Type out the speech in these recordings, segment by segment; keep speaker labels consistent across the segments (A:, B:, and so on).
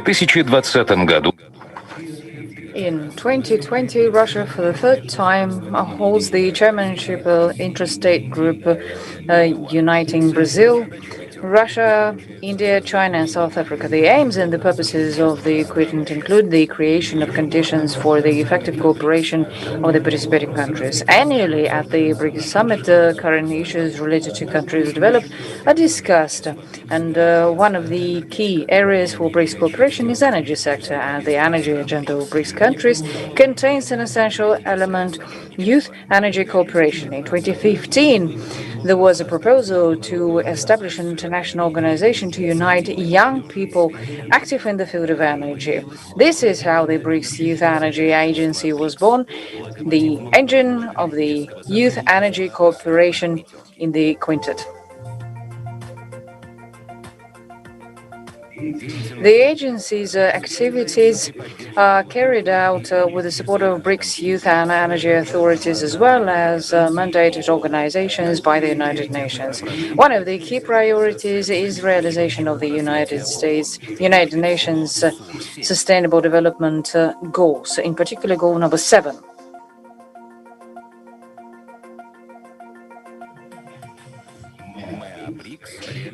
A: 2020 году
B: In 2020, Russia for the third time holds the chairmanship of interstate group uniting Brazil, Russia, India, China, and South Africa. The aims and the purposes of the equipment include the creation of conditions for the effective cooperation of the participating countries. Annually at the BRICS Summit, current issues related to countries developed are discussed, and one of the key areas for BRICS cooperation is energy sector, and the energy agenda of BRICS countries contains an essential element, youth energy cooperation. In 2015, there was a proposal to establish an international organization to unite young people active in the field of energy. This is how the BRICS Youth Energy Agency was born, the engine of the youth energy cooperation in the quintet. The agency's activities are carried out with the support of BRICS youth and energy authorities, as well as mandated organizations by the United Nations. One of the key priorities is realization of the United Nations Sustainable Development Goals, in particular goal number 7.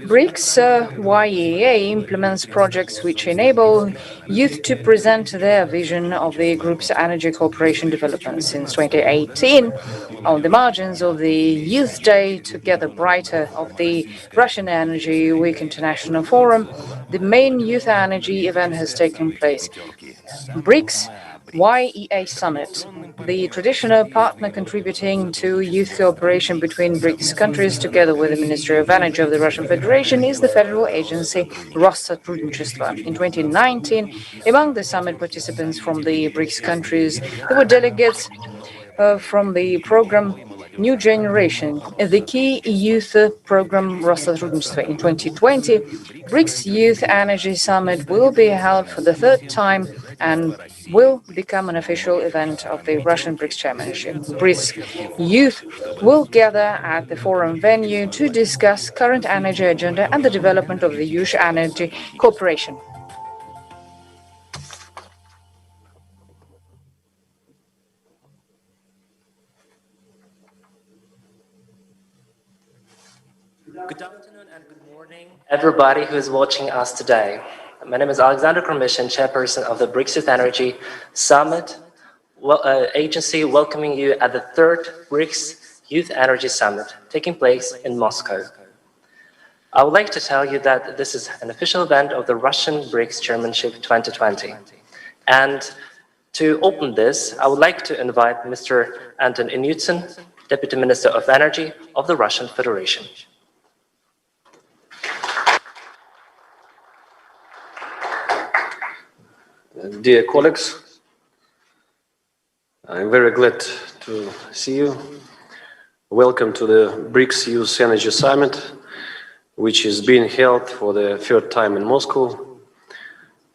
B: BRICS YEA implements projects which enable youth to present their vision of the group's energy cooperation development. Since 2018, on the margins of the Youth Day Together Brighter of the Russian Energy Week International Forum, the main youth energy event has taken place. BRICS YEA Summit, the traditional partner contributing to youth cooperation between BRICS countries, together with the Ministry of Energy of the Russian Federation, is the federal agency Россотрудничество. In 2019, among the summit participants from the BRICS countries, there were delegates from the program New Generation, the key youth program Россотрудничество. In 2020, BRICS Youth Energy Summit will be held for the third time and will become an official event of the Russian BRICS chairmanship. BRICS youth will gather at the forum venue to discuss current energy agenda and the development of the youth energy cooperation.
C: Good afternoon and good morning, everybody who is watching us today. My name is Alexander Kromishin, chairperson of the BRICS Youth Energy Summit agency, welcoming you at the third BRICS Youth Energy Summit taking place in Moscow. I would like to tell you that this is an official event of the Russian BRICS Chairmanship 2020. And to open this, I would like to invite Mr. Anton Inyutsin, Deputy Minister of Energy of the Russian Federation.
D: Dear colleagues, I'm very glad to see you. Welcome to the BRICS Youth Energy Summit, which is being held for the third time in Moscow.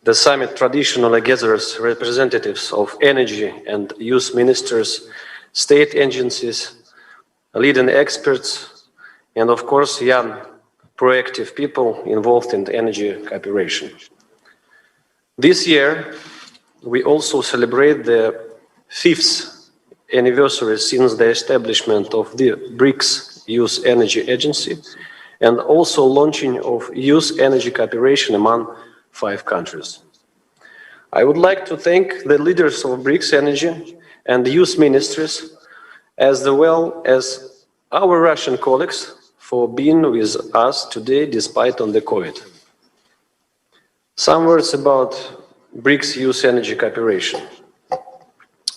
D: The summit traditionally gathers representatives of energy and youth ministers, state agencies, leading experts, and of course, young, proactive people involved in energy cooperation. This year, we also celebrate the 5th anniversary since the establishment of the BRICS Youth Energy Agency and also launching of youth energy cooperation among 5 countries. I would like to thank the leaders of BRICS Energy and youth ministries, as well as our Russian colleagues, for being with us today despite on the COVID. Some words about BRICS Youth Energy Cooperation.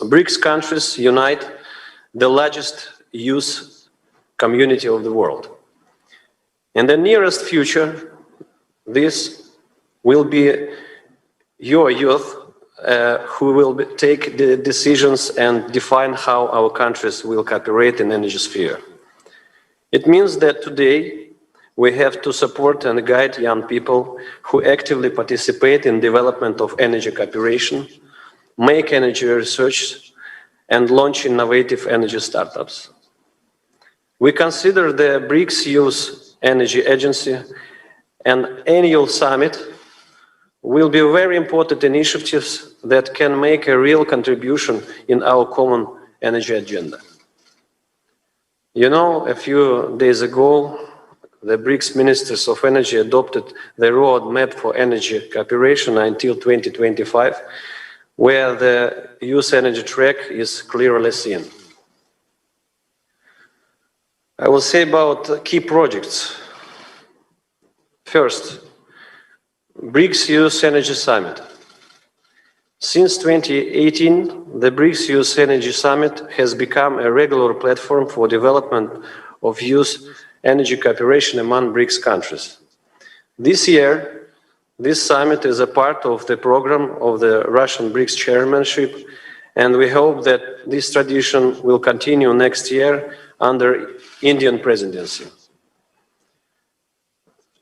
D: BRICS countries unite the largest youth community of the world. In the nearest future, this will be your youth who will take the decisions and define how our countries will cooperate in the energy sphere. It means that today, we have to support and guide young people who actively participate in development of energy cooperation, make energy research, and launch innovative energy startups. We consider the BRICS Youth Energy Agency an annual summit will be very important initiatives that can make a real contribution in our common energy agenda. You know, a few days ago, the BRICS Ministers of Energy adopted the roadmap for energy cooperation until 2025, where the youth energy track is clearly seen. I will say about key projects. First, BRICS Youth Energy Summit. Since 2018, the BRICS Youth Energy Summit has become a regular platform for development of youth energy cooperation among BRICS countries. This year, this summit is a part of the program of the Russian BRICS chairmanship, and we hope that this tradition will continue next year under Indian presidency.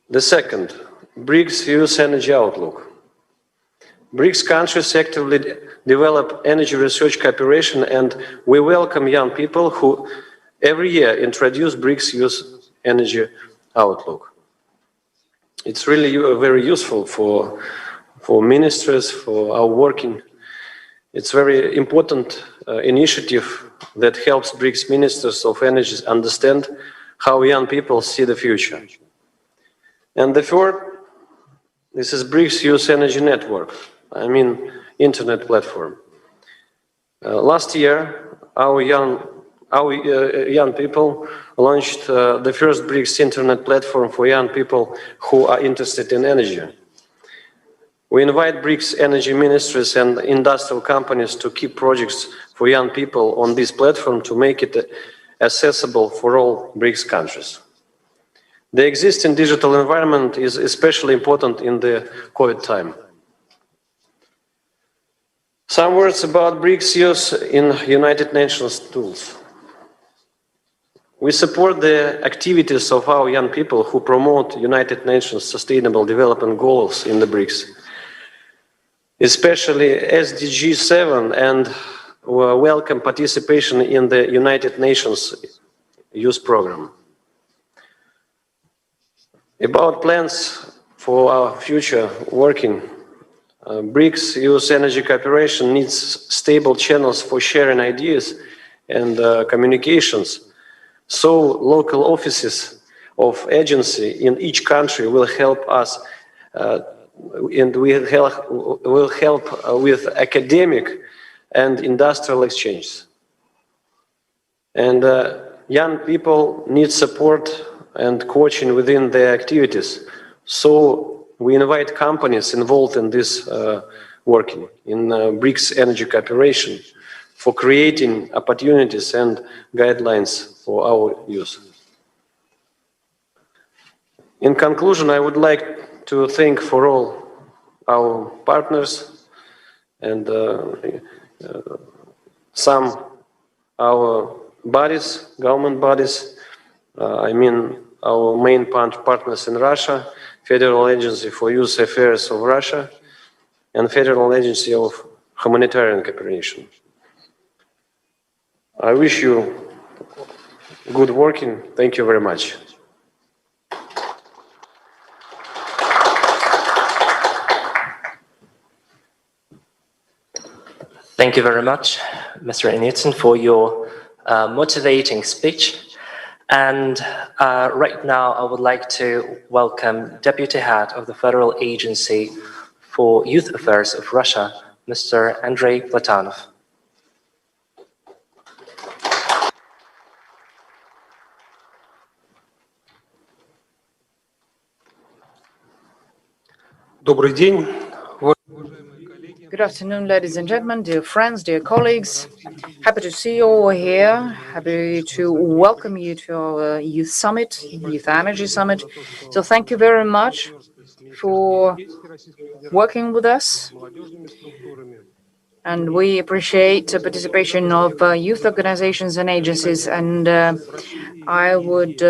D: The second, BRICS Youth Energy Outlook. BRICS countries actively develop energy research cooperation, and we welcome young people who every year introduce BRICS Youth Energy Outlook. It's really very useful for ministers, for our working. It's a very important initiative that helps BRICS ministers of energy understand how young people see the future. And the third, this is BRICS Youth Energy Network, internet platform. Last year, our young people launched the first BRICS internet platform for young people who are interested in energy. We invite BRICS energy ministries and industrial companies to keep projects for young people on this platform to make it accessible for all BRICS countries. The existing digital environment is especially important in the COVID time. Some words about BRICS use in United Nations tools. We support the activities of our young people who promote United Nations Sustainable Development Goals in the BRICS, especially SDG 7, and welcome participation in the United Nations Youth Program. About plans for our future working, BRICS Youth Energy Cooperation needs stable channels for sharing ideas and communications, so local offices of agency in each country will help us and will help with academic and industrial exchanges. And young people need support and coaching within their activities. So we invite companies involved in this working in BRICS energy cooperation for creating opportunities and guidelines for our youth. In conclusion, I would like to thank for all our partners and some our bodies, government bodies, our main partners in Russia, Federal Agency for Youth Affairs of Russia, and Federal Agency of Humanitarian Cooperation. I wish you good working. Thank you very much.
C: Thank you very much, Mr. Inyutsin, for your motivating speech. And right now, I would like to welcome Deputy Head of the Federal Agency for Youth Affairs of Russia, Mr. Andrei Platonov.
A: Добрый день.
B: Good afternoon, ladies and gentlemen, dear friends, dear colleagues. Happy to see you all here. Happy to welcome you to our Youth Summit, Youth Energy Summit. So thank you very much for working with us. And we appreciate the participation of youth organizations and agencies. And I would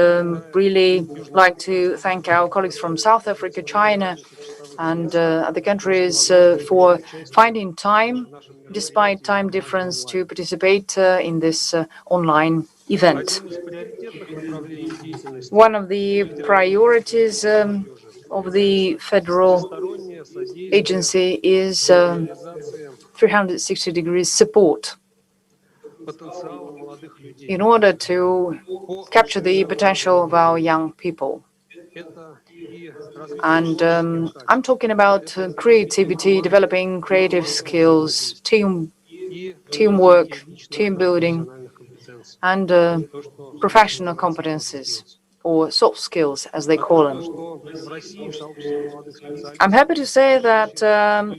B: really like to thank our colleagues from South Africa, China, and other countries for finding time, despite time difference, to participate in this online event. One of the priorities of the Federal agency is 360 degrees support in order to capture the potential of our young people. And I'm talking about creativity, developing creative skills, teamwork, team building, and professional competencies, or soft skills, as they call them. I'm happy to say that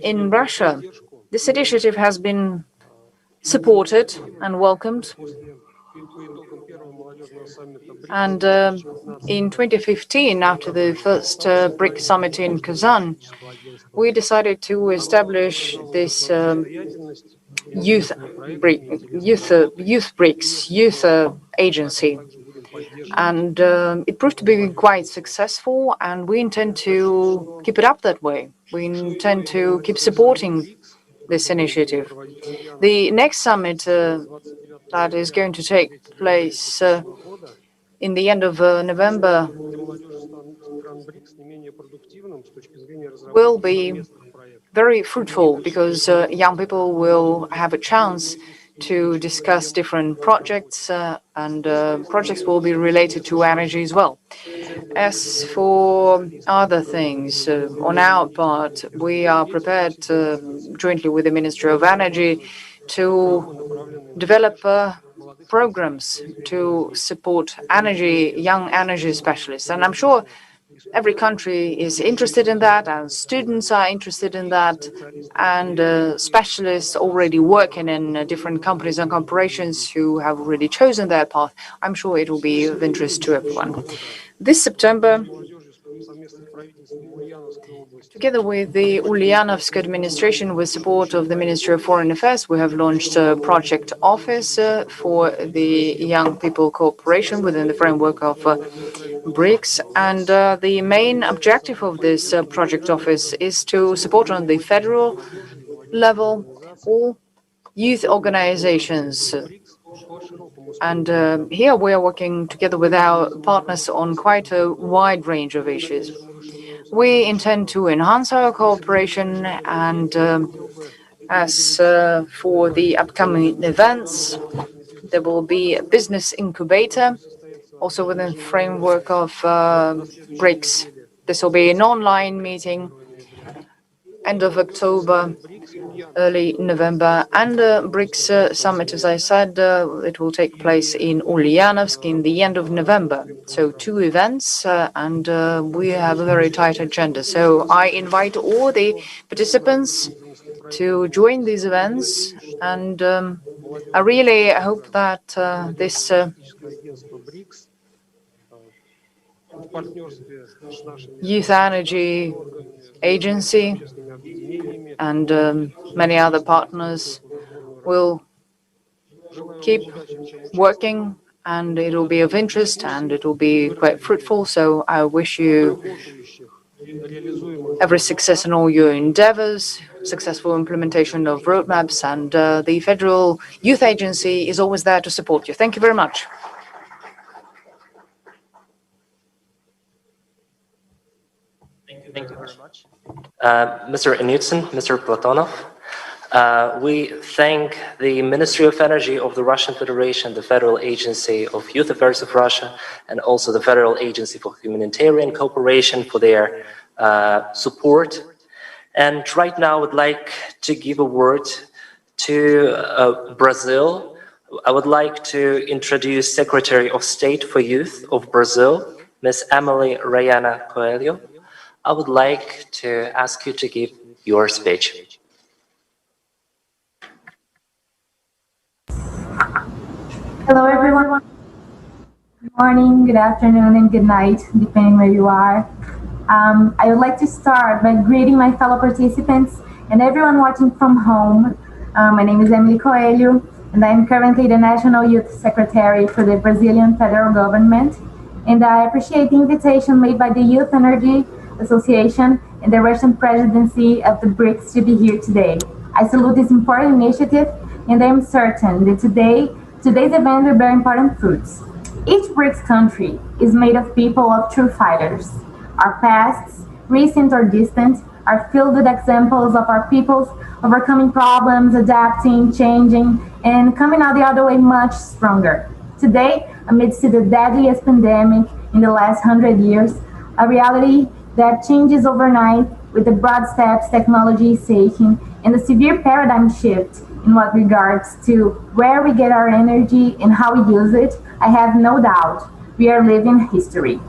B: in Russia, this initiative has been supported and welcomed. And in 2015, after the first BRICS Summit in Kazan, we decided to establish this youth BRICS youth agency, and it proved to be quite successful. And we intend to keep it up that way. We intend to keep supporting this initiative. The next summit that is going to take place in the end of November will be very fruitful, because young people will have a chance to discuss different projects, and projects will be related to energy as well. As for other things, on our part, we are prepared jointly with the Ministry of Energy to develop programs to support young energy specialists. And I'm sure every country is interested in that, and students are interested in that, and specialists already working in different companies and corporations who have already chosen their path. I'm sure it will be of interest to everyone. This September, together with the Ulyanovsk administration, with support of the Ministry of Foreign Affairs, we have launched a project office for the Young People Cooperation within the framework of BRICS. And the main objective of this project office is to support on the federal level all youth organizations. And here we are working together with our partners on quite a wide range of issues. We intend to enhance our cooperation, and as for the upcoming events, there will be a business incubator, also within the framework of BRICS. This will be an online meeting, end of October, early November, and the BRICS Summit, as I said, it will take place in Ulyanovsk in the end of November. So 2 events, and we have a very tight agenda. So I invite all the participants to join these events, and I really hope that this Youth Energy Agency and many other partners will keep working, and it will be of interest, and it will be quite fruitful. So I wish you every success in all your endeavors, successful implementation of roadmaps, and the Federal Youth Agency is always there to support you. Thank you very much.
C: Thank you very much. Mr. Inyutsin, Mr. Platonov, we thank the Ministry of Energy of the Russian Federation, the Federal Agency of Youth Affairs of Russia, and also the Federal Agency for Humanitarian Cooperation for their support. And right now I would like to give a word to Brazil. I would like to introduce Secretary of State for Youth of Brazil, Ms. Emily Rayana Coelho. I would like to ask you to give your speech.
A: Hello, everyone. Good morning, good afternoon, and good night, depending where you are. I would like to start by greeting my fellow participants and everyone watching from home. My name is Emily Coelho, and I am currently the National Youth Secretary for the Brazilian federal government. And I appreciate the invitation made by the Youth Energy Association and the Russian presidency of the BRICS to be here today. I salute this important initiative, and I am certain that today's event will bear important fruits. Each BRICS country is made of people of true fighters. Our pasts, recent or distant, are filled with examples of our peoples overcoming problems, adapting, changing, and coming out the other way much stronger. Today, amidst the deadliest pandemic in the last 100 years, a reality that changes overnight with the broad steps technology is taking and the severe paradigm shift in what regards to where we get our energy and how we use it, I have no doubt we are living history.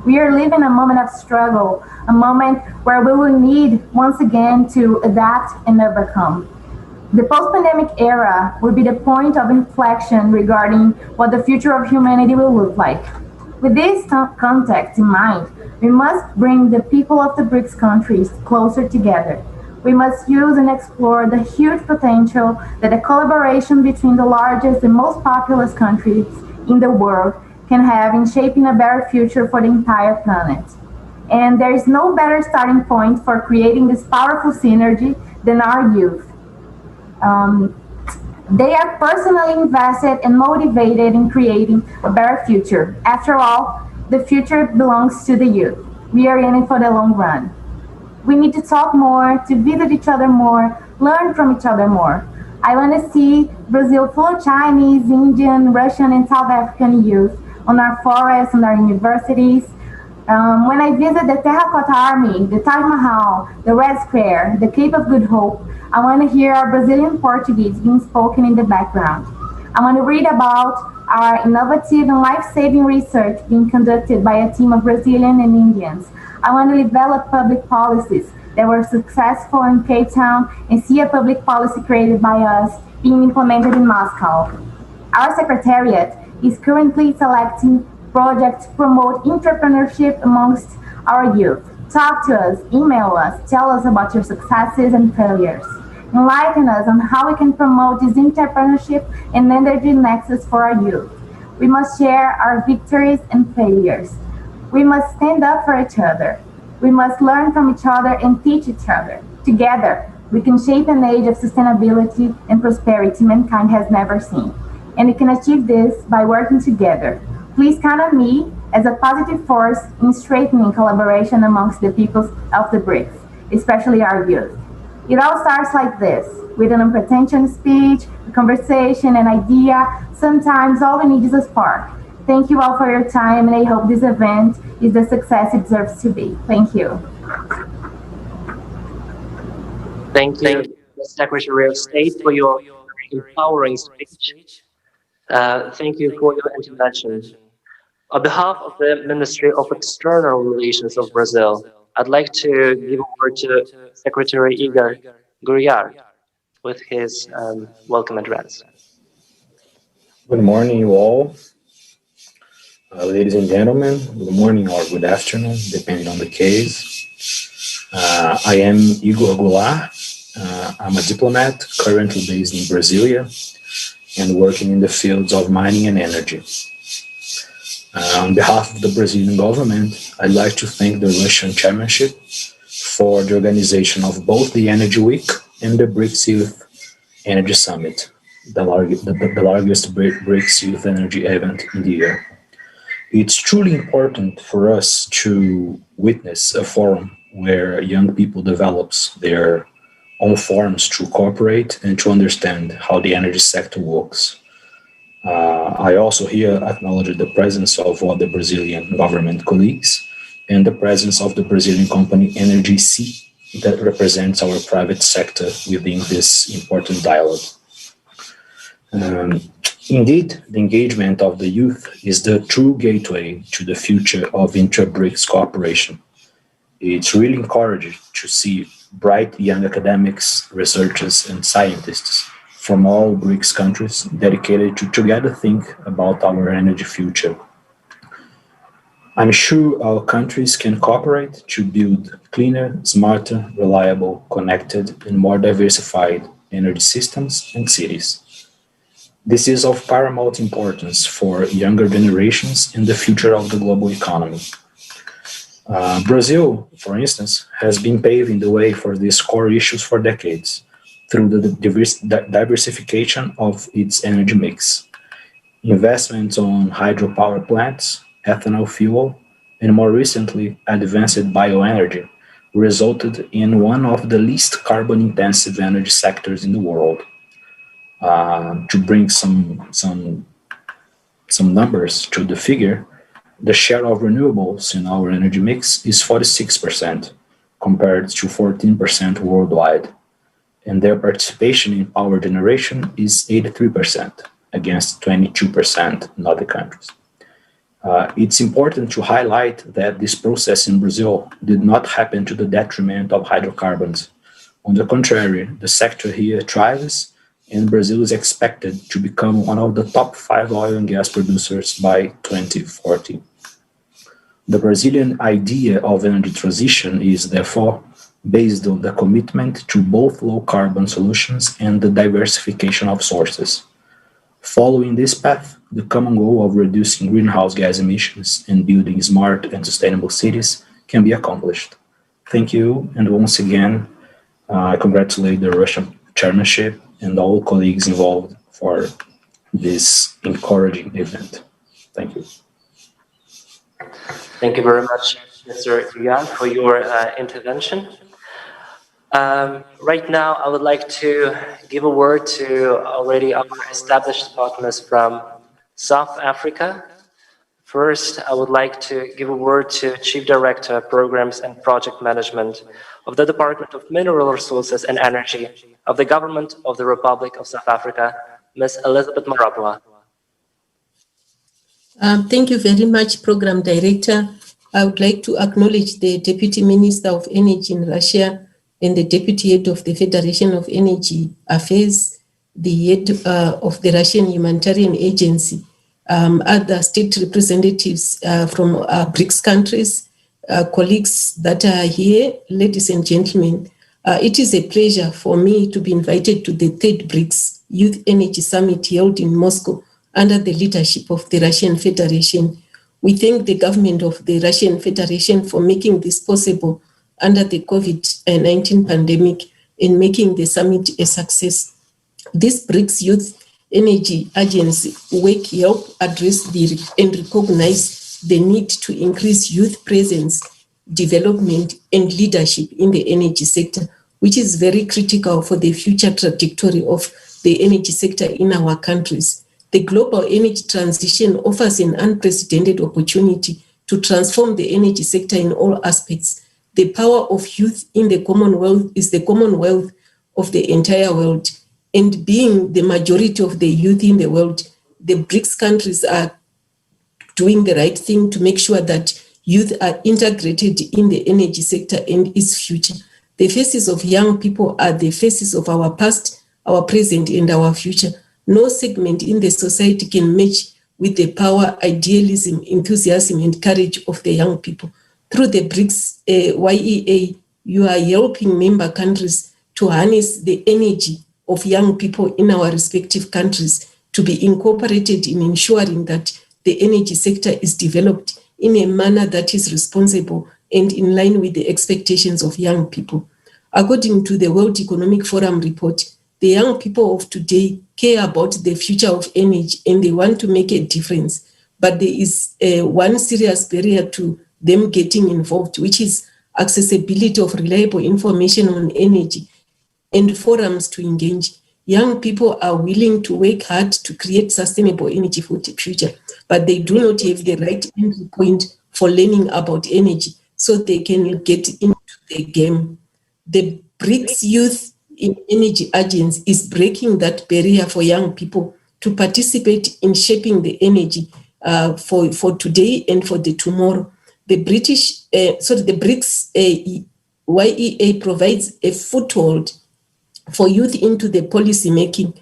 A: We are living a moment of struggle, a moment where we will need once again to adapt and overcome. The post-pandemic era will be the point of inflection regarding what the future of humanity will look like. With this context in mind, we must bring the people of the BRICS countries closer together. We must use and explore the huge potential that a collaboration between the largest and most populous countries in the world can have in shaping a better future for the entire planet. And there is no better starting point for creating this powerful synergy than our youth. Um, they are personally invested and motivated in creating a better future. After all, the future belongs to the youth. We are in it for the long run. We need to talk more, to visit each other more, learn from each other more. I want to see Brazil full of Chinese, Indian, Russian, and South African youth on our forests, on our universities. When I visit the Terracotta Army, the Taj Mahal, the Red Square, the Cape of Good Hope, I want to hear our Brazilian Portuguese being spoken in the background. I want to read about our innovative and life-saving research being conducted by a team of Brazilian and Indians. I want to develop public policies that were successful in Cape Town and see a public policy created by us being implemented in Moscow. Our secretariat is currently selecting projects to promote entrepreneurship amongst our youth. Talk to us, email us, tell us about your successes and failures. Enlighten us on how we can promote this entrepreneurship and energy nexus for our youth. We must share our victories and failures. We must stand up for each other. We must learn from each other and teach each other. Together, we can shape an age of sustainability and prosperity mankind has never seen. And we can achieve this by working together. Please count on me as a positive force in strengthening collaboration amongst the peoples of the BRICS, especially our youth. It all starts like this, with an unpretentious speech, a conversation, an idea. Sometimes all we need is a spark. Thank you all for your time, and I hope this event is the success it deserves to be. Thank you.
C: Thank you, Secretary of State, for your empowering speech. Thank you for your intervention. On behalf of the Ministry of External Relations of Brazil, I'd like to give over to Secretary Igor Gurriar with his welcome address.
E: Good morning, you all. Ladies and gentlemen, good morning or good afternoon, depending on the case. I am Igor Goulart. I'm a diplomat currently based in Brasilia and working in the fields of mining and energy. On behalf of the Brazilian government, I'd like to thank the Russian chairmanship for the organization of both the Energy Week and the BRICS Youth Energy Summit, the largest BRICS Youth Energy event in the year. It's truly important for us to witness a forum where young people develops their own forms to cooperate and to understand how the energy sector works. I also here acknowledge the presence of all the Brazilian government colleagues and the presence of the Brazilian company Energy C that represents our private sector within this important dialogue. Indeed, the engagement of the youth is the true gateway to the future of intra-BRICS cooperation. It's really encouraging to see bright young academics, researchers, and scientists from all BRICS countries dedicated to together think about our energy future. I'm sure our countries can cooperate to build cleaner, smarter, reliable, connected, and more diversified energy systems and cities. This is of paramount importance for younger generations and the future of the global economy. Brazil, for instance, has been paving the way for these core issues for decades through the diversification of its energy mix. Investments on hydropower plants, ethanol fuel, and more recently, advanced bioenergy resulted in one of the least carbon-intensive energy sectors in the world. To bring some numbers to the figure, the share of renewables in our energy mix is 46%, compared to 14% worldwide, and their participation in power generation is 83%, against 22% in other countries. It's important to highlight that this process in Brazil did not happen to the detriment of hydrocarbons. On the contrary, the sector here thrives, and Brazil is expected to become one of the top 5 oil and gas producers by 2040. The Brazilian idea of energy transition is therefore based on the commitment to both low carbon solutions and the diversification of sources. Following this path, the common goal of reducing greenhouse gas emissions and building smart and sustainable cities can be accomplished. Thank you, and once again, I congratulate the Russian chairmanship and all colleagues involved for this encouraging event. Thank you.
C: Thank you very much, Mr. Yan, for your intervention. Right now, I would like to give a word to already our established partners from South Africa. First, I would like to give a word to Chief Director, Programs and Project Management of the Department of Mineral Resources and Energy of the Government of the Republic of South Africa, Ms. Elizabeth Marabwa.
F: Thank you very much, Program Director. I would like to acknowledge the Deputy Minister of Energy in Russia and the Deputy Head of the Federation of Energy Affairs, the Head of the Russian Humanitarian Agency, other state representatives from BRICS countries, colleagues that are here, ladies and gentlemen. It is a pleasure for me to be invited to the 3rd BRICS Youth Energy Summit held in Moscow under the leadership of the Russian Federation. We thank the government of the Russian Federation for making this possible under the COVID-19 pandemic and making the summit a success. This BRICS Youth Energy Agency work help address and recognize the need to increase youth presence, development, and leadership in the energy sector, which is very critical for the future trajectory of the energy sector in our countries. The global energy transition offers an unprecedented opportunity to transform the energy sector in all aspects. The power of youth in the Commonwealth is the Commonwealth of the entire world. And being the majority of the youth in the world, the BRICS countries are doing the right thing to make sure that youth are integrated in the energy sector and its future. The faces of young people are the faces of our past, our present, and our future. No segment in the society can match with the power, idealism, enthusiasm, and courage of the young people. Through the BRICS YEA, you are helping member countries to harness the energy of young people in our respective countries to be incorporated in ensuring that the energy sector is developed in a manner that is responsible and in line with the expectations of young people. According to the World Economic Forum report, the young people of today care about the future of energy and they want to make a difference. But there is one serious barrier to them getting involved, which is accessibility of reliable information on energy and forums to engage. Young people are willing to work hard to create sustainable energy for the future, but they do not have the right entry point for learning about energy so they can get into the game. The BRICS Youth Energy Agency is breaking that barrier for young people to participate in shaping the energy for today and for the tomorrow. The BRICS YEA provides a foothold for youth into the policy making.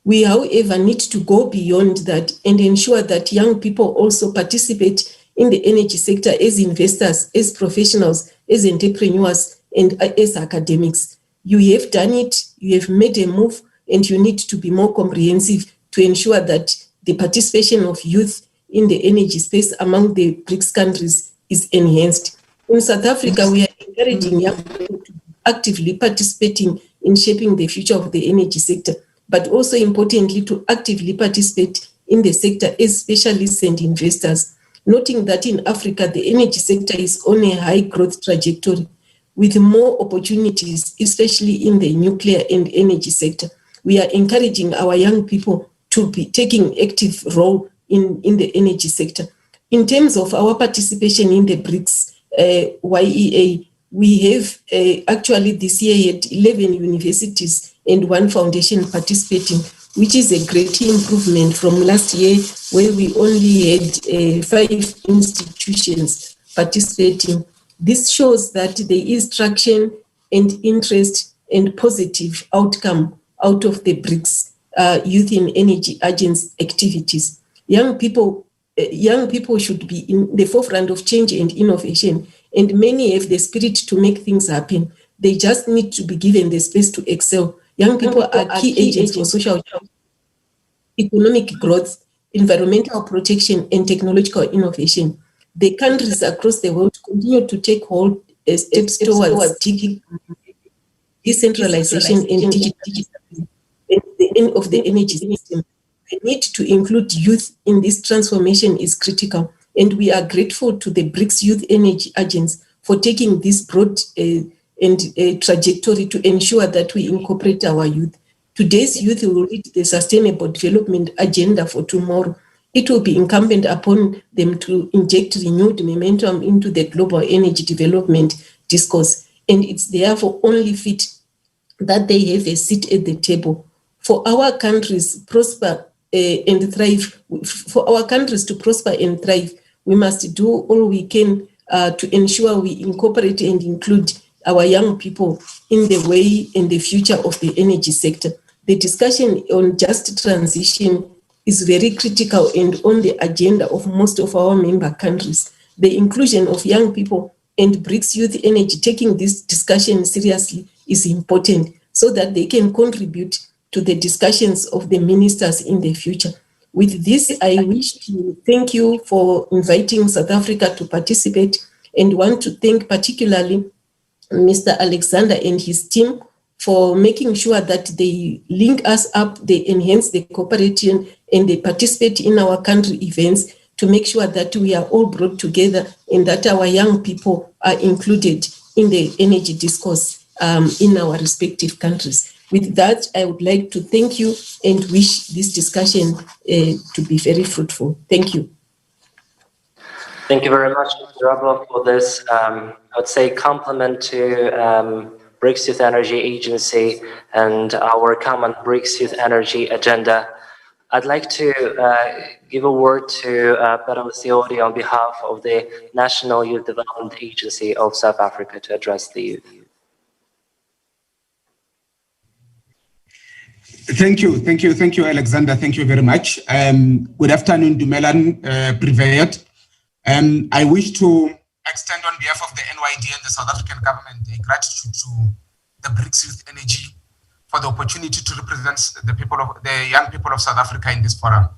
F: We, however, need to go beyond that and ensure that young people also participate in the energy sector as investors, as professionals, as entrepreneurs, and as academics. You have done it, you have made a move, and you need to be more comprehensive to ensure that the participation of youth in the energy space among the BRICS countries is enhanced. In South Africa, we are encouraging young people to actively participating in shaping the future of the energy sector, but also importantly to actively participate in the sector as specialists and investors, noting that in Africa, the energy sector is on a high growth trajectory. with more opportunities, especially in the nuclear and energy sector. We are encouraging our young people to be taking active role in the energy sector. In terms of our participation in the BRICS YEA, we have actually this year had 11 universities and 1 foundation participating, which is a great improvement from last year, where we only had 5 institutions participating. This shows that there is traction and interest and positive outcome out of the BRICS Youth in Energy Agency activities. Young people should be in the forefront of change and innovation, and many have the spirit to make things happen. They just need to be given the space to excel. Young people are key agents for social change, economic growth, environmental protection, and technological innovation. The countries across the world continue to take hold steps towards decentralization and digitalization and the end of the energy system. The need to include youth in this transformation is critical, and we are grateful to the BRICS Youth Energy Agency for taking this broad trajectory to ensure that we incorporate our youth. Today's youth will lead the Sustainable Development Agenda for tomorrow. It will be incumbent upon them to inject renewed momentum into the global energy development discourse, and it's therefore only fit that they have a seat at the table. For our countries prosper and thrive, for our countries to prosper and thrive, we must do all we can to ensure we incorporate and include our young people in the way and the future of the energy sector. The discussion on just transition is very critical and on the agenda of most of our member countries. The inclusion of young people and BRICS Youth Energy taking this discussion seriously is important so that they can contribute to the discussions of the ministers in the future. With this, I wish to thank you for inviting South Africa to participate, and want to thank particularly Mr. Alexander and his team for making sure that they link us up, they enhance the cooperation, and they participate in our country events to make sure that we are all brought together and that our young people are included in the energy discourse in our respective countries. With that, I would like to thank you and wish this discussion to be very fruitful. Thank you.
C: Thank you very much, Mr. Rablo, for this, I would say, compliment to BRICS Youth Energy Agency and our common BRICS Youth Energy agenda. I'd like to give a word to Pero Siori on behalf of the National Youth Development Agency of South Africa to address the youth.
G: Thank you, Alexander. Thank you very much. Good afternoon, Dumelan Privet. I wish to extend on behalf of the NYD and the South African government a gratitude to the BRICS Youth Energy for the opportunity to represent the young people of South Africa in this forum.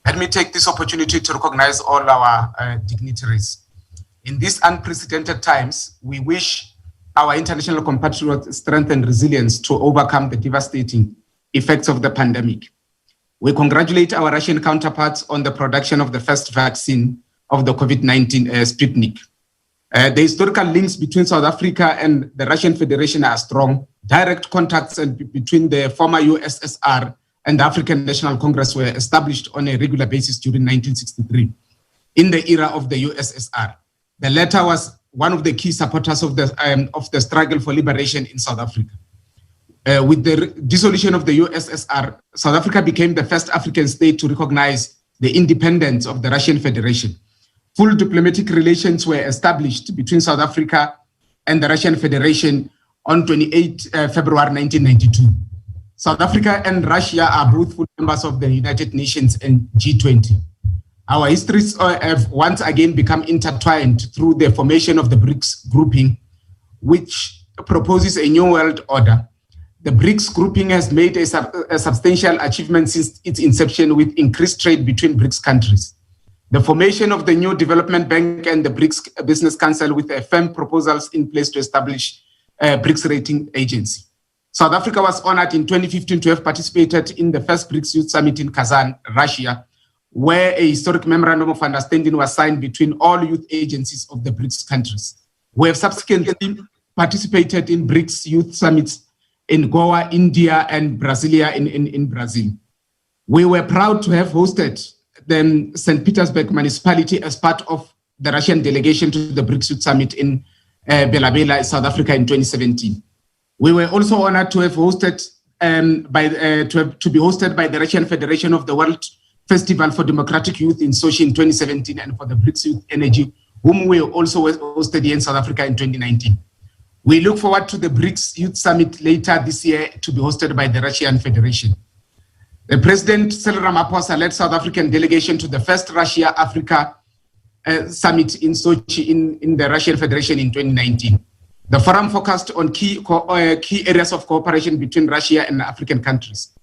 G: Let me take this opportunity to recognize all our dignitaries. In these unprecedented times, we wish our international compatriots strength and resilience to overcome the devastating effects of the pandemic. We congratulate our Russian counterparts on the production of the first vaccine of the COVID-19 Sputnik. The historical links between South Africa and the Russian Federation are strong. Direct contacts between the former USSR and the African National Congress were established on a regular basis during 1963 in the era of the USSR. The latter was one of the key supporters of the struggle for liberation in South Africa. With the dissolution of the USSR, South Africa became the first African state to recognize the independence of the Russian Federation. Full diplomatic relations were established between South Africa and the Russian Federation on 28 February 1992. South Africa and Russia are both full members of the United Nations and G20. Our histories have once again become intertwined through the formation of the BRICS grouping, which proposes a new world order. The BRICS grouping has made a substantial achievement since its inception, with increased trade between BRICS countries. The formation of the new Development Bank and the BRICS Business Council, with firm proposals in place to establish a BRICS rating agency. South Africa was honored in 2015 to have participated in the first BRICS Youth Summit in Kazan, Russia, where a historic memorandum of understanding was signed between all youth agencies of the BRICS countries. We have subsequently participated in BRICS Youth Summits in Goa, India, and Brasilia in Brazil. We were proud to have hosted the St. Petersburg municipality as part of the Russian delegation to the BRICS Youth Summit in Bela Bela, South Africa in 2017. We were also honored to have hosted to be hosted by the Russian Federation of the World Festival for Democratic Youth in Sochi in 2017 and for the BRICS Youth Energy, whom we also hosted here in South Africa in 2019. We look forward to the BRICS Youth Summit later this year to be hosted by the Russian Federation. The President Cyril Ramaphosa led South African delegation to the first Russia-Africa Summit in Sochi in the Russian Federation in 2019. The forum focused on key areas of cooperation between Russia and African countries.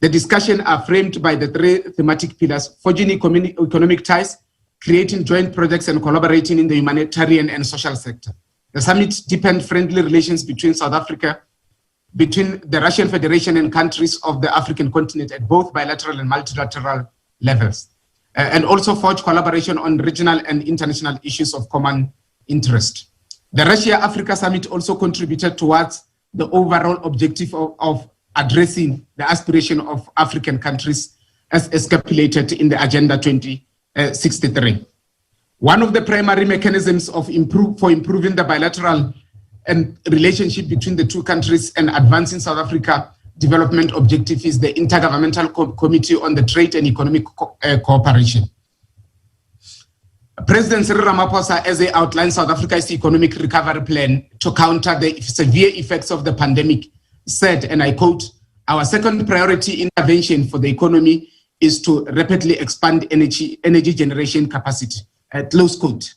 G: The discussions are framed by the three thematic pillars: forging economic ties, creating joint projects, and collaborating in the humanitarian and social sector. The summit deepened friendly relations between South Africa, between the Russian Federation and countries of the African continent at both bilateral and multilateral levels, and also forged collaboration on regional and international issues of common interest. The Russia-Africa Summit also contributed towards the overall objective of addressing the aspiration of African countries as stipulated in the Agenda 2063. One of the primary mechanisms for improving the bilateral and relationship between the two countries and advancing South Africa development objective is the Intergovernmental Committee on the Trade and Economic Cooperation. President Cyril Ramaphosa, as they outlined South Africa's economic recovery plan to counter the severe effects of the pandemic, said, and I quote, "Our second priority intervention for the economy is to rapidly expand energy generation capacity," close quote.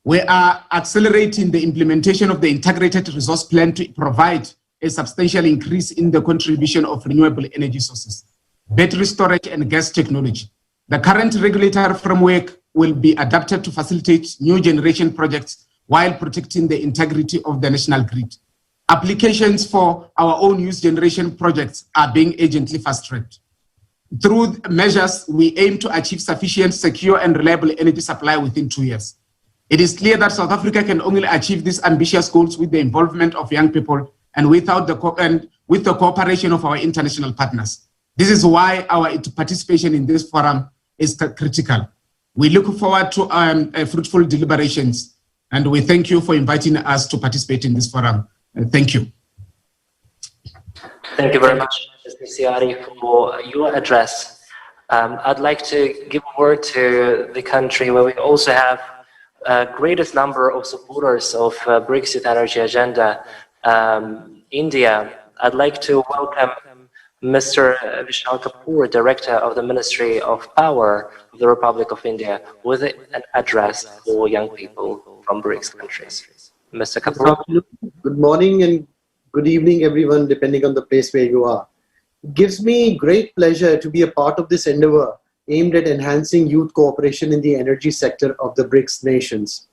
G: We are accelerating the implementation of the integrated resource plan to provide a substantial increase in the contribution of renewable energy sources, battery storage, and gas technology. The current regulatory framework will be adapted to facilitate new generation projects while protecting the integrity of the national grid. Applications for our own use generation projects are being urgently fast-tracked. Through measures, we aim to achieve sufficient, secure, and reliable energy supply within 2 years. It is clear that South Africa can only achieve these ambitious goals with the involvement of young people and with the cooperation of our international partners. This is why our participation in this forum is critical. We look forward to fruitful deliberations, and we thank you for inviting us to participate in this forum. Thank you.
C: Thank you very much, Mr. Siari, for your address. I'd like to give a word to the country where we also have greatest number of supporters of BRICS Youth Energy Agenda, India. I'd like to welcome Mr. Vishal Kapoor, Director of the Ministry of Power of the Republic of India, with an address for young people from BRICS countries. Mr. Kapoor.
H: Good morning and good evening, everyone, depending on the place where you are. It gives me great pleasure to be a part of this endeavor aimed at enhancing youth cooperation in the energy sector of the BRICS nations.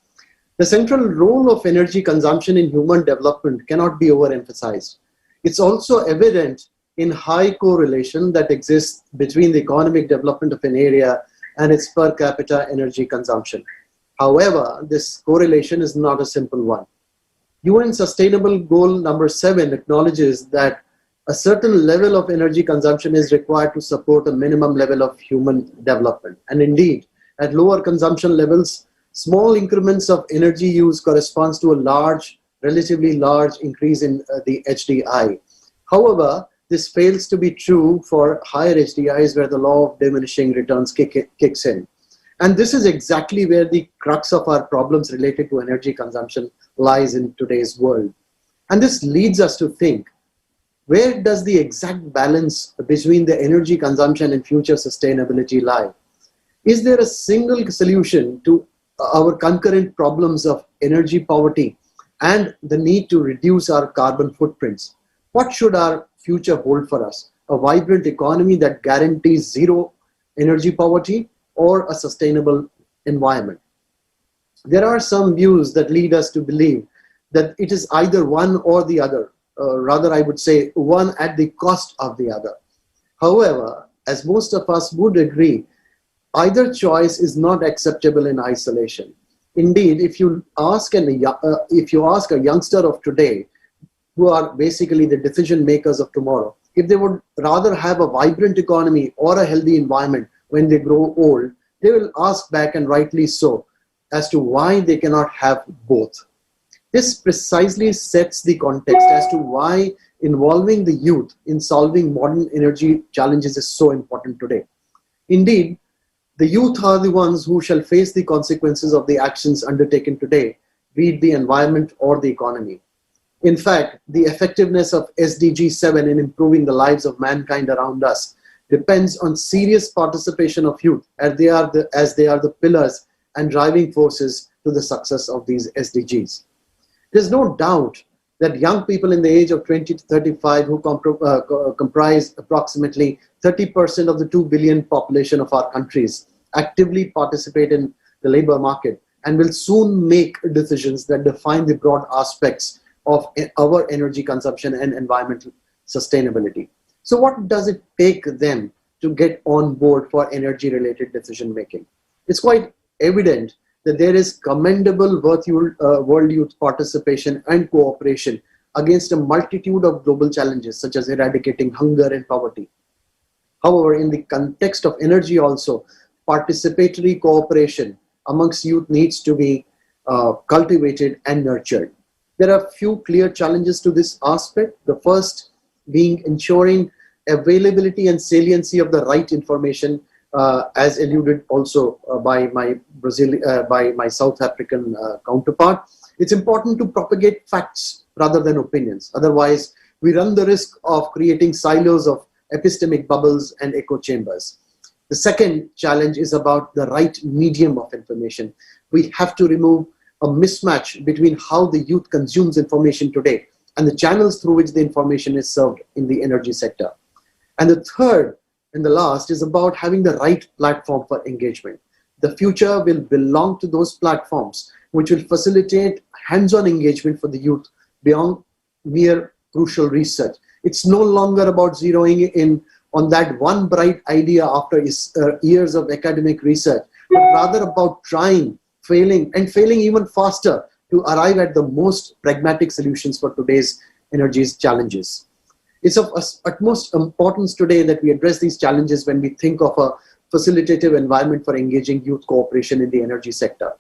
H: The central role of energy consumption in human development cannot be overemphasized. It's also evident in high correlation that exists between the economic development of an area and its per capita energy consumption. However, this correlation is not a simple one. UN Sustainable Goal number 7 acknowledges that a certain level of energy consumption is required to support a minimum level of human development. And indeed, at lower consumption levels, small increments of energy use corresponds to a relatively large increase in the HDI. However, this fails to be true for higher HDIs where the law of diminishing returns kicks in. And this is exactly where the crux of our problems related to energy consumption lies in today's world. And this leads us to think, where does the exact balance between the energy consumption and future sustainability lie? Is there a single solution to our concurrent problems of energy poverty and the need to reduce our carbon footprints? What should our future hold for us? A vibrant economy that guarantees zero energy poverty or a sustainable environment? There are some views that lead us to believe that it is either one or the other. Rather, I would say one at the cost of the other. However, as most of us would agree, either choice is not acceptable in isolation. Indeed, if you ask a youngster of today, who are basically the decision makers of tomorrow, if they would rather have a vibrant economy or a healthy environment when they grow old, they will ask back, and rightly so, as to why they cannot have both. This precisely sets the context as to why involving the youth in solving modern energy challenges is so important today. Indeed, the youth are the ones who shall face the consequences of the actions undertaken today, be it the environment or the economy. In fact, the effectiveness of SDG 7 in improving the lives of mankind around us depends on serious participation of youth, as they are the pillars and driving forces to the success of these SDGs. There's no doubt that young people in the age of 20 to 35, who comprise approximately 30% of the 2 billion population of our countries, actively participate in the labor market and will soon make decisions that define the broad aspects of our energy consumption and environmental sustainability. So what does it take them to get on board for energy related decision making? It's quite evident that there is commendable world youth participation and cooperation against a multitude of global challenges, such as eradicating hunger and poverty. However, in the context of energy also, participatory cooperation amongst youth needs to be cultivated and nurtured. There are few clear challenges to this aspect. The first being ensuring availability and saliency of the right information, as alluded also by my South African counterpart. It's important to propagate facts rather than opinions. Otherwise, we run the risk of creating silos of epistemic bubbles and echo chambers. The second challenge is about the right medium of information. We have to remove a mismatch between how the youth consumes information today and the channels through which the information is served in the energy sector. And the third and the last is about having the right platform for engagement. The future will belong to those platforms which will facilitate hands-on engagement for the youth beyond mere crucial research. It's no longer about zeroing in on that one bright idea after years of academic research, but rather about trying, failing, and failing even faster to arrive at the most pragmatic solutions for today's energy challenges. It's of utmost importance today that we address these challenges when we think of a facilitative environment for engaging youth cooperation in the energy sector.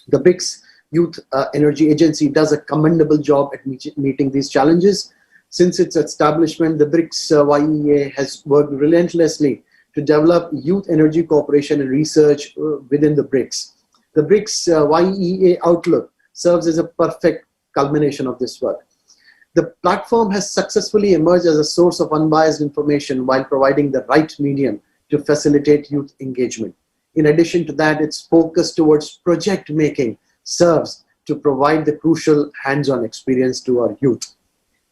H: The BRICS Youth Energy Agency does a commendable job at meeting these challenges. Since its establishment, the BRICS YEA has worked relentlessly to develop youth energy cooperation and research within the BRICS. The BRICS YEA Outlook serves as a perfect culmination of this work. The platform has successfully emerged as a source of unbiased information while providing the right medium to facilitate youth engagement. In addition to that, its focus towards project making serves to provide the crucial hands-on experience to our youth.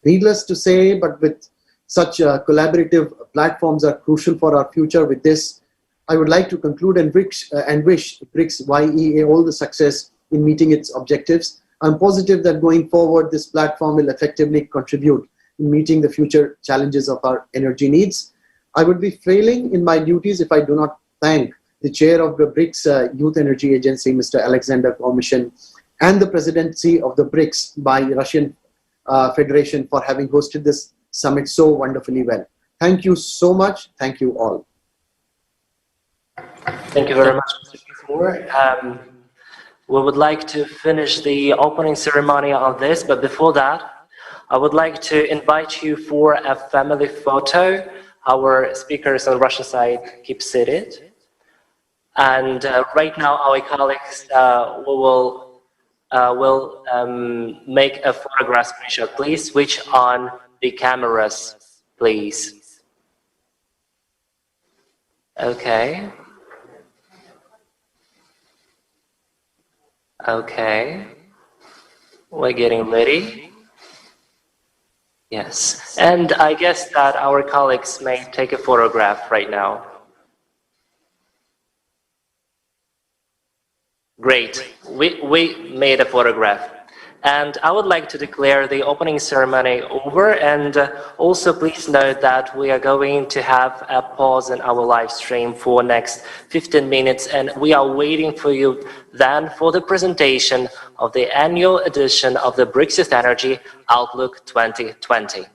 H: Needless to say, but with such collaborative platforms are crucial for our future. With this, I would like to conclude and wish BRICS YEA all the success in meeting its objectives. I'm positive that going forward, this platform will effectively contribute in meeting the future challenges of our energy needs. I would be failing in my duties if I do not thank the chair of the BRICS Youth Energy Agency, Mr. Alexander Komishin, and the presidency of the BRICS by Russian Federation for having hosted this summit so wonderfully well. Thank you so much. Thank you all.
C: Thank you very much, Mr. Kapoor. We would like to finish the opening ceremony on this, but before that, I would like to invite you for a family photo. Our speakers on the Russian side keep seated. And right now, our colleagues will make a photograph screenshot. Please switch on the cameras, please. Okay. Okay. We're getting ready. Yes. And I guess that our colleagues may take a photograph right now. Great. We made a photograph. And I would like to declare the opening ceremony over, and also please note that we are going to have a pause in our live stream for next 15 minutes, and we are waiting for you then for the presentation of the annual edition of the BRICS Youth Energy Outlook 2020.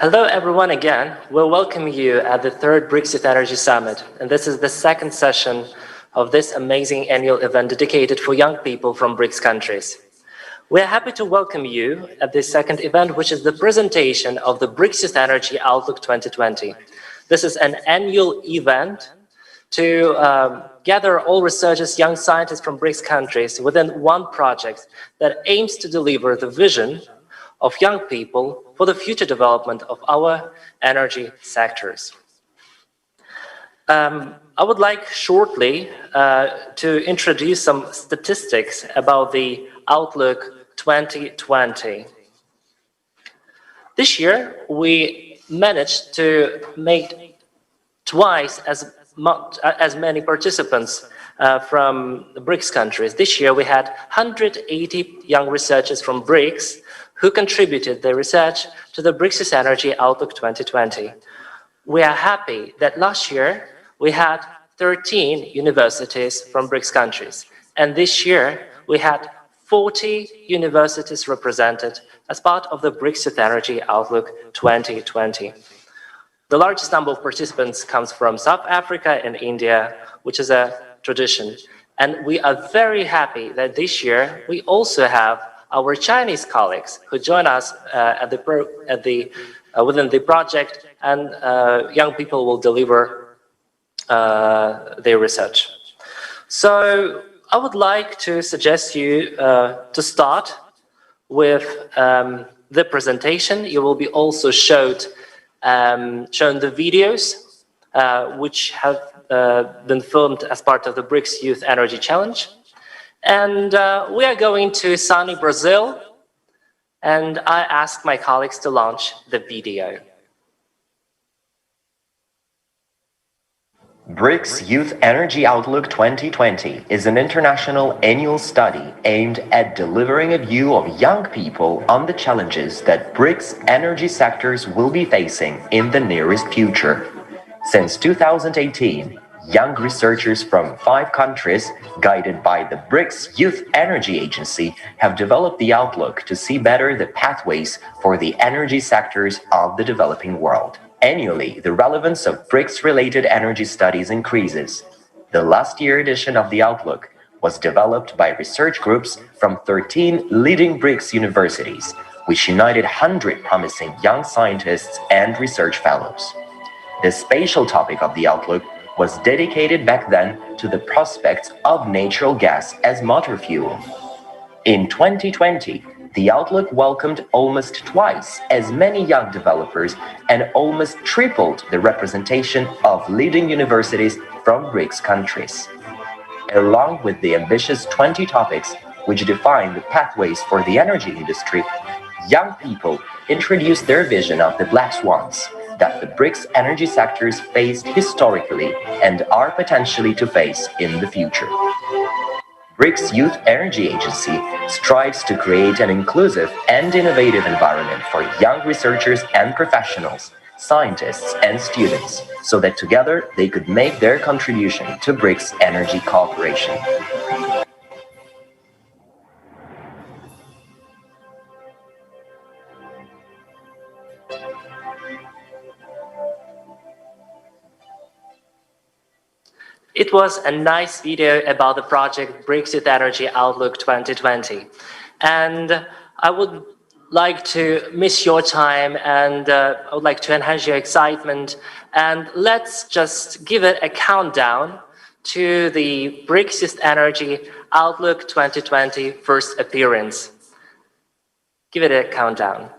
C: Hello everyone again. We'll welcome you at the third BRICS Youth Energy Summit. And this is the second session of this amazing annual event dedicated for young people from BRICS countries. We're happy to welcome you at this second event, which is the presentation of the BRICS Youth Energy Outlook 2020. This is an annual event to gather all researchers, young scientists from BRICS countries within one project that aims to deliver the vision of young people for the future development of our energy sectors. I would like shortly to introduce some statistics about the Outlook 2020. This year, we managed to make twice as many participants from the BRICS countries. This year, we had 180 young researchers from BRICS who contributed their research to the BRICS Youth Energy Outlook 2020. We are happy that last year we had 13 universities from BRICS countries, and this year we had 40 universities represented as part of the BRICS Youth Energy Outlook 2020. The largest number of participants comes from South Africa and India, which is a tradition. And we are very happy that this year we also have our Chinese colleagues who join us within the project, and young people will deliver their research. So I would like to suggest you to start with the presentation. You will be also shown the videos which have been filmed as part of the BRICS Youth Energy Challenge. And we are going to sunny Brazil, and I asked my colleagues to launch the video.
I: BRICS Youth Energy Outlook 2020 is an international annual study aimed at delivering a view of young people on the challenges that BRICS energy sectors will be facing in the nearest future. Since 2018, young researchers from 5 countries, guided by the BRICS Youth Energy Agency, have developed the outlook to see better the pathways for the energy sectors of the developing world. Annually, the relevance of BRICS-related energy studies increases. The last year edition of the Outlook was developed by research groups from 13 leading BRICS universities, which united 100 promising young scientists and research fellows. The spatial topic of the Outlook was dedicated back then to the prospects of natural gas as motor fuel. In 2020, the Outlook welcomed almost twice as many young developers and almost tripled the representation of leading universities from BRICS countries. Along with the ambitious 20 topics which define the pathways for the energy industry, young people introduced their vision of the black swans that the BRICS energy sectors faced historically and are potentially to face in the future. BRICS Youth Energy Agency strives to create an inclusive and innovative environment for young researchers and professionals, scientists and students, so that together they could make their contribution to BRICS energy cooperation.
C: It was a nice video about the project BRICS Youth Energy Outlook 2020. And I would like to miss your time, and I would like to enhance your excitement. And let's just give it a countdown to the BRICS Youth Energy Outlook 2020 first appearance. Give it a countdown.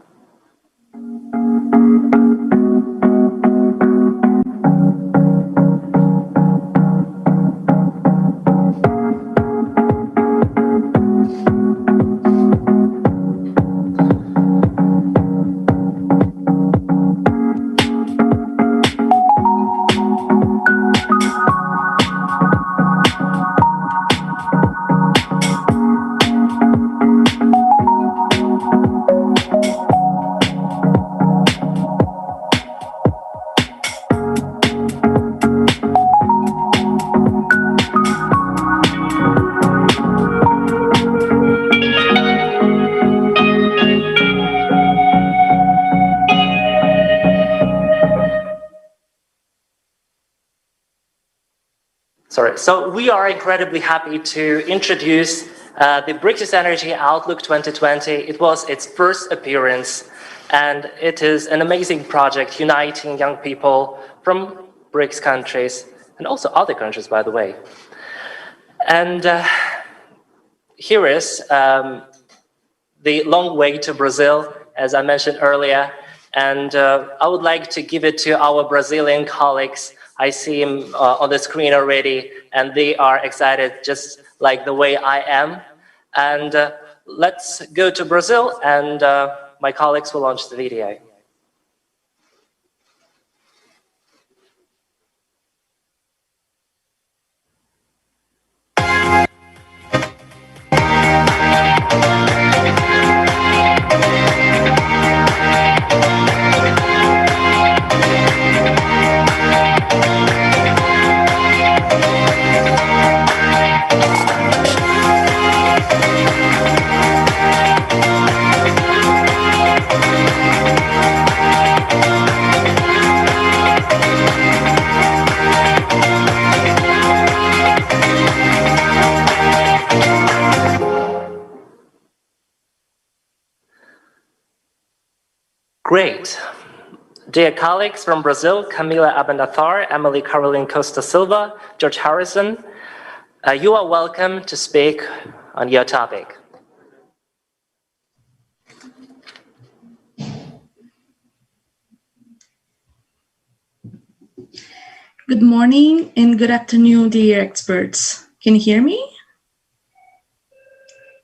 C: Sure. So we are incredibly happy to introduce the BRICS Youth Energy Outlook 2020. It was its first appearance, and it is an amazing project uniting young people from BRICS countries and also other countries, by the way. And here is the long way to Brazil, as I mentioned earlier. And I would like to give it to our Brazilian colleagues. I see him on the screen already, and they are excited just like the way I am. And let's go to Brazil, and my colleagues will launch the video. Great. Dear colleagues from Brazil, Camila Abendathar, Emily Caroline Costa Silva, George Harrison, you are welcome to speak on your topic.
J: Good morning and good afternoon, dear experts. Can you hear me?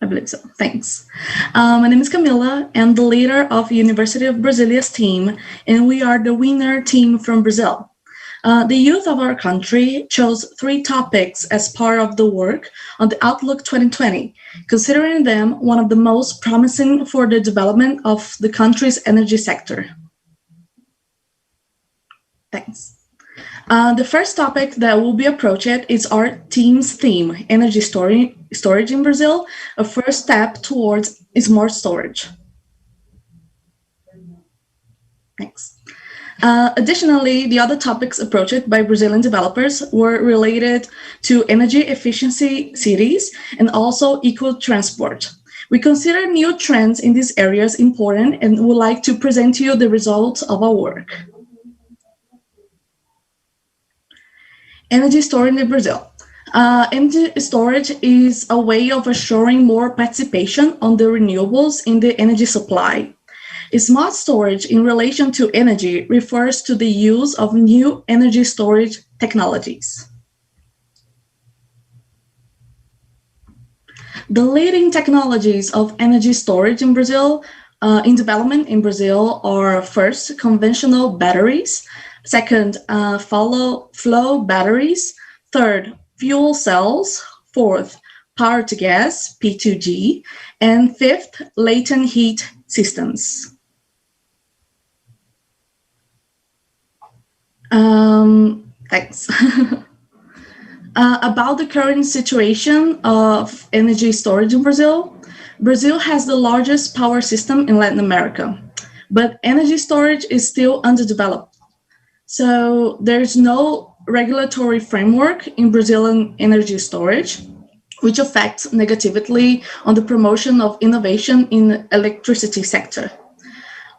J: I believe so. Thanks. My name is Camila. I'm the leader of University of Brasilia's team, and we are the winner team from Brazil. The youth of our country chose 3 topics as part of the work on the Outlook 2020, considering them one of the most promising for the development of the country's energy sector. Thanks. The first topic that will be approached is our team's theme, energy storage in Brazil, a first step towards smart storage. Thanks. Additionally, the other topics approached by Brazilian developers were related to energy efficiency cities and also eco-transport. We consider new trends in these areas important and would like to present to you the results of our work. Energy storage in Brazil. Energy storage is a way of assuring more participation on the renewables in the energy supply. Smart storage in relation to energy refers to the use of new energy storage technologies. The leading technologies of energy storage in Brazil, in development in Brazil, are first, conventional batteries, second, flow batteries, third, fuel cells, fourth, power to gas, P2G, and fifth, latent heat systems. Thanks. About the current situation of energy storage in Brazil, Brazil has the largest power system in Latin America, but energy storage is still underdeveloped. So there's no regulatory framework in Brazilian energy storage, which affects negatively on the promotion of innovation in the electricity sector.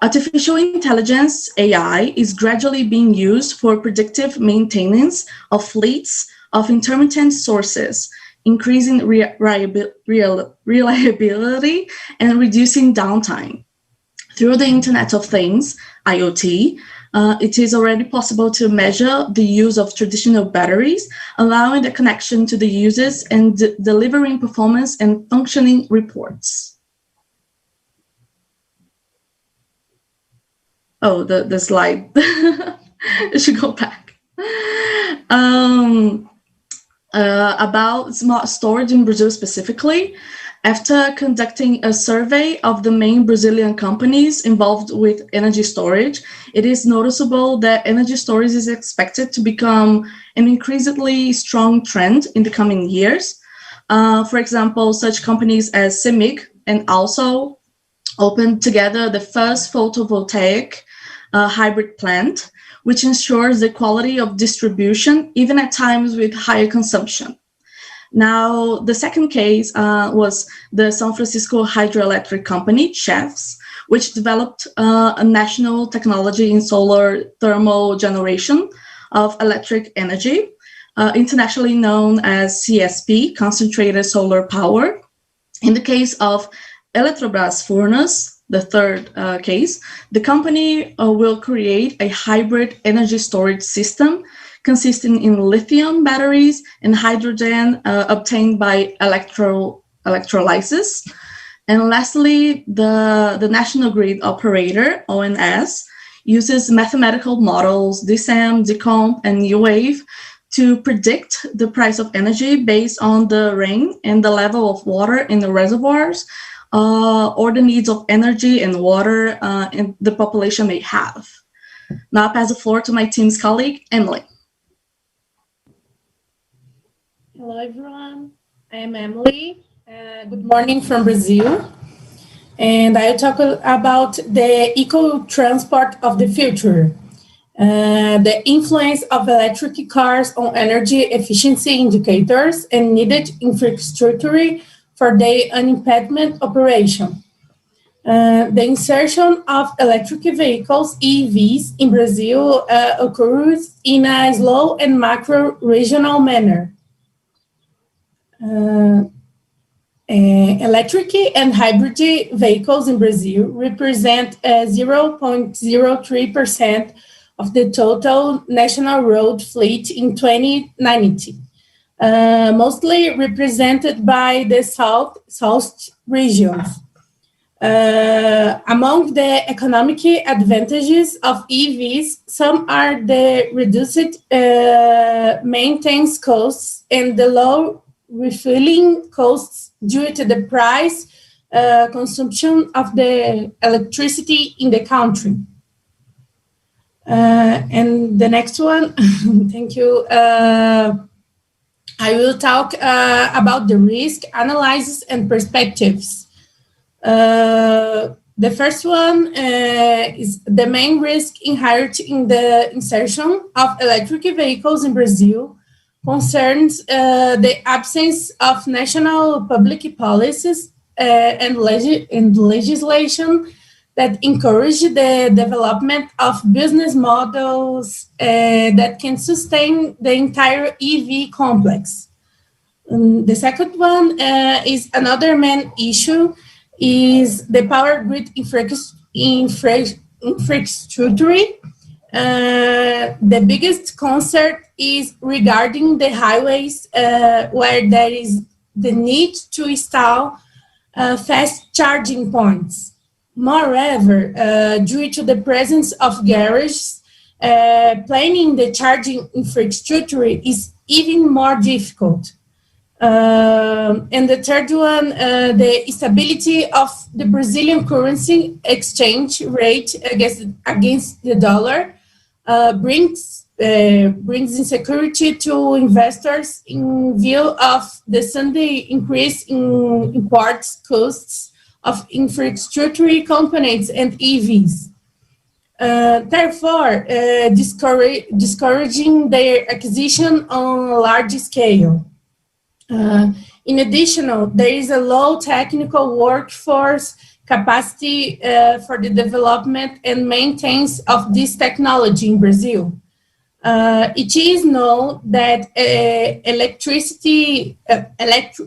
J: Artificial intelligence, AI, is gradually being used for predictive maintenance of fleets of intermittent sources, increasing reliability and reducing downtime. Through the Internet of Things, IoT, it is already possible to measure the use of traditional batteries, allowing the connection to the users and delivering performance and functioning reports. Oh, the slide. I should go back. About smart storage in Brazil specifically, after conducting a survey of the main Brazilian companies involved with energy storage, it is noticeable that energy storage is expected to become an increasingly strong trend in the coming years. For example, such companies as CEMIG and also opened together the first photovoltaic hybrid plant, which ensures the quality of distribution even at times with higher consumption. Now, the second case was the San Francisco Hydroelectric Company, CHEFS, which developed a national technology in solar thermal generation of electric energy, internationally known as CSP, concentrated solar power. In the case of Eletrobras Furnas, the third case, the company will create a hybrid energy storage system consisting in lithium batteries and hydrogen obtained by electrolysis. And lastly, the National Grid Operator, ONS, uses mathematical models, DSAM, DCOMP, and U-Wave to predict the price of energy based on the rain and the level of water in the reservoirs, or the needs of energy and water and the population may have. Now I pass the floor to my team's colleague, Emily.
K: Hello, everyone. I am Emily. Good morning from Brazil. And I'll talk about the eco-transport of the future, the influence of electric cars on energy efficiency indicators and needed infrastructure for their unimpediment operation. The insertion of electric vehicles, EVs, in Brazil occurs in a slow and macro-regional manner. Electric and hybrid vehicles in Brazil represent 0.03% of the total national road fleet in 2019, mostly represented by the south regions. Among the economic advantages of EVs, some are the reduced maintenance costs and the low refueling costs due to the price consumption of the electricity in the country. And the next one, thank you. I will talk about the risk analysis and perspectives. The first one is the main risk inherent in the insertion of electric vehicles in Brazil concerns the absence of national public policies and legislation that encourage the development of business models that can sustain the entire EV complex. The second one is another main issue is the power grid infrastructure. The biggest concern is regarding the highways where there is the need to install fast charging points. Moreover, due to the presence of garages, planning the charging infrastructure is even more difficult. And the third one, the stability of the Brazilian currency exchange rate against the dollar brings insecurity to investors in view of the sudden increase in import costs of infrastructure components and EVs. Therefore, discouraging their acquisition on a large scale. In addition, there is a low technical workforce capacity for the development and maintenance of this technology in Brazil. It is known that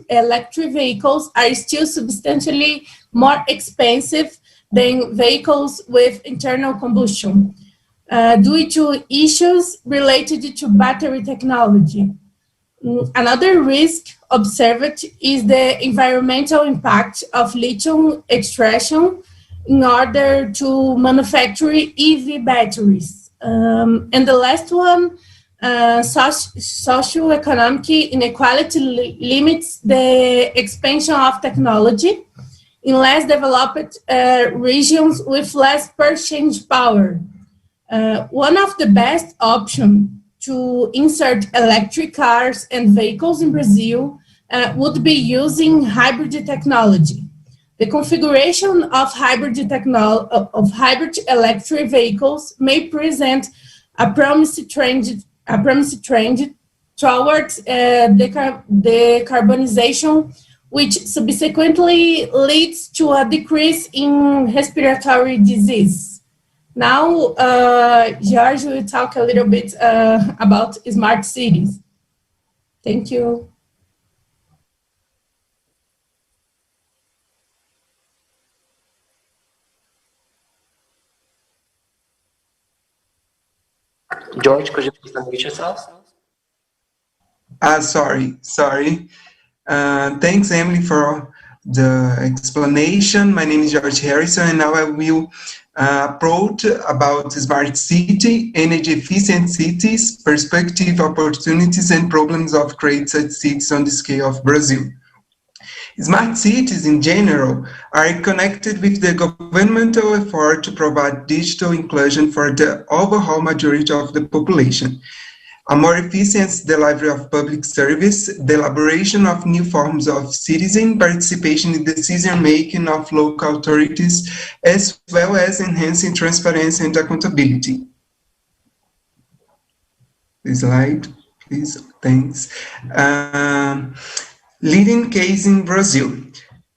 K: electric vehicles are still substantially more expensive than vehicles with internal combustion due to issues related to battery technology. Another risk observed is the environmental impact of lithium extraction in order to manufacture EV batteries. And the last one, socioeconomic inequality limits the expansion of technology in less developed regions with less purchasing power. One of the best options to insert electric cars and vehicles in Brazil would be using hybrid technology. The configuration of hybrid electric vehicles may present a promising trend towards decarbonization, which subsequently leads to a decrease in respiratory disease. Now, George will talk a little bit about smart cities. Thank you.
C: George, could you please unmute yourself?
L: Sorry. Thanks, Emily, for the explanation. My name is George Harrison, and now I will approach about smart city, energy efficient cities, perspective, opportunities, and problems of creating such cities on the scale of Brazil. Smart cities in general are connected with the governmental effort to provide digital inclusion for the overall majority of the population. A more efficient delivery of public service, the elaboration of new forms of citizen participation in decision-making of local authorities, as well as enhancing transparency and accountability. This slide, please, thanks. Leading case in Brazil.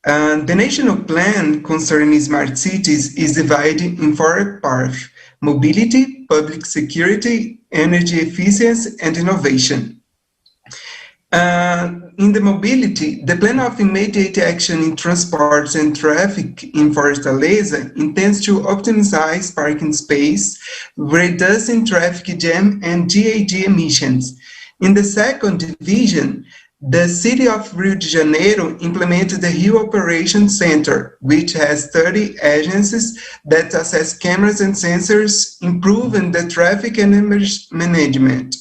L: The national plan concerning smart cities is divided in 4 parts: mobility, public security, energy efficiency, and innovation. In the mobility, the plan of immediate action in transports and traffic in Fortaleza intends to optimize parking space, reducing traffic jam and GHG emissions. In the second division, the city of Rio de Janeiro implemented the Rio Operations Center, which has 30 agencies that assess cameras and sensors, improving the traffic and emergency management.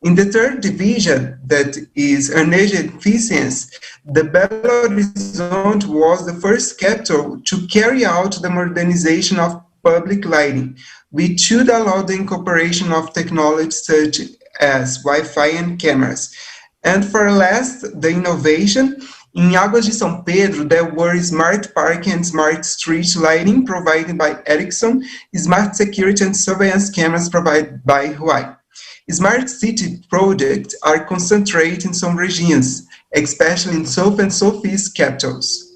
L: In the third division, that is energy efficiency, the Belo Horizonte was the first capital to carry out the modernization of public lighting, which should allow the incorporation of technologies such as Wi-Fi and cameras. And for last, the innovation. In Águas de São Pedro, there were smart parking and smart street lighting provided by Ericsson, smart security and surveillance cameras provided by Huawei. Smart city projects are concentrated in some regions, especially in South and Southeast capitals.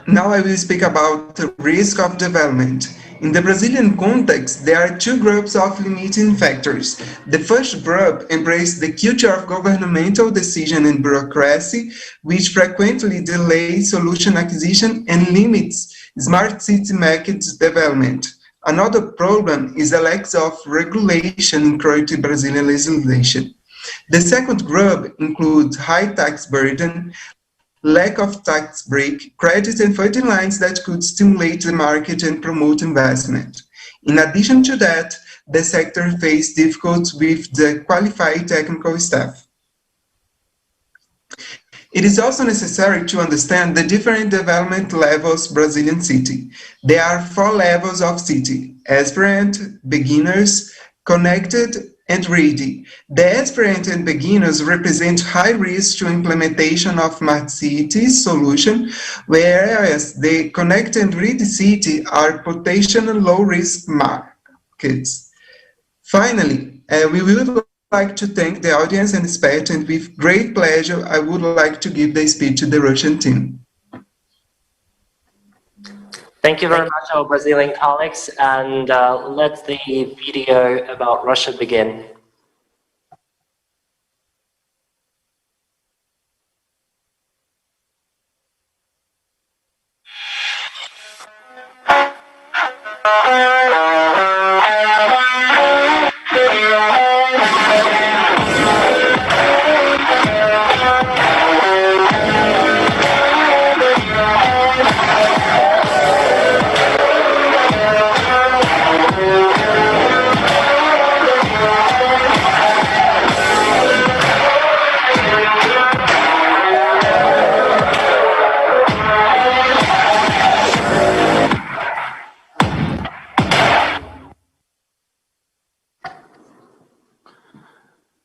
L: Now I will speak about the risk of development. In the Brazilian context, there are 2 groups of limiting factors. The first group embraces the culture of governmental decision and bureaucracy, which frequently delays solution acquisition and limits smart city market development. Another problem is the lack of regulation in current Brazilian legislation. The second group includes high tax burden, lack of tax break, credit and funding lines that could stimulate the market and promote investment. In addition to that, the sector faced difficulties with the qualified technical staff. It is also necessary to understand the different development levels Brazilian city. There are 4 levels of city: aspirant, beginners, connected, and ready. The aspirant and beginners represent high risk to implementation of smart city solution, whereas the connected and ready city are potential low risk markets. Finally, we would like to thank the audience and expert, and with great pleasure, I would like to give the speech to the Russian team.
C: Thank you very much, our Brazilian colleagues, and let the video about Russia begin.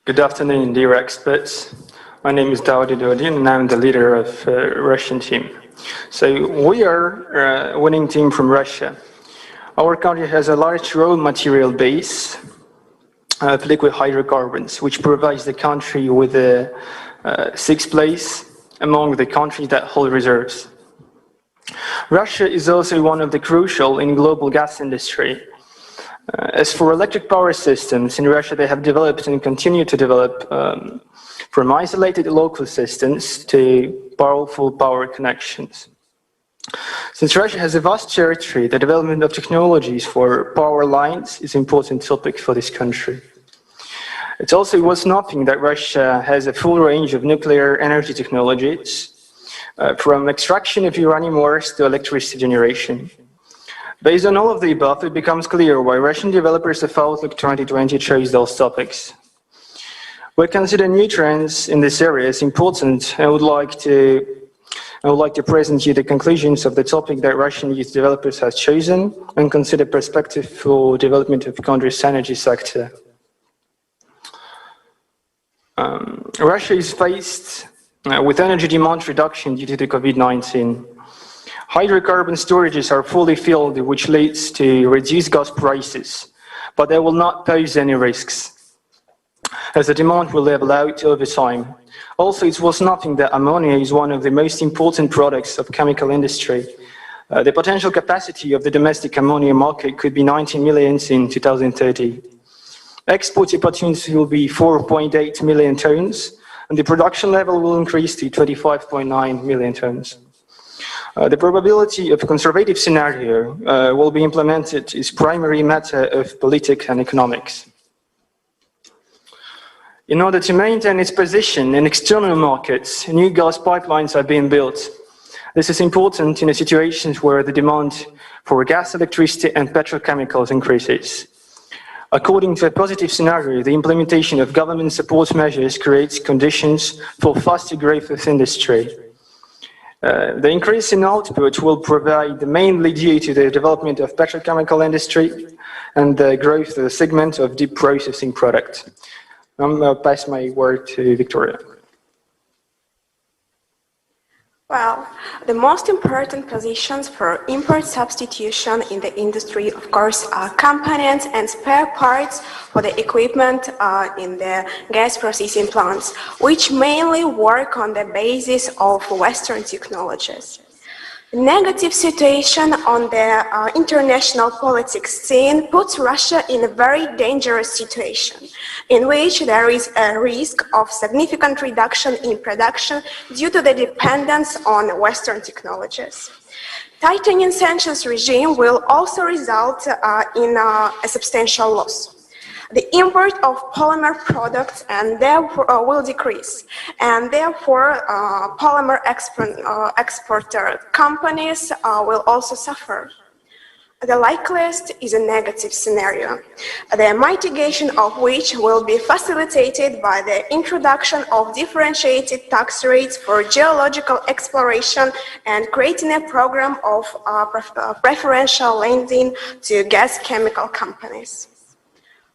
M: Good afternoon, dear experts. My name is Daoud Dodin, and I'm the leader of Russian team. So we are a winning team from Russia. Our country has a large raw material base of liquid hydrocarbons, which provides the country with a sixth place among the countries that hold reserves. Russia is also one of the crucial in global gas industry. As for electric power systems, in Russia they have developed and continue to develop from isolated local systems to powerful power connections. Since Russia has a vast territory, the development of technologies for power lines is an important topic for this country. It also was nothing that Russia has a full range of nuclear energy technologies, from extraction of uranium ores to electricity generation. Based on all of the above, it becomes clear why Russian developers of Outlook 2020 chose those topics. We consider new trends in this area as important, and I would like to present you the conclusions of the topic that Russian youth developers have chosen and consider perspective for development of the country's energy sector. Russia is faced with energy demand reduction due to the COVID-19. Hydrocarbon storages are fully filled, which leads to reduced gas prices, but they will not pose any risks, as the demand will level out over time. Also, it was nothing that ammonia is one of the most important products of chemical industry. The potential capacity of the domestic ammonia market could be 19 million in 2030. Export opportunities will be 4.8 million tons, and the production level will increase to 25.9 million tons. The probability of a conservative scenario will be implemented is primary matter of politics and economics. In order to maintain its position in external markets, new gas pipelines are being built. This is important in a situation where the demand for gas, electricity and petrochemicals increases. According to a positive scenario, the implementation of government support measures creates conditions for faster growth of industry. The increase in output will provide mainly due to the development of petrochemical industry and the growth of the segment of deep processing products. I'm going to pass my word to Victoria.
N: Well, the most important positions for import substitution in the industry, of course, are components and spare parts for the equipment in the gas processing plants, which mainly work on the basis of Western technologies. The negative situation on the international politics scene puts Russia in a very dangerous situation, in which there is a risk of significant reduction in production due to the dependence on Western technologies. Tightening sanctions regime will also result in a substantial loss. The import of polymer products and therefore will decrease, and therefore polymer exporter companies will also suffer. The likeliest is a negative scenario, the mitigation of which will be facilitated by the introduction of differentiated tax rates for geological exploration and creating a program of preferential lending to gas chemical companies.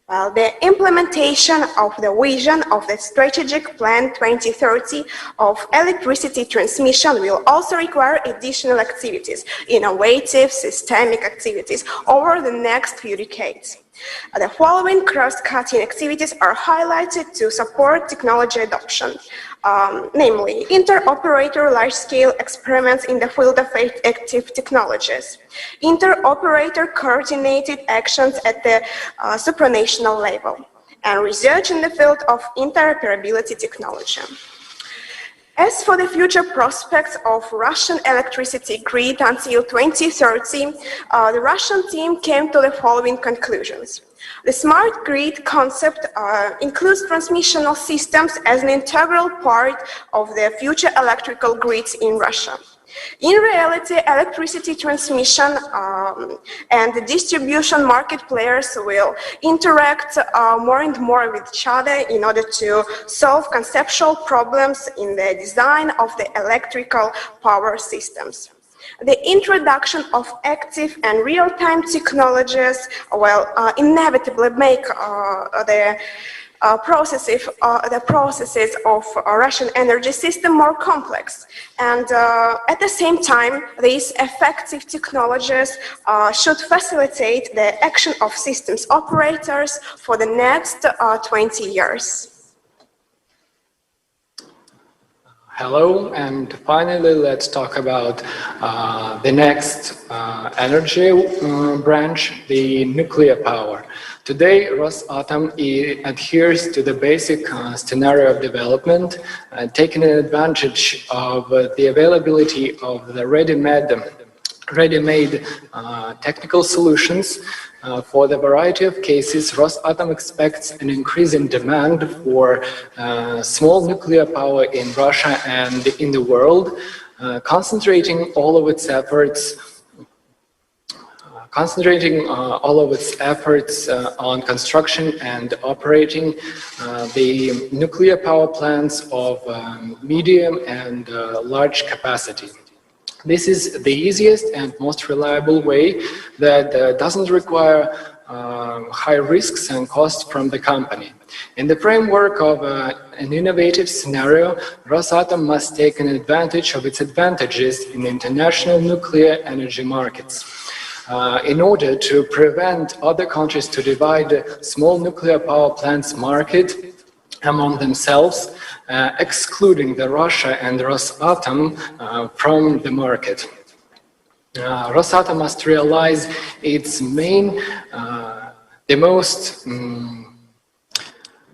N: Well, the implementation of the vision of the Strategic Plan 2030 of electricity transmission will also require additional activities, innovative, systemic activities over the next few decades. The following cross-cutting activities are highlighted to support technology adoption, namely inter-operator large-scale experiments in the field of active technologies, inter-operator coordinated actions at the supranational level, and research in the field of interoperability technology. As for the future prospects of Russian electricity grid until 2030, the Russian team came to the following conclusions. The smart grid concept includes transmissional systems as an integral part of the future electrical grids in Russia. In reality, electricity transmission and the distribution market players will interact more and more with each other in order to solve conceptual problems in the design of the electrical power systems. The introduction of active and real-time technologies will inevitably make the the processes of Russian energy system more complex. And at the same time, these effective technologies should facilitate the action of systems operators for the next 20 years.
M: Hello, and finally, let's talk about the next energy branch, the nuclear power. Today, Rosatom adheres to the basic scenario of development, taking advantage of the availability of the ready-made technical solutions. For the variety of cases, Rosatom expects an increase in demand for small nuclear power in Russia and in the world, concentrating all of its efforts on construction and operating the nuclear power plants of medium and large capacity. This is the easiest and most reliable way that doesn't require high risks and costs from the company. In the framework of an innovative scenario, Rosatom must take an advantage of its advantages in international nuclear energy markets. In order to prevent other countries to divide small nuclear power plants market among themselves, excluding the Russia and Rosatom from the market. Rosatom must realize its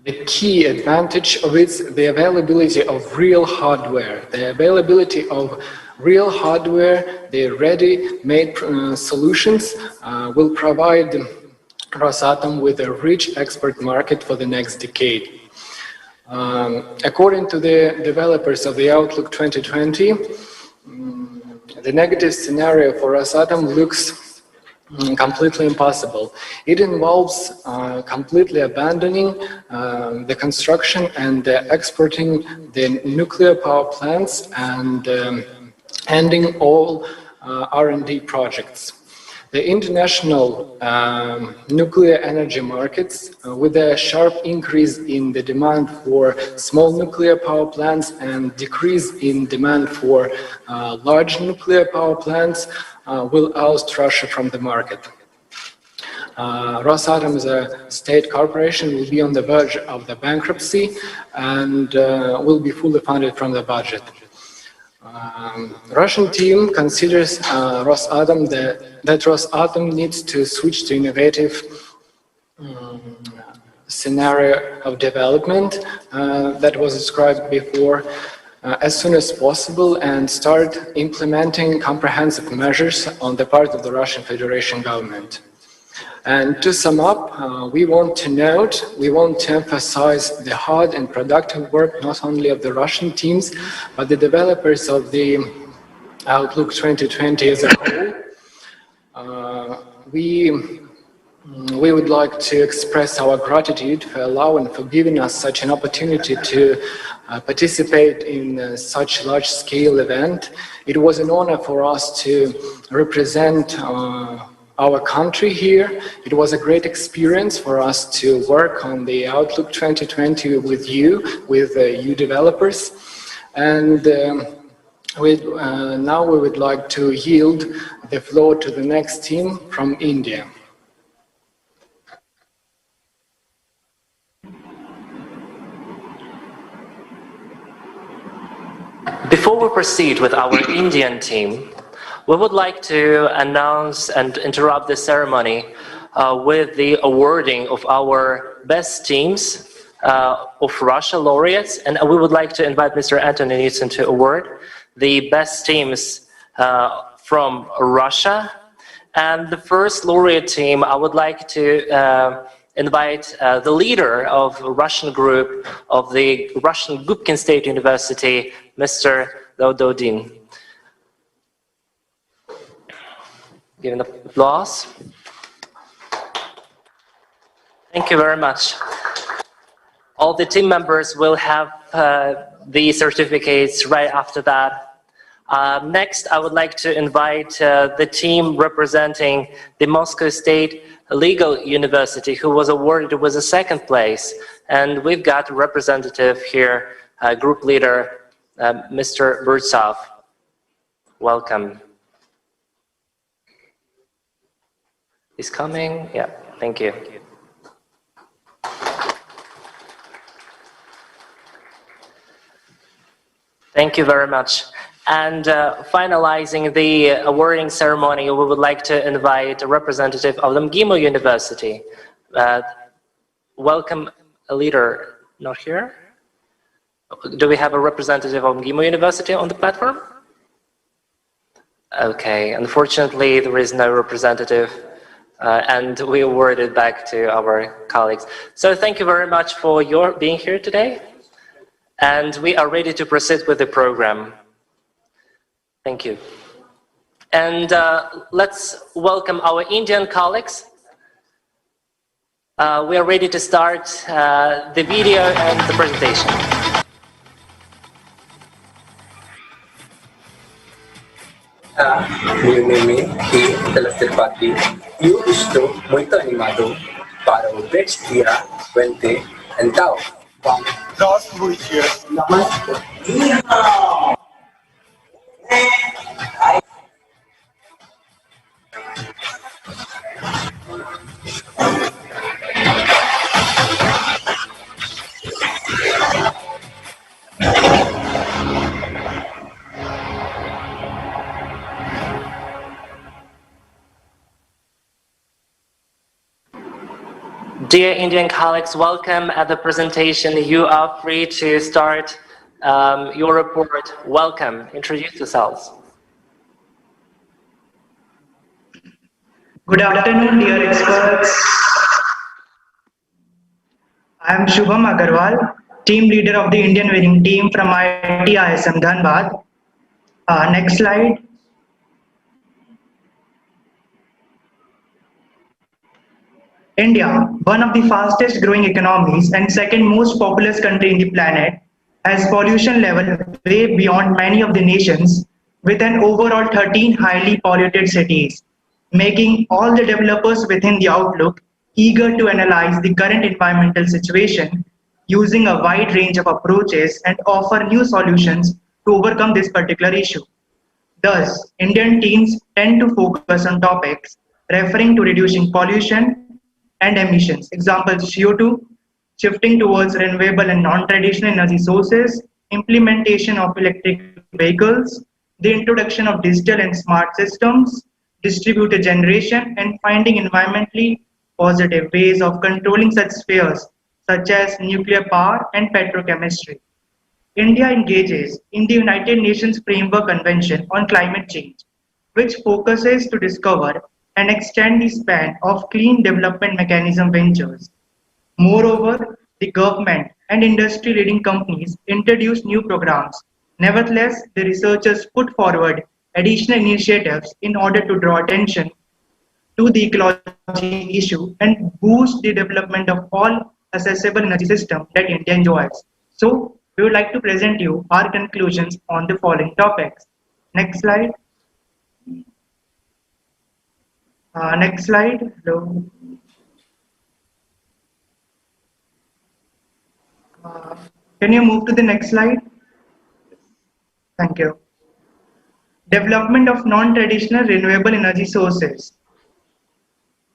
M: the key advantage of the availability of real hardware. The availability of real hardware, the ready-made solutions will provide Rosatom with a rich export market for the next decade. According to the developers of the Outlook 2020, the negative scenario for Rosatom looks completely impossible. It involves completely abandoning the construction and exporting the nuclear power plants and ending all R&D projects. The international nuclear energy markets, with a sharp increase in the demand for small nuclear power plants and decrease in demand for large nuclear power plants, will oust Russia from the market. Rosatom, as a state corporation, will be on the verge of the bankruptcy and will be fully funded from the budget. Russian team considers that Rosatom needs to switch to innovative scenario of development that was described before as soon as possible and start implementing comprehensive measures on the part of the Russian Federation government. And to sum up, we want to emphasize the hard and productive work not only of the Russian teams, but the developers of the Outlook 2020 as a whole. We would like to express our gratitude for allowing, for giving us such an opportunity to participate in such large-scale event. It was an honor for us to represent our country here. It was a great experience for us to work on the Outlook 2020 with you developers. And now we would like to yield the floor to the next team from India.
C: Before we proceed with our Indian team, we would like to announce and interrupt the ceremony with the awarding of our best teams of Russia laureates. And we would like to invite Mr. Anthony Newton to award the best teams from Russia. And the first laureate team, I would like to invite the leader of the Russian group of the Russian Gubkin State University, Mr. Daudodin. Give an applause. Thank you very much. All the team members will have the certificates right after that. Next, I would like to invite the team representing the Moscow State Legal University, who was awarded with a second place. And we've got a representative here, group leader, Mr. Burtsov. Welcome. He's coming. Yeah, thank you. Thank you very much. And finalizing the awarding ceremony, we would like to invite a representative of the MGIMO University. Welcome, a leader. Not here? Do we have a representative of MGIMO University on the platform? Okay, unfortunately, there is no representative, and we award it back to our colleagues. So thank you very much for your being here today, and we are ready to proceed with the program. Thank you. And let's welcome our Indian colleagues. We are ready to start the video and the presentation.
O: Meu nome é Telestel Patri e eu estou muito animado para o BRICS Dia 20. Então, vamos curtir.
C: Dear Indian colleagues, welcome at the presentation. You are free to start your report. Welcome. Introduce yourselves.
P: Good afternoon, dear experts. I am Shubham Agarwal, team leader of the Indian winning team from IIT ISM Dhanbad. Next slide. India, one of the fastest growing economies and second most populous country in the planet, has pollution level way beyond many of the nations with an overall 13 highly polluted cities, making all the developers within the outlook eager to analyze the current environmental situation using a wide range of approaches and offer new solutions to overcome this particular issue. Thus, Indian teams tend to focus on topics referring to reducing pollution and emissions. Example, CO2, shifting towards renewable and non-traditional energy sources, implementation of electric vehicles, the introduction of digital and smart systems, distributed generation, and finding environmentally positive ways of controlling such spheres such as nuclear power and petrochemistry. India engages in the United Nations Framework Convention on Climate Change, which focuses to discover and extend the span of clean development mechanism ventures. Moreover, the government and industry leading companies introduce new programs. Nevertheless, the researchers put forward additional initiatives in order to draw attention to the ecology issue and boost the development of all accessible energy system that India enjoys. So, we would like to present you our conclusions on the following topics. Next slide. Next slide. Hello. Can you move to the next slide? Thank you. Development of non-traditional renewable energy sources.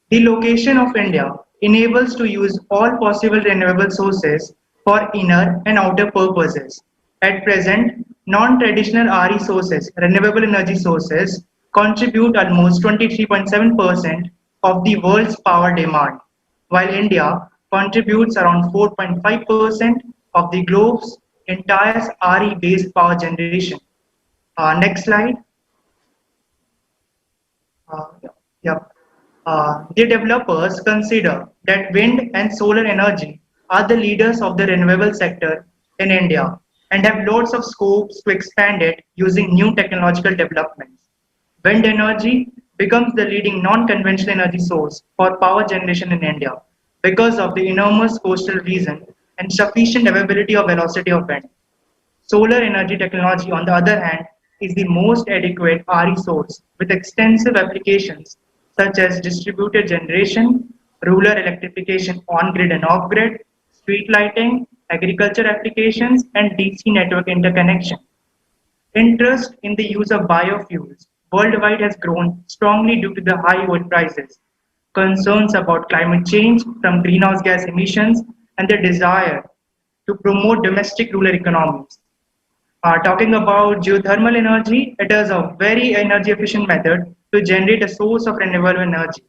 P: The location of India enables to use all possible renewable sources for inner and outer purposes. At present, non-traditional RE sources, renewable energy sources, contribute almost 23.7% of the world's power demand, while India contributes around 4.5% of the globe's entire RE-based power generation. Next slide. The developers consider that wind and solar energy are the leaders of the renewable sector in India and have lots of scopes to expand it using new technological developments. Wind energy becomes the leading non-conventional energy source for power generation in India because of the enormous coastal region and sufficient availability of velocity of wind. Solar energy technology, on the other hand, is the most adequate RE source with extensive applications such as distributed generation, rural electrification on-grid and off-grid, street lighting, agriculture applications, and DC network interconnection. Interest in the use of biofuels worldwide has grown strongly due to the high oil prices, concerns about climate change from greenhouse gas emissions, and the desire to promote domestic rural economies. Talking about geothermal energy, it is a very energy efficient method to generate a source of renewable energy.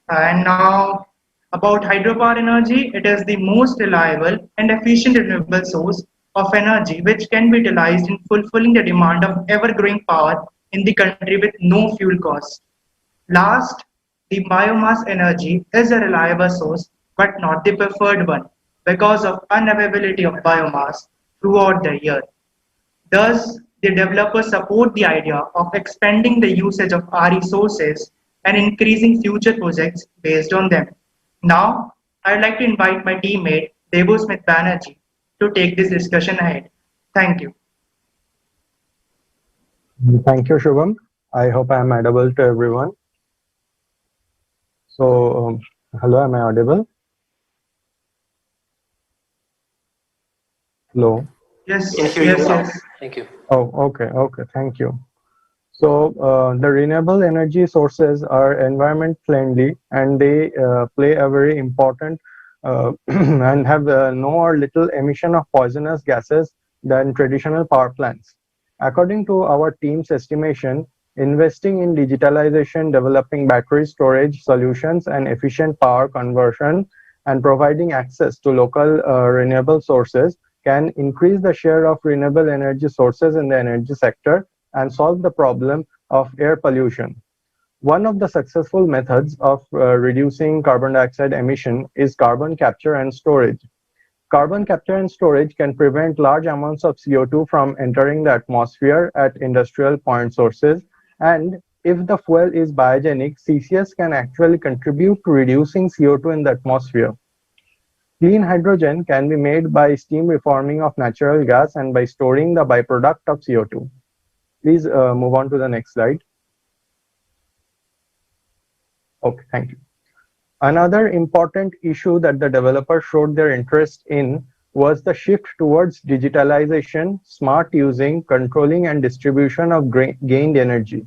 P: And now about hydropower energy, it is the most reliable and efficient renewable source of energy which can be utilized in fulfilling the demand of ever-growing power in the country with no fuel cost. Last, the biomass energy is a reliable source but not the preferred one because of unavailability of biomass throughout the year. Thus, the developers support the idea of expanding the usage of RE sources and increasing future projects based on them. Now, I'd like to invite my teammate Devu Smith Banerjee to take this discussion ahead. Thank you.
Q: Thank you, Shubham. I hope I am audible to everyone. So, hello, am I audible? Hello.
P: Yes,
C: Can hear you well. Thank you.
Q: Oh, okay, thank you. So, the renewable energy sources are environment friendly and they play a very important and have no or little emission of poisonous gases than traditional power plants. According to our team's estimation, investing in digitalization, developing battery storage solutions and efficient power conversion and providing access to local renewable sources can increase the share of renewable energy sources in the energy sector and solve the problem of air pollution. One of the successful methods of reducing carbon dioxide emission is carbon capture and storage. Carbon capture and storage can prevent large amounts of CO2 from entering the atmosphere at industrial point sources, and if the fuel is biogenic, CCS can actually contribute to reducing CO2 in the atmosphere. Clean hydrogen can be made by steam reforming of natural gas and by storing the byproduct of CO2. Please move on to the next slide. Okay, thank you. Another important issue that the developers showed their interest in was the shift towards digitalization, smart using, controlling, and distribution of gained energy.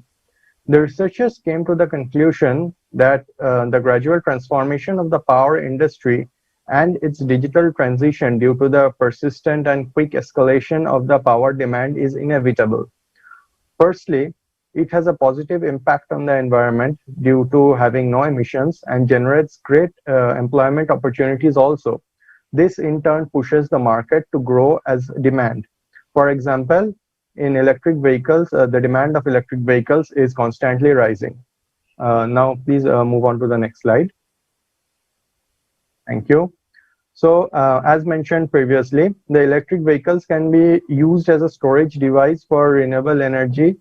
Q: The researchers came to the conclusion that the gradual transformation of the power industry and its digital transition due to the persistent and quick escalation of the power demand is inevitable. Firstly, it has a positive impact on the environment due to having no emissions and generates great employment opportunities also. This in turn pushes the market to grow as demand. For example, in electric vehicles, the demand of electric vehicles is constantly rising. Now, please move on to the next slide. Thank you. So, as mentioned previously, the electric vehicles can be used as a storage device for renewable energy,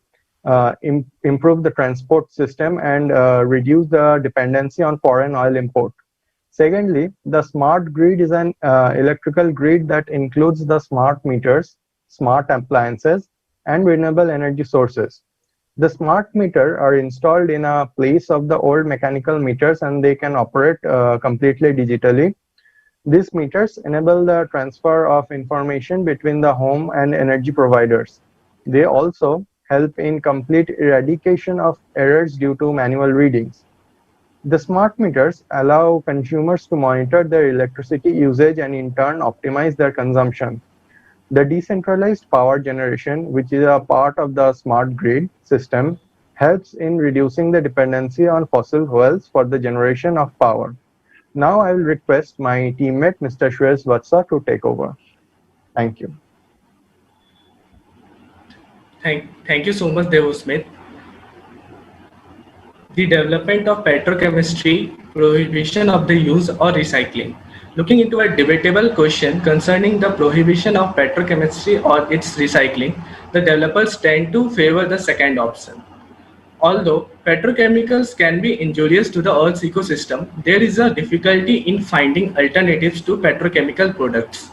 Q: improve the transport system, and reduce the dependency on foreign oil import. Secondly, the smart grid is an electrical grid that includes the smart meters, smart appliances, and renewable energy sources. The smart meter are installed in a place of the old mechanical meters and they can operate completely digitally. These meters enable the transfer of information between the home and energy providers. They also help in complete eradication of errors due to manual readings. The smart meters allow consumers to monitor their electricity usage and in turn optimize their consumption. The decentralized power generation, which is a part of the smart grid system, helps in reducing the dependency on fossil fuels for the generation of power. Now I will request my teammate, Mr. Shreys Vatsa, to take over. Thank you.
R: Thank you so much, Devu Smith. The development of petrochemistry, prohibition of the use or recycling. Looking into a debatable question concerning the prohibition of petrochemistry or its recycling, the developers tend to favor the second option. Although petrochemicals can be injurious to the Earth's ecosystem, there is a difficulty in finding alternatives to petrochemical products.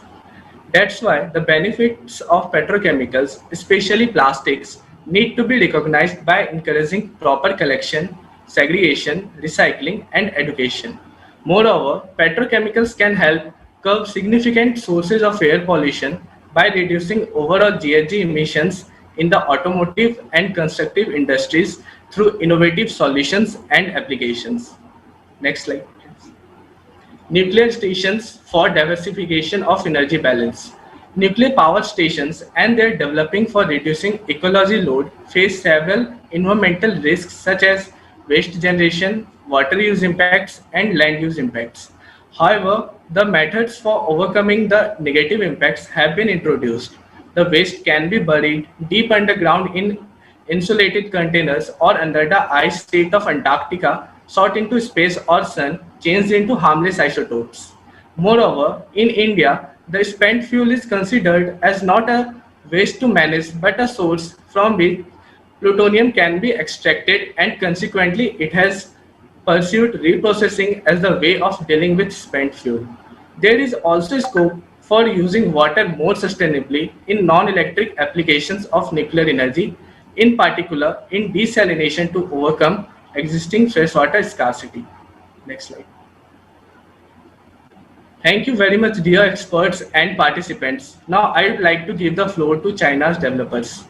R: That's why the benefits of petrochemicals, especially plastics, need to be recognized by encouraging proper collection, segregation, recycling, and education. Moreover, petrochemicals can help curb significant sources of air pollution by reducing overall GHG emissions in the automotive and constructive industries through innovative solutions and applications. Next slide. Nuclear stations for diversification of energy balance. Nuclear power stations and their developing for reducing ecology load face several environmental risks such as waste generation, water use impacts, and land use impacts. However, the methods for overcoming the negative impacts have been introduced. The waste can be buried deep underground in insulated containers or under the ice state of Antarctica, shot into space or sun, changed into harmless isotopes. Moreover, in India, the spent fuel is considered as not a waste to manage but a source from which plutonium can be extracted, and consequently it has pursued reprocessing as the way of dealing with spent fuel. There is also scope for using water more sustainably in non-electric applications of nuclear energy, in particular in desalination to overcome existing freshwater scarcity. Next slide. Thank you very much, dear experts and participants. Now I would like to give the floor to China's developers.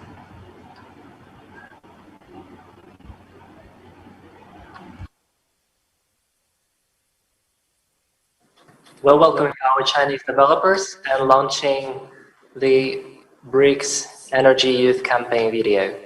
C: Well, welcoming our Chinese developers and launching the BRICS Energy Youth Campaign video.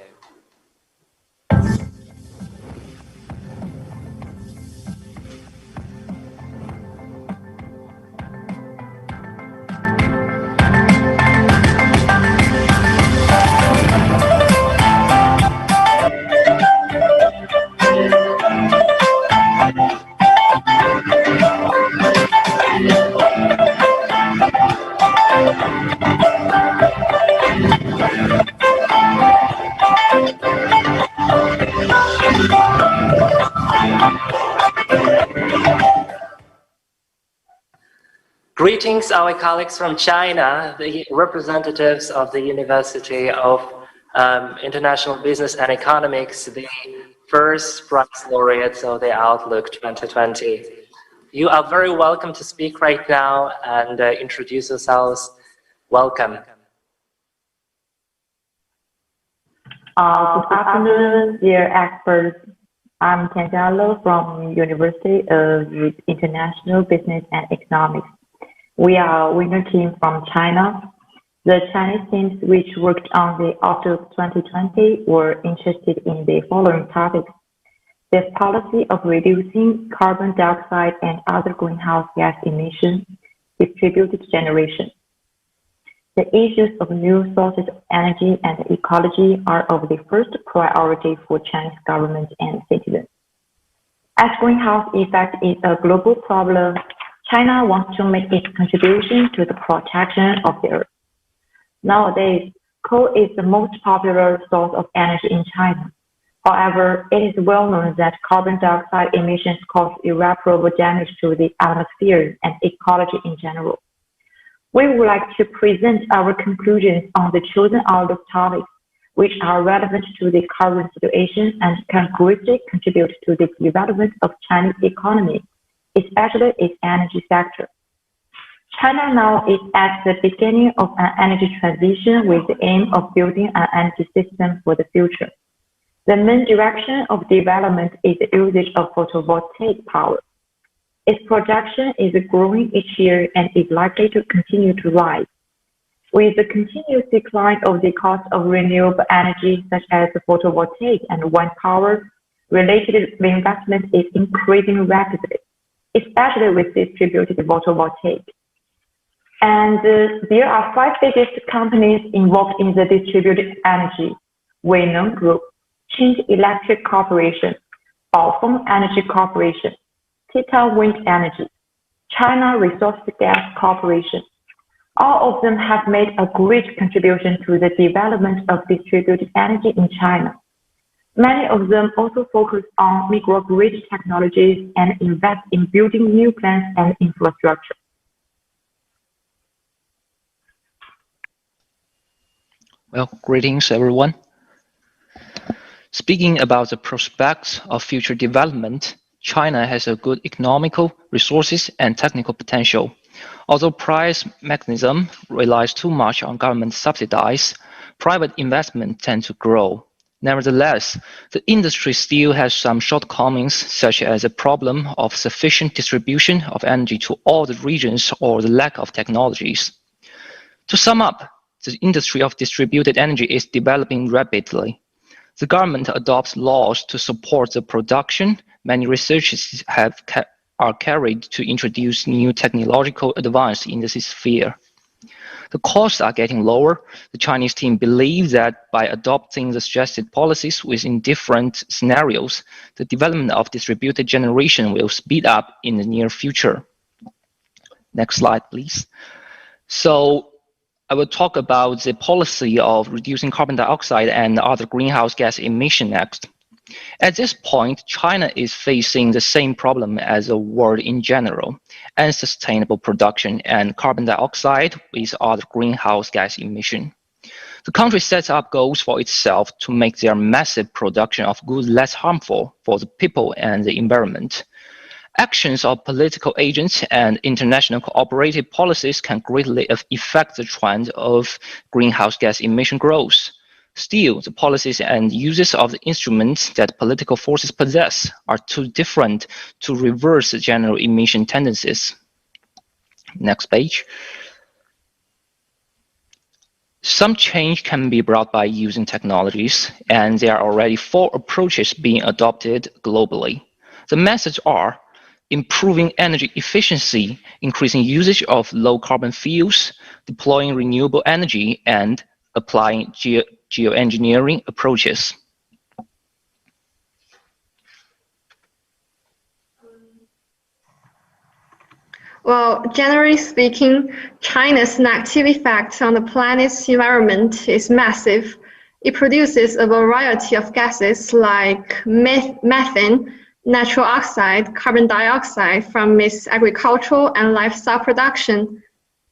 C: Greetings, our colleagues from China, the representatives of the University of International Business and Economics, the first prize laureates of the Outlook 2020. You are very welcome to speak right now and introduce yourselves. Welcome.
S: Good afternoon, dear experts. I'm Tianjialo from University of International Business and Economics. We are a winner team from China. The Chinese teams which worked on the Outlook 2020 were interested in the following topics: the policy of reducing carbon dioxide and other greenhouse gas emissions, distributed generation. The issues of new sources of energy and ecology are of the first priority for Chinese government and citizens. As greenhouse effect is a global problem, China wants to make its contribution to the protection of the earth. Nowadays, coal is the most popular source of energy in China. However, it is well known that carbon dioxide emissions cause irreparable damage to the atmosphere and ecology in general. We would like to present our conclusions on the chosen outlook topics, which are relevant to the current situation and can greatly contribute to the development of Chinese economy, especially its energy sector. China now is at the beginning of an energy transition with the aim of building an energy system for the future. The main direction of development is the usage of photovoltaic power. Its production is growing each year and is likely to continue to rise. With the continuous decline of the cost of renewable energy such as photovoltaic and wind power, related investment is increasing rapidly, especially with distributed photovoltaic. And there are 5 biggest companies involved in the distributed energy: Weinan Group, Qing Electric Corporation, Baofeng Energy Corporation, Titan Wind Energy, China Resource Gas Corporation. All of them have made a great contribution to the development of distributed energy in China. Many of them also focus on microgrid technologies and invest in building new plants and infrastructure.
T: Well, greetings everyone. Speaking about the prospects of future development, China has a good economical, resources, and technical potential. Although price mechanism relies too much on government subsidies, private investment tends to grow. Nevertheless, the industry still has some shortcomings, such as the problem of sufficient distribution of energy to all the regions or the lack of technologies. To sum up, the industry of distributed energy is developing rapidly. The government adopts laws to support the production. Many researches are carried to introduce new technological advances in this sphere. The costs are getting lower. The Chinese team believes that by adopting the suggested policies within different scenarios, the development of distributed generation will speed up in the near future. Next slide, please. So I will talk about the policy of reducing carbon dioxide and other greenhouse gas emission next. At this point, China is facing the same problem as the world in general: unsustainable production and carbon dioxide with other greenhouse gas emission. The country sets up goals for itself to make their massive production of goods less harmful for the people and the environment. Actions of political agents and international cooperative policies can greatly affect the trend of greenhouse gas emission growth. Still, the policies and uses of the instruments that political forces possess are too different to reverse the general emission tendencies. Next page. Some change can be brought by using technologies, and there are already 4 approaches being adopted globally. The methods are improving energy efficiency, increasing usage of low-carbon fuels, deploying renewable energy, and applying geoengineering approaches.
U: Well, generally speaking, China's negative effect on the planet's environment is massive. It produces a variety of gases like methane, natural oxide, carbon dioxide from its agricultural and livestock production.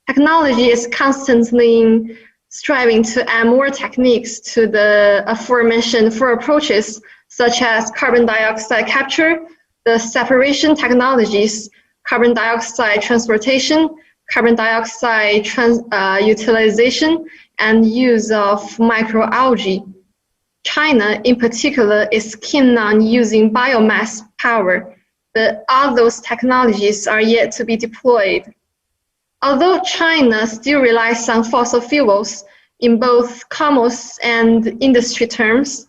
U: Technology is constantly striving to add more techniques to the aforementioned 4 approaches, such as carbon dioxide capture, the separation technologies, carbon dioxide transportation, carbon dioxide utilization, and use of microalgae. China, in particular, is keen on using biomass power, but all those technologies are yet to be deployed. Although China still relies on fossil fuels in both commerce and industry terms,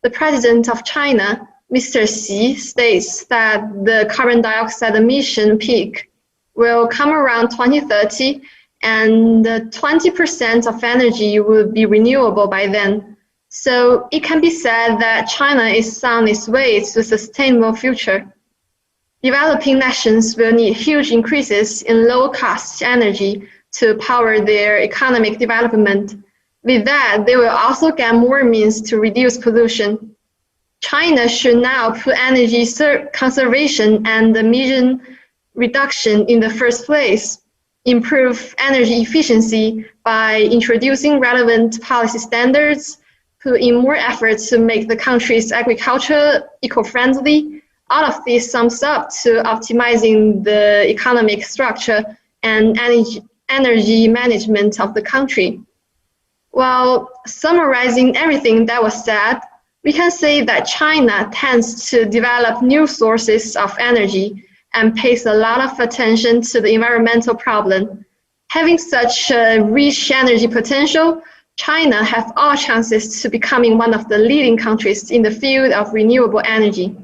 U: the president of China, Mr. Xi, states that the carbon dioxide emission peak will come around 2030 and 20% of energy will be renewable by then. So it can be said that China is on its way to a sustainable future. Developing nations will need huge increases in low-cost energy to power their economic development. With that, they will also get more means to reduce pollution. China should now put energy conservation and emission reduction in the first place, improve energy efficiency by introducing relevant policy standards, put in more efforts to make the country's agriculture eco-friendly. All of this sums up to optimizing the economic structure and energy management of the country. While summarizing everything that was said, we can say that China tends to develop new sources of energy and pays a lot of attention to the environmental problem. Having such a rich energy potential, China has all chances to becoming one of the leading countries in the field of renewable energy.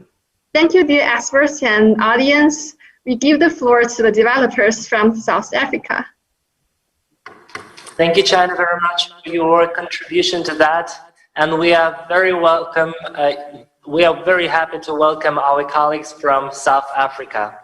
U: Thank you, dear experts and audience. We give the floor to the developers from South Africa.
C: Thank you, China, very much for your contribution to that. And we are very happy to welcome our colleagues from South Africa.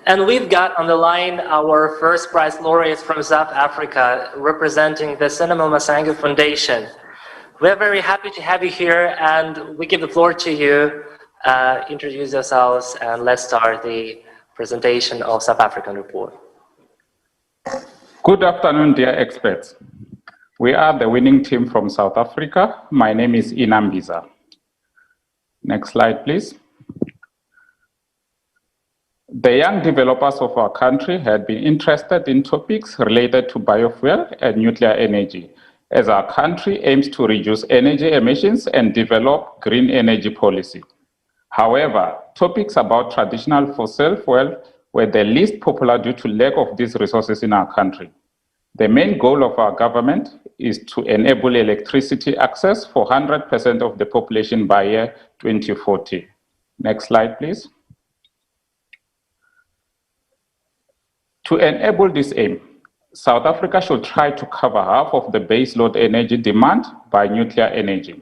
C: And we've got on the line our first prize laureate from South Africa, representing the Cinema Masango Foundation. We're very happy to have you here, and we give the floor to you. Introduce yourselves, and let's start the presentation of South African report.
D: Good afternoon, dear experts. We are the winning team from South Africa. My name is Inambiza. Next slide, please. The young developers of our country had been interested in topics related to biofuel and nuclear energy, as our country aims to reduce energy emissions and develop green energy policy. However, topics about traditional fossil fuel were the least popular due to lack of these resources in our country. The main goal of our government is to enable electricity access for 100% of the population by year 2040. Next slide, please. To enable this aim, South Africa should try to cover half of the baseload energy demand by nuclear energy.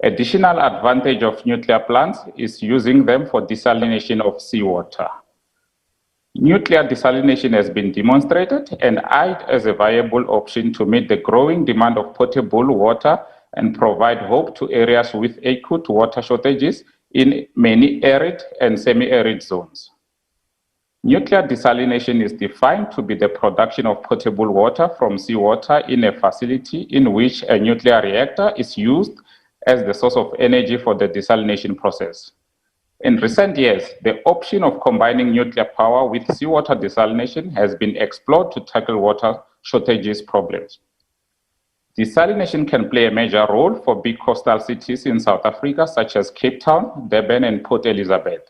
D: Additional advantage of nuclear plants is using them for desalination of seawater. Nuclear desalination has been demonstrated and eyed as a viable option to meet the growing demand of potable water and provide hope to areas with acute water shortages in many arid and semi-arid zones. Nuclear desalination is defined to be the production of potable water from seawater in a facility in which a nuclear reactor is used as the source of energy for the desalination process. In recent years, the option of combining nuclear power with seawater desalination has been explored to tackle water shortages problems. Desalination can play a major role for big coastal cities in South Africa, such as Cape Town, Durban, and Port Elizabeth.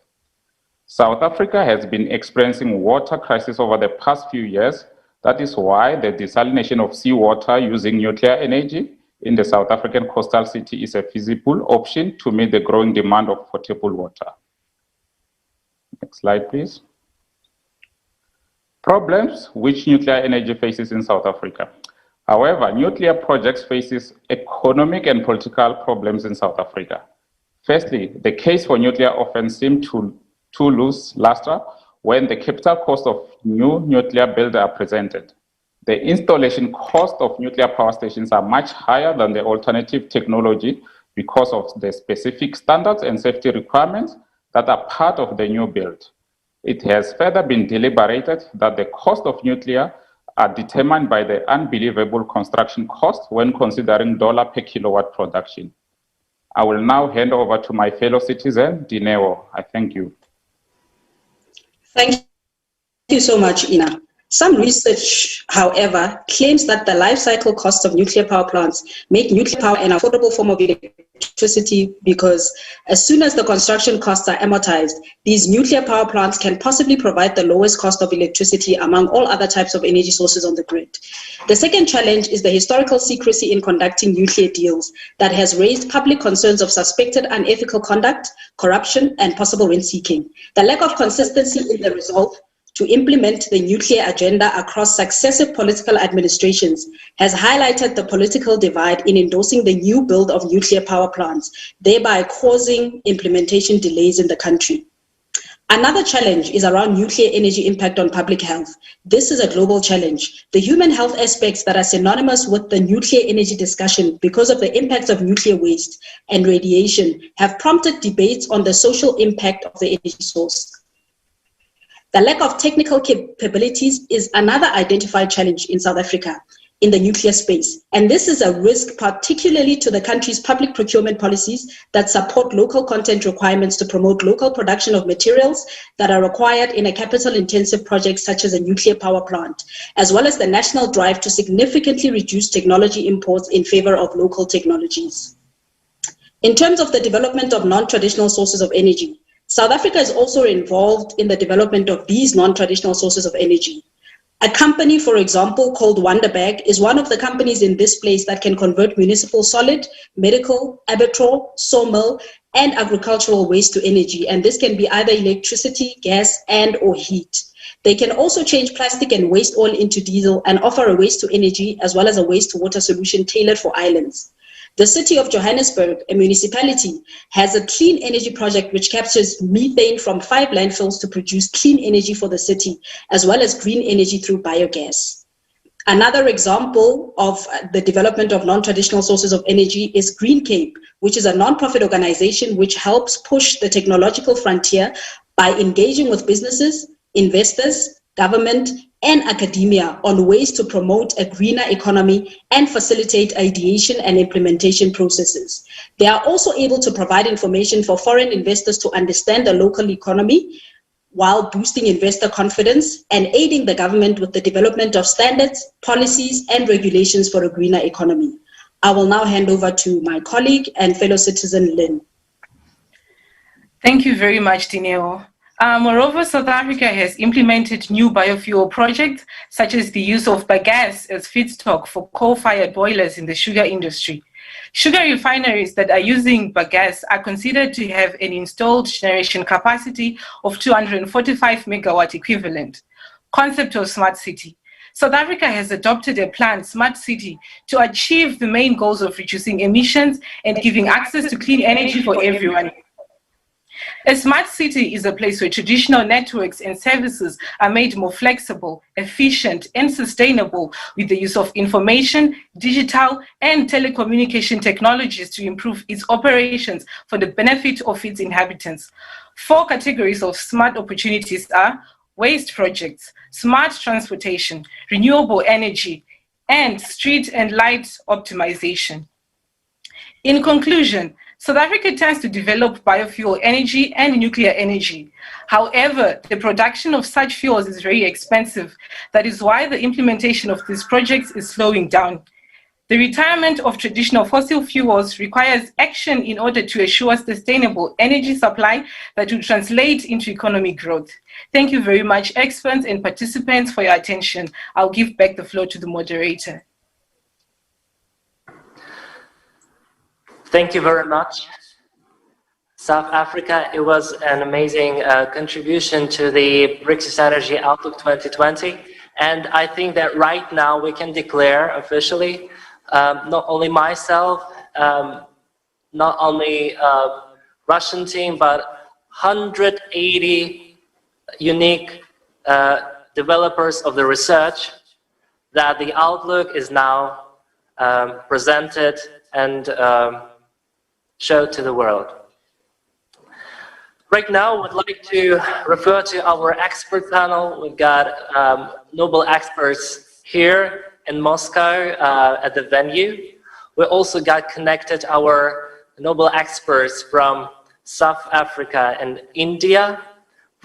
D: South Africa has been experiencing water crisis over the past few years. That is why the desalination of seawater using nuclear energy in the South African coastal city is a feasible option to meet the growing demand of potable water. Next slide, please. Problems which nuclear energy faces in South Africa. However, nuclear projects faces economic and political problems in South Africa. Firstly, the case for nuclear often seemed to lose luster when the capital cost of new nuclear builds are presented. The installation cost of nuclear power stations are much higher than the alternative technology because of the specific standards and safety requirements that are part of the new build. It has further been deliberated that the cost of nuclear are determined by the unbelievable construction cost when considering dollar per kilowatt production. I will now hand over to my fellow citizen, Dineo. I thank you.
V: Thank you so much, Ina. Some research, however, claims that the life cycle costs of nuclear power plants make nuclear power an affordable form of electricity because as soon as the construction costs are amortized, these nuclear power plants can possibly provide the lowest cost of electricity among all other types of energy sources on the grid. The second challenge is the historical secrecy in conducting nuclear deals that has raised public concerns of suspected unethical conduct, corruption, and possible rent-seeking. The lack of consistency in the resolve to implement the nuclear agenda across successive political administrations has highlighted the political divide in endorsing the new build of nuclear power plants, thereby causing implementation delays in the country. Another challenge is around nuclear energy impact on public health. This is a global challenge. The human health aspects that are synonymous with the nuclear energy discussion because of the impacts of nuclear waste and radiation have prompted debates on the social impact of the energy source. The lack of technical capabilities is another identified challenge in South Africa in the nuclear space. And this is a risk particularly to the country's public procurement policies that support local content requirements to promote local production of materials that are required in a capital-intensive project such as a nuclear power plant, as well as the national drive to significantly reduce technology imports in favor of local technologies. In terms of the development of non-traditional sources of energy, South Africa is also involved in the development of these non-traditional sources of energy. A company, for example, called Wonderbag is one of the companies in this place that can convert municipal solid, medical, abattoir, sawmill, and agricultural waste to energy. And this can be either electricity, gas, and or heat. They can also change plastic and waste oil into diesel and offer a waste to energy as well as a waste to water solution tailored for islands. The city of Johannesburg, a municipality, has a clean energy project which captures methane from 5 landfills to produce clean energy for the city, as well as green energy through biogas. Another example of the development of non-traditional sources of energy is Green Cape, which is a non-profit organization which helps push the technological frontier by engaging with businesses, investors, government, and academia on ways to promote a greener economy and facilitate ideation and implementation processes. They are also able to provide information for foreign investors to understand the local economy while boosting investor confidence and aiding the government with the development of standards, policies, and regulations for a greener economy. I will now hand over to my colleague and fellow citizen, Lynn.
A: Thank you very much, Dineo. Moreover, South Africa has implemented new biofuel projects, such as the use of bagasse as feedstock for coal-fired boilers in the sugar industry. Sugar refineries that are using bagasse are considered to have an installed generation capacity of 245 megawatt equivalent. Concept of smart city. South Africa has adopted a plan, Smart City, to achieve the main goals of reducing emissions and giving access to clean energy for everyone. A smart city is a place where traditional networks and services are made more flexible, efficient, and sustainable with the use of information, digital, and telecommunication technologies to improve its operations for the benefit of its inhabitants. 4 categories of smart opportunities are waste projects, smart transportation, renewable energy, and street and light optimization. In conclusion, South Africa tends to develop biofuel energy and nuclear energy. However, the production of such fuels is very expensive. That is why the implementation of these projects is slowing down. The retirement of traditional fossil fuels requires action in order to assure sustainable energy supply that will translate into economic growth. Thank you very much, experts and participants, for your attention. I'll give back the floor to the moderator.
C: Thank you very much. South Africa, it was an amazing contribution to the BRICS Youth Energy Outlook 2020. And I think that right now we can declare officially, not only myself, not only Russian team, but 180 unique developers of the research, that the Outlook is now presented and showed to the world. Right now, we'd like to refer to our expert panel. We've got Nobel experts here in Moscow at the venue. We also got connected our Nobel experts from South Africa and India.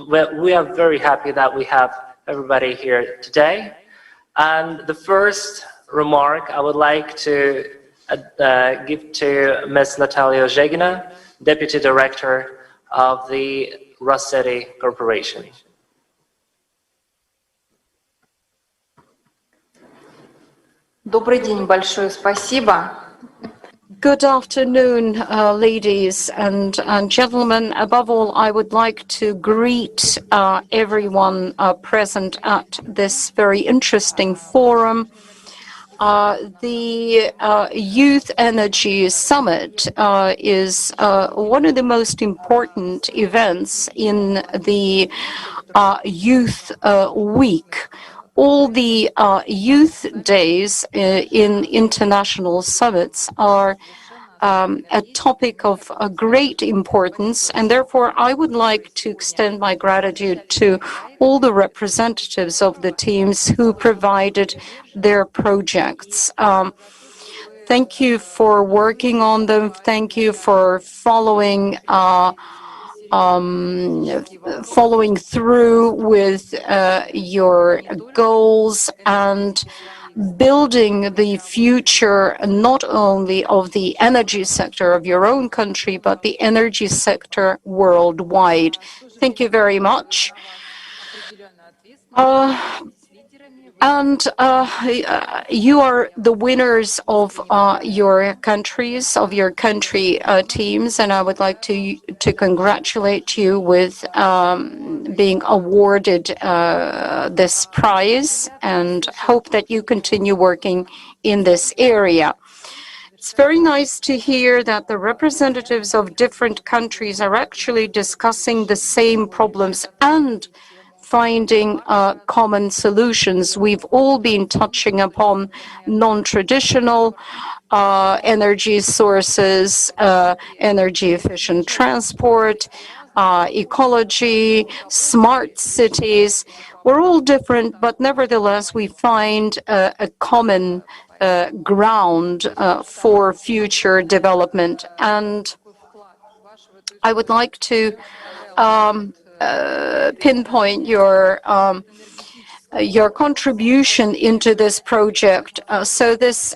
C: We are very happy that we have everybody here today. And the first remark I would like to give to Ms. Natalia Zhegina, Deputy Director of the Rosseti Corporation.
B: Добрый день, большое спасибо.
W: Good afternoon, ladies and gentlemen. Above all, I would like to greet everyone present at this very interesting forum. The Youth Energy Summit is one of the most important events in the Youth Week. All the youth days in international summits are a topic of great importance, and therefore I would like to extend my gratitude to all the representatives of the teams who provided their projects. Thank you for working on them. Thank you for following through with your goals and building the future not only of the energy sector of your own country, but the energy sector worldwide. Thank you very much. You are the winners of your countries, of your country teams, and I would like to congratulate you with being awarded this prize, and hope that you continue working in this area. It's very nice to hear that the representatives of different countries are actually discussing the same problems and finding common solutions. We've all been touching upon non-traditional energy sources, energy efficient transport, ecology, smart cities. We're all different, but nevertheless, we find a common ground for future development. And I would like to pinpoint your contribution into this project. So this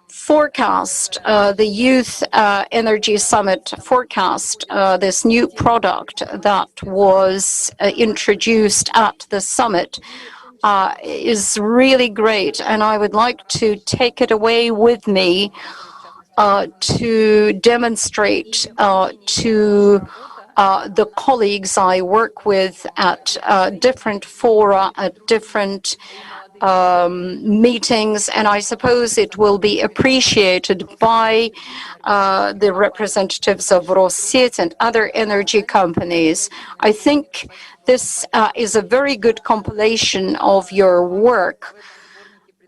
W: forecast, the Youth Energy Summit forecast, this new product that was introduced at the summit, is really great, and I would like to take it away with me to demonstrate to the colleagues I work with at different fora, at different meetings, and I suppose it will be appreciated by the representatives of Rossiyet and other energy companies. I think this is a very good compilation of your work,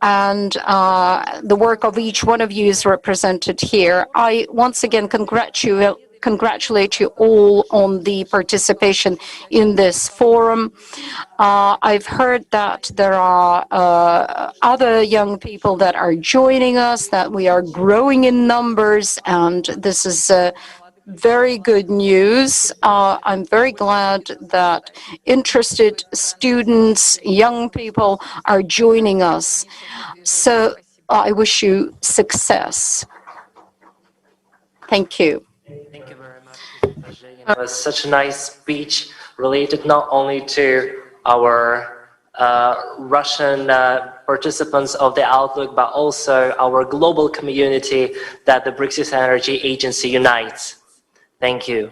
W: and the work of each one of you is represented here. I once again congratulate you all on the participation in this forum. I've heard that there are other young people that are joining us, that we are growing in numbers, and this is very good news. I'm very glad that interested students, young people are joining us. So I wish you success. Thank you.
C: Thank you very much. It was such a nice speech related not only to our Russian participants of the Outlook, but also our global community that the BRICS Youth Energy Agency unites. Thank you.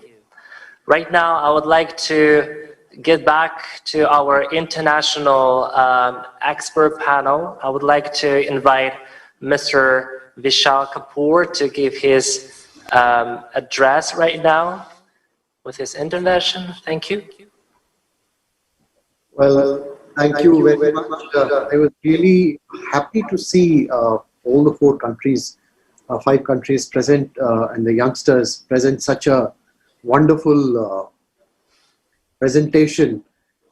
C: Right now, I would like to get back to our international expert panel. I would like to invite Mr. Vishal Kapoor to give his address right now with his introduction. Thank you.
H: Well, thank you very much. I was really happy to see all the 4 countries, 5 countries present, and the youngsters present such a wonderful presentation.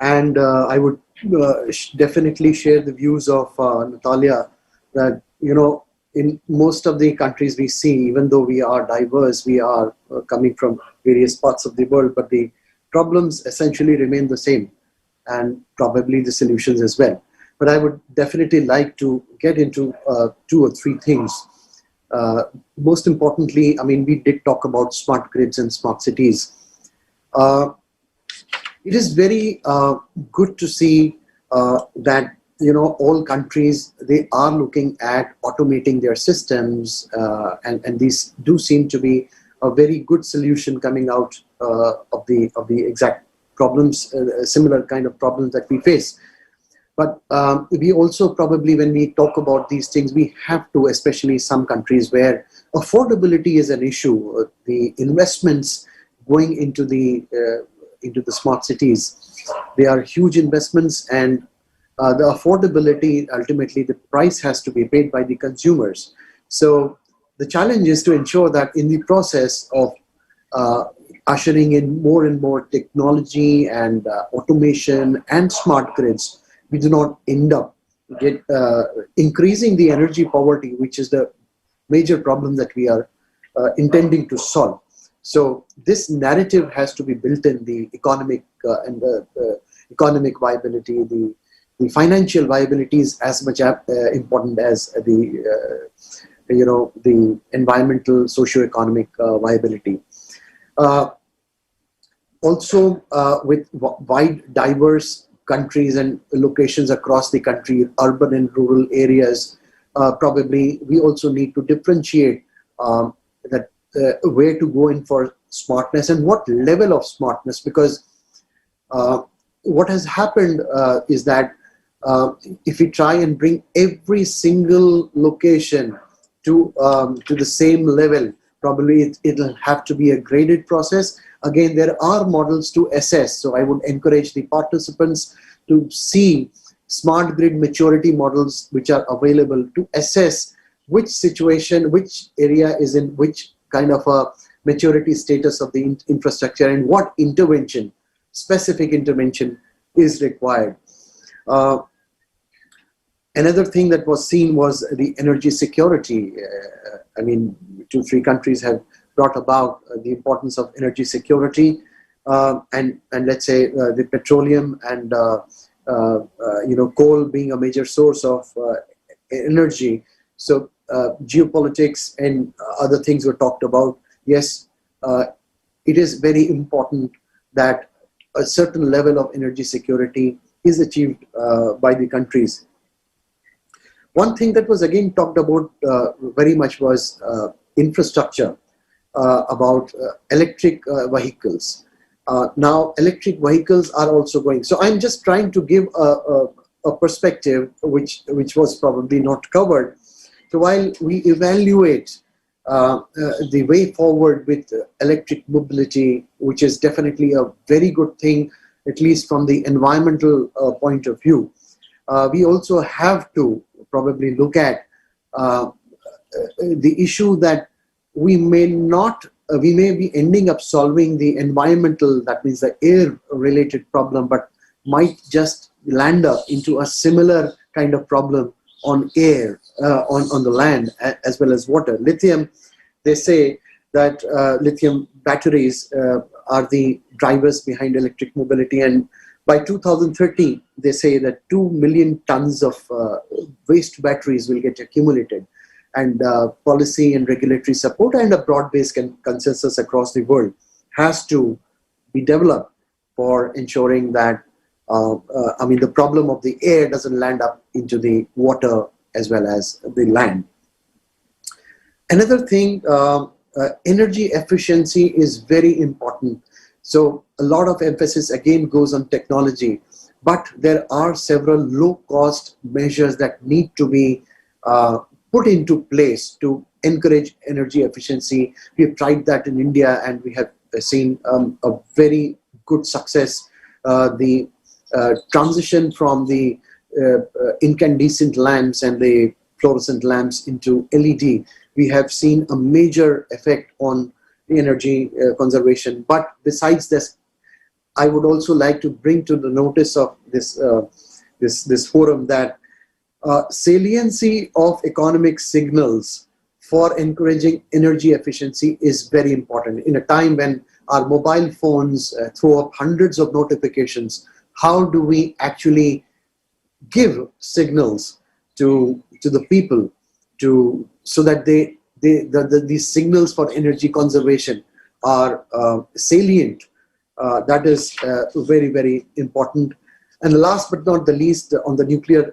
H: And I would definitely share the views of Natalia that, in most of the countries we see, even though we are diverse, we are coming from various parts of the world, but the problems essentially remain the same, and probably the solutions as well. But I would definitely like to get into 2 or 3 things. Most importantly, I mean, we did talk about smart grids and smart cities. It is very good to see that all countries, they are looking at automating their systems, and these do seem to be a very good solution coming out of the exact problems, similar kind of problems that we face. But we also probably, when we talk about these things, we have to, especially some countries where affordability is an issue, the investments going into the smart cities, they are huge investments, and the affordability, ultimately the price has to be paid by the consumers. So the challenge is to ensure that in the process of ushering in more and more technology and automation and smart grids, we do not end up increasing the energy poverty, which is the major problem that we are intending to solve. So this narrative has to be built in the economic and the economic viability, the the financial viability is as much important as the the environmental, socio-economic viability. Also, with wide, diverse countries and locations across the country, urban and rural areas, probably we also need to differentiate that where to go in for smartness and what level of smartness, because what has happened is that if we try and bring every single location to the same level, probably it'll have to be a graded process. Again, there are models to assess, so I would encourage the participants to see smart grid maturity models which are available to assess which situation, which area is in which kind of a maturity status of the infrastructure and what intervention, specific intervention is required. Another thing that was seen was the energy security. I mean, 2-3 countries have brought about the importance of energy security, and let's say the petroleum and coal being a major source of energy. So geopolitics and other things were talked about. Yes, it is very important that a certain level of energy security is achieved by the countries. One thing that was again talked about very much was infrastructure, about electric vehicles. Now, electric vehicles are also going. So I'm just trying to give a perspective which was probably not covered. So while we evaluate the way forward with electric mobility, which is definitely a very good thing, at least from the environmental point of view, we also have to probably look at the issue that we may be ending up solving the environmental, that means the air related problem, but might just land up into a similar kind of problem on air, on the land, as well as water. Lithium, they say that lithium batteries are the drivers behind electric mobility, and by 2030, they say that 2 million tons of waste batteries will get accumulated, and policy and regulatory support and a broad-based consensus across the world has to be developed for ensuring that the problem of the air doesn't land up into the water as well as the land. Another thing, energy efficiency is very important. So a lot of emphasis again goes on technology, but there are several low-cost measures that need to be put into place to encourage energy efficiency. We have tried that in India and we have seen a very good success. The transition from the incandescent lamps and the fluorescent lamps into LED, we have seen a major effect on the energy conservation. But besides this, I would also like to bring to the notice of this this forum that saliency of economic signals for encouraging energy efficiency is very important. In a time when our mobile phones throw up hundreds of notifications, how do we actually give signals to the people so that these signals for energy conservation are salient? That is very, very important. And last but not the least, on the nuclear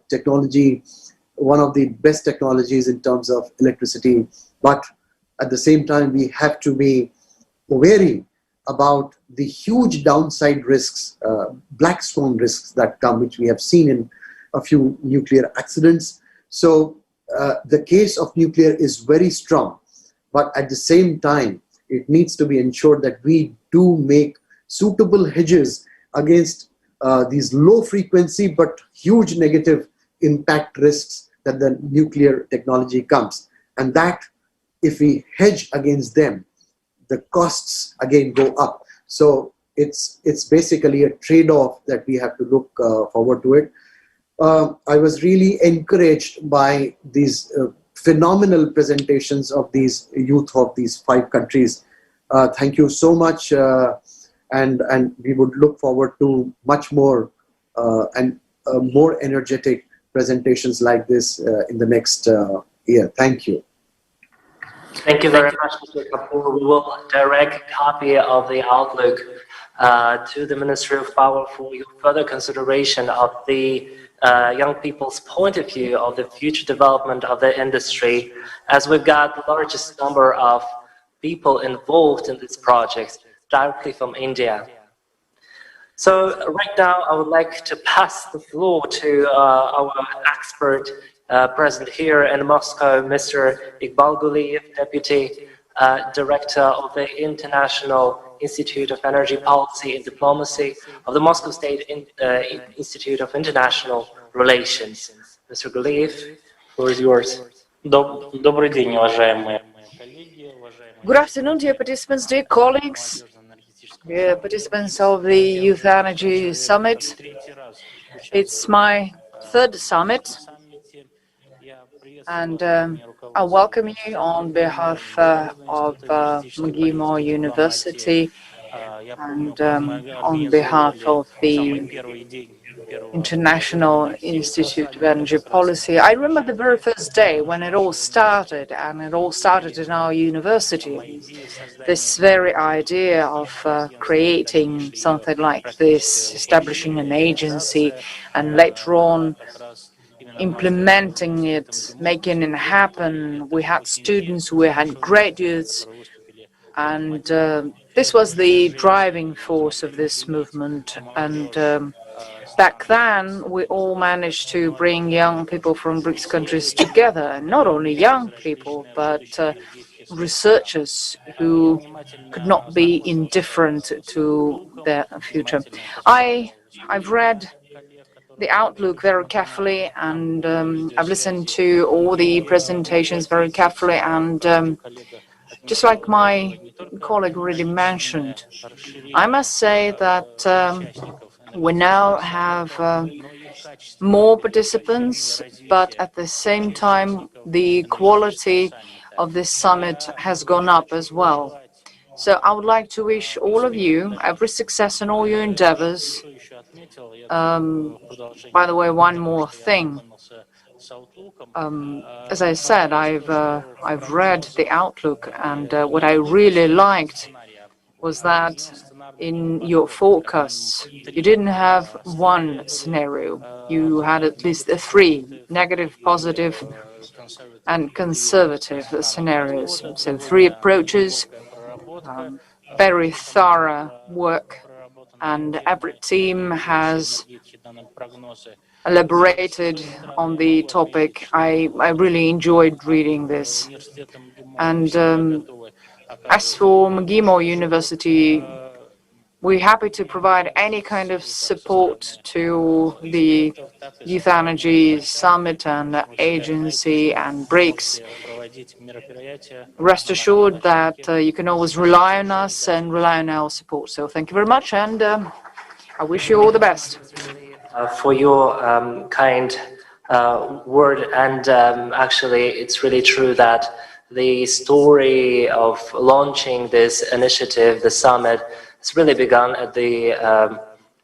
H: technology, one of the best technologies in terms of electricity, but at the same time, we have to be wary about the huge downside risks, black swan risks that come, which we have seen in a few nuclear accidents. So the case of nuclear is very strong, but at the same time, it needs to be ensured that we do make suitable hedges against these low frequency but huge negative impact risks that the nuclear technology comes. And that, if we hedge against them, the costs again go up. So it's basically a trade-off that we have to look forward to it. I was really encouraged by these phenomenal presentations of these youth of these 5 countries. Thank you so much, and we would look forward to much more. And more energetic presentations like this in the next year. Thank you.
C: Thank you very much, Mr. Kapoor. We will direct a copy of the outlook to the Ministry of Power for your further consideration of the young people's point of view of the future development of the industry, as we've got the largest number of people involved in this project directly from India. So right now, I would like to pass the floor to our expert present here in Moscow, Mr. Iqbal Guliyev, Deputy Director of the International Institute of Energy Policy and Diplomacy of the Moscow State Institute of International Relations. Mr. Guliyev, the floor is yours.
E: Добрый день, уважаемые коллеги, уважаемые...
F: Good afternoon, dear participants, dear colleagues, dear participants of the Youth Energy Summit. It's my third summit, and I welcome you on behalf of McGill University and on behalf of the International Institute of Energy Policy. I remember the very first day when it all started, and it all started in our university. This very idea of creating something like this, establishing an agency, and later on implementing it, making it happen. We had students, we had graduates, and this was the driving force of this movement. And back then, we all managed to bring young people from BRICS countries together, and not only young people, but researchers who could not be indifferent to their future. I've read the outlook very carefully, and I've listened to all the presentations very carefully, and just like my colleague already mentioned, I must say that we now have more participants, but at the same time, the quality of this summit has gone up as well. So I would like to wish all of you every success in all your endeavors. By the way, one more thing. As I said, I've read the outlook, and what I really liked was that in your forecasts, you didn't have one scenario. You had at least three: negative, positive, and conservative scenarios. So three approaches, very thorough work, and every team has elaborated on the topic. I really enjoyed reading this. And as for McGill University, we're happy to provide any kind of support to the Youth Energy Summit and agency and BRICS. Rest assured that you can always rely on us and rely on our support. So thank you very much, and I wish you all the best.
C: For your kind word, and actually it's really true that the story of launching this initiative, the summit, has really begun at the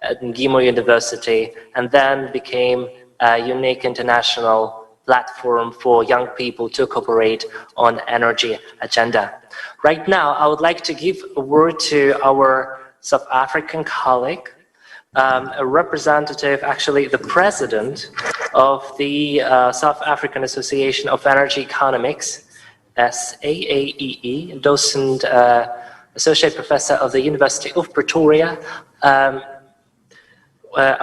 C: at McGill University, and then became a unique international platform for young people to cooperate on energy agenda. Right now, I would like to give a word to our South African colleague, a representative, actually the president of the South African Association of Energy Economics, SAAEE, docent, associate professor of the University of Pretoria. I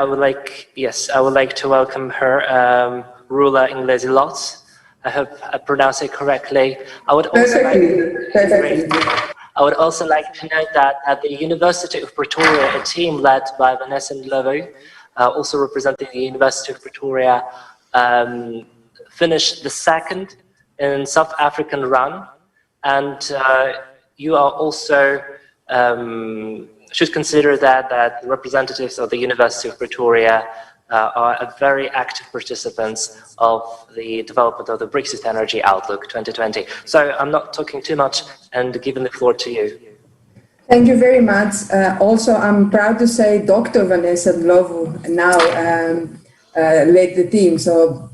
C: would like to welcome her, Rula Inglesi-Lots. I hope I pronounced it correctly. I would also like to note that at the University of Pretoria, a team led by Vanessa Ndlovu, also representing the University of Pretoria, finished the second in South African run, and you are also should consider that representatives of the University of Pretoria are very active participants of the development of the BRICS Youth Energy Outlook 2020. So I'm not talking too much and giving the floor to you.
G: Thank you very much. Also, I'm proud to say Dr. Vanessa Ndlovu now. led the team. So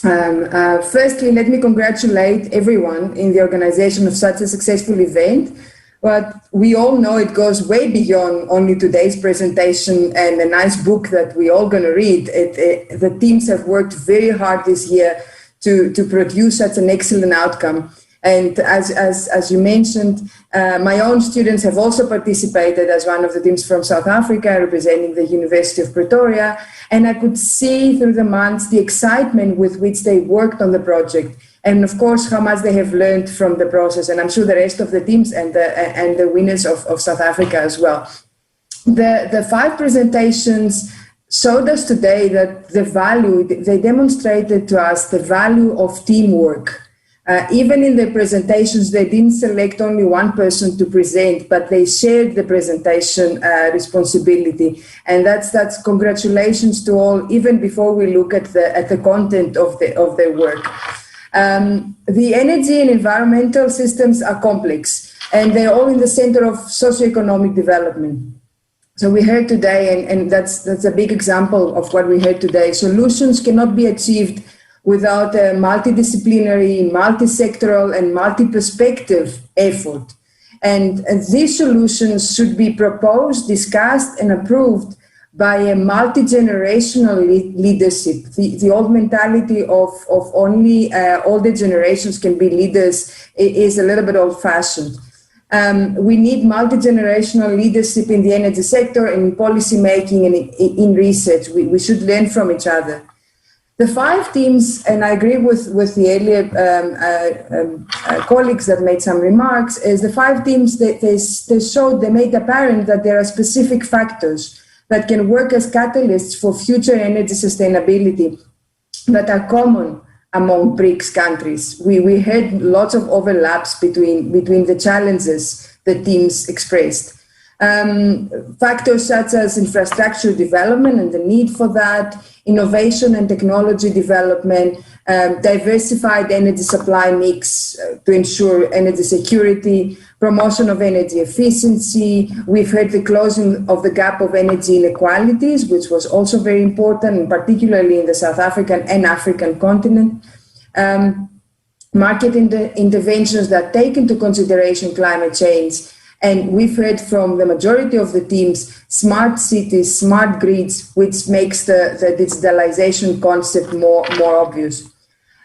G: firstly, let me congratulate everyone in the organization of such a successful event. But we all know it goes way beyond only today's presentation and a nice book that we all going to read. The teams have worked very hard this year to produce such an excellent outcome. And as you mentioned, my own students have also participated as one of the teams from South Africa, representing the University of Pretoria. And I could see through the months the excitement with which they worked on the project. And of course, how much they have learned from the process. And I'm sure the rest of the teams and the winners of South Africa as well. The 5 presentations showed us today that the value, they demonstrated to us the value of teamwork. Even in the presentations, they didn't select only one person to present, but they shared the presentation responsibility. And that's congratulations to all, even before we look at the content of their work. The energy and environmental systems are complex, and they're all in the center of socioeconomic development. So we heard today, and that's a big example of what we heard today. Solutions cannot be achieved without a multidisciplinary, multi-sectoral, and multi-perspective effort. And these solutions should be proposed, discussed, and approved by a multi-generational leadership. The old mentality of only older generations can be leaders is a little bit old-fashioned. We need multi-generational leadership in the energy sector, in policy making, and in research. We should learn from each other. The 5 teams, and I agree with the earlier colleagues that made some remarks, is the 5 teams, they made apparent that there are specific factors that can work as catalysts for future energy sustainability that are common among BRICS countries. We heard lots of overlaps between the challenges the teams expressed. Factors such as infrastructure development and the need for that, innovation and technology development, diversified energy supply mix to ensure energy security, promotion of energy efficiency. We've heard the closing of the gap of energy inequalities, which was also very important, and particularly in the South African and African continent. Market interventions that take into consideration climate change. And we've heard from the majority of the teams, smart cities, smart grids, which makes the digitalization concept more obvious.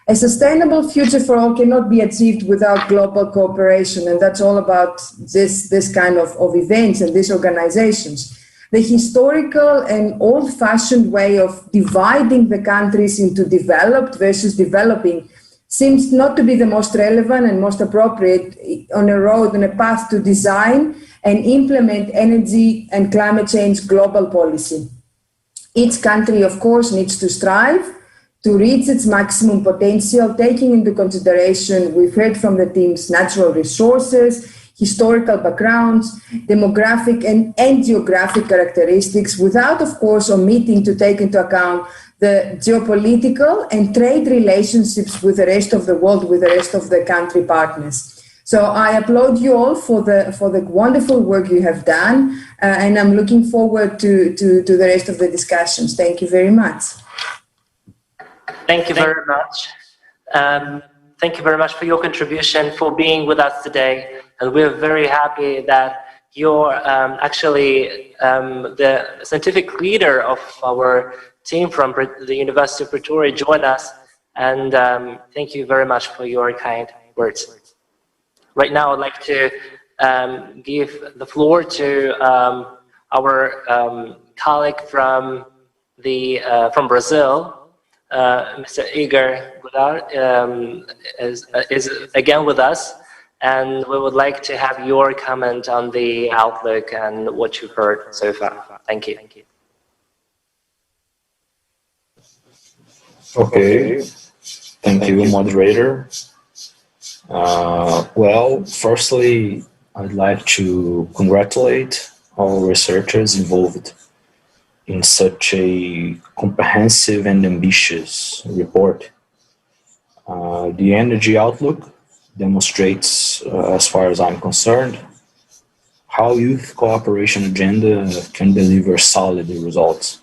G: A sustainable future for all cannot be achieved without global cooperation, and that's all about this kind of events and these organizations. The historical and old-fashioned way of dividing the countries into developed versus developing seems not to be the most relevant and most appropriate on a path to design and implement energy and climate change global policy. Each country, of course, needs to strive to reach its maximum potential, taking into consideration, we've heard from the teams, natural resources, historical backgrounds, demographic and geographic characteristics, without, of course, omitting to take into account the geopolitical and trade relationships with the rest of the world, with the rest of the country partners. So I applaud you all for the wonderful work you have done, and I'm looking forward to the rest of the discussions. Thank you very much.
C: Thank you very much. Thank you very much for your contribution, for being with us today. And we're very happy that you're actually the scientific leader of our team from the University of Pretoria joined us. And thank you very much for your kind words. Right now, I'd like to give the floor to our colleague from Brazil. Mr. Igor Godard is again with us, and we would like to have your comment on the outlook and what you've heard so far. Thank you.
I: Okay, thank you, moderator. Well, firstly, I'd like to congratulate all researchers involved in such a comprehensive and ambitious report. The energy outlook demonstrates, as far as I'm concerned, how youth cooperation agenda can deliver solid results.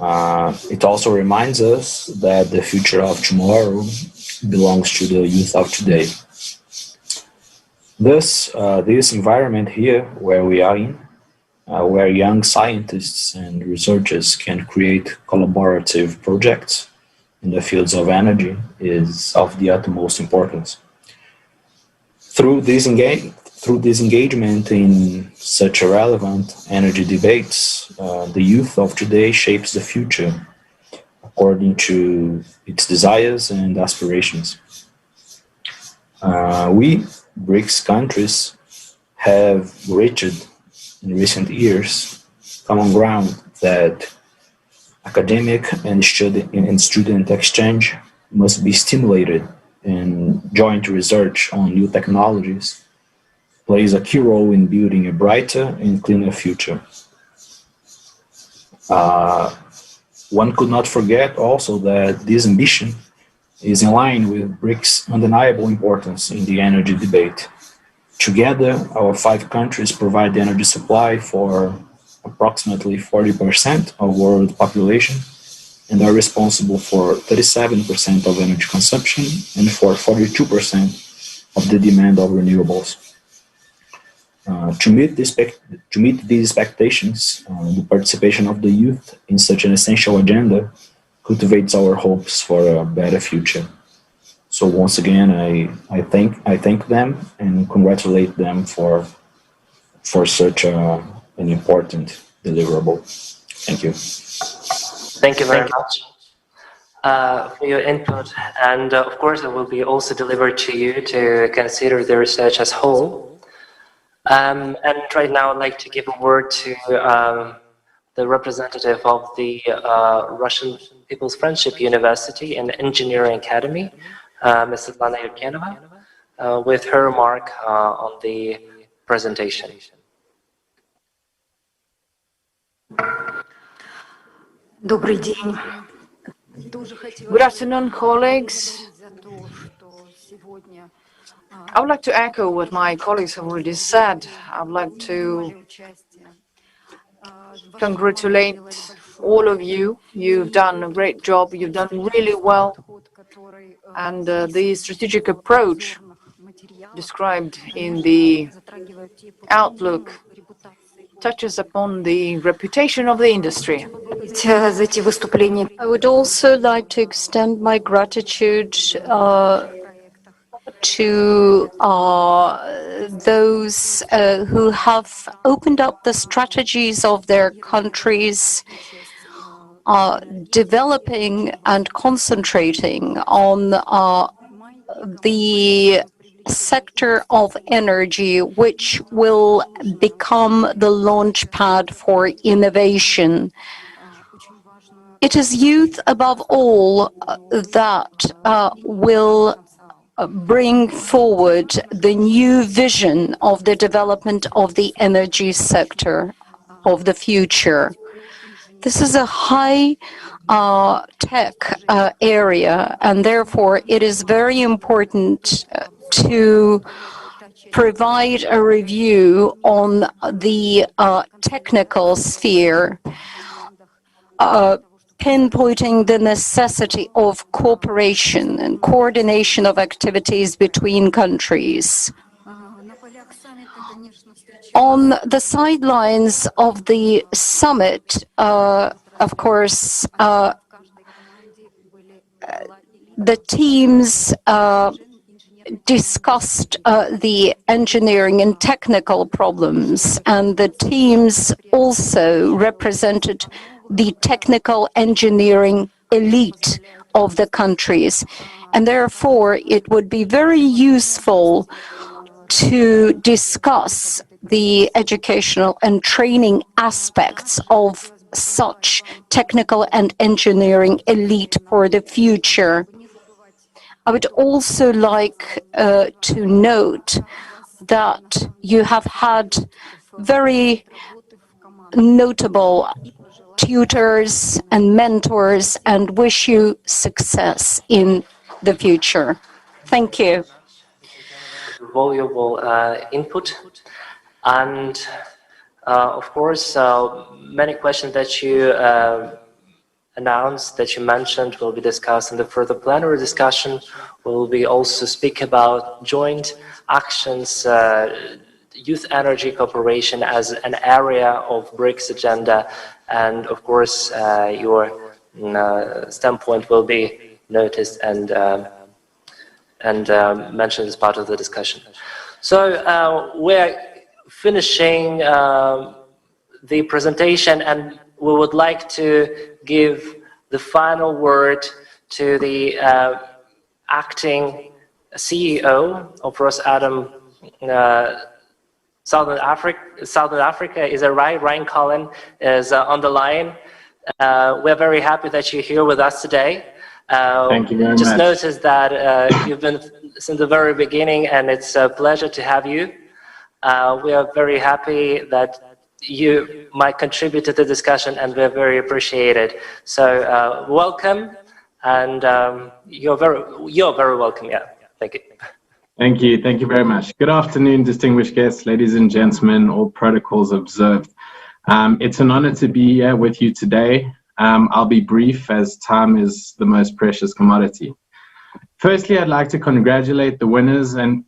I: It also reminds us that the future of tomorrow belongs to the youth of today. Thus, this environment here where we are in, where young scientists and researchers can create collaborative projects in the fields of energy, is of the utmost importance. Through this engagement in such a relevant energy debates, the youth of today shapes the future according to its desires and aspirations. We, BRICS countries, have reached in recent years common ground that academic and student exchange must be stimulated, and joint research on new technologies plays a key role in building a brighter and cleaner future. One could not forget also that this ambition is in line with BRICS' undeniable importance in the energy debate. Together, our 5 countries provide the energy supply for approximately 40% of world population and are responsible for 37% of energy consumption and for 42% of the demand of renewables. To meet these expectations, the participation of the youth in such an essential agenda cultivates our hopes for a better future. So once again, I thank them and congratulate them for such an important deliverable. Thank you.
C: Thank you very much for your input, and of course it will be also delivered to you to consider the research as whole. And right now I'd like to give a word to the representative of the Russian People's Friendship University and Engineering Academy, Ms. Svetlana Yevgenova, with her remark on the presentation.
F: Good afternoon, colleagues. I would like to echo what my colleagues have already said. I would like to congratulate all of you. You've done a great job. You've done really well. And the strategic approach described in the outlook touches upon the reputation of the industry.
W: I would also like to extend my gratitude to those who have opened up the strategies of their countries, developing and concentrating on the sector of energy, which will become the launch pad for innovation. It is youth above all that will bring forward the new vision of the development of the energy sector of the future. This is a high tech area, and therefore it is very important to provide a review on the technical sphere, pinpointing the necessity of cooperation and coordination of activities between countries. On the sidelines of the summit, of course, the teams discussed the engineering and technical problems, and the teams also represented the technical engineering elite of the countries. And therefore, it would be very useful to discuss the educational and training aspects of such technical and engineering elite for the future. I would also like to note that you have had very notable tutors and mentors, and wish you success in the future. Thank you.
C: Valuable input, and of course many questions that you announced, that you mentioned, will be discussed in the further plenary discussion. We'll be also speak about joint actions, youth energy cooperation as an area of BRICS agenda, and of course your standpoint will be noticed and mentioned as part of the discussion. So we're finishing the presentation, and we would like to give the final word to the acting CEO of Rosatom Southern Africa. Is that right? Ryan Cullen is on the line. We're very happy that you're here with us today.
J: Thank you very much.
C: Just noticed that you've been since the very beginning, and it's a pleasure to have you. We are very happy that you might contribute to the discussion, and we're very appreciated. So welcome, and you're very welcome. Yeah, thank you.
J: Thank you. Thank you very much. Good afternoon, distinguished guests, ladies and gentlemen, all protocols observed. It's an honor to be here with you today. I'll be brief, as time is the most precious commodity. Firstly, I'd like to congratulate the winners and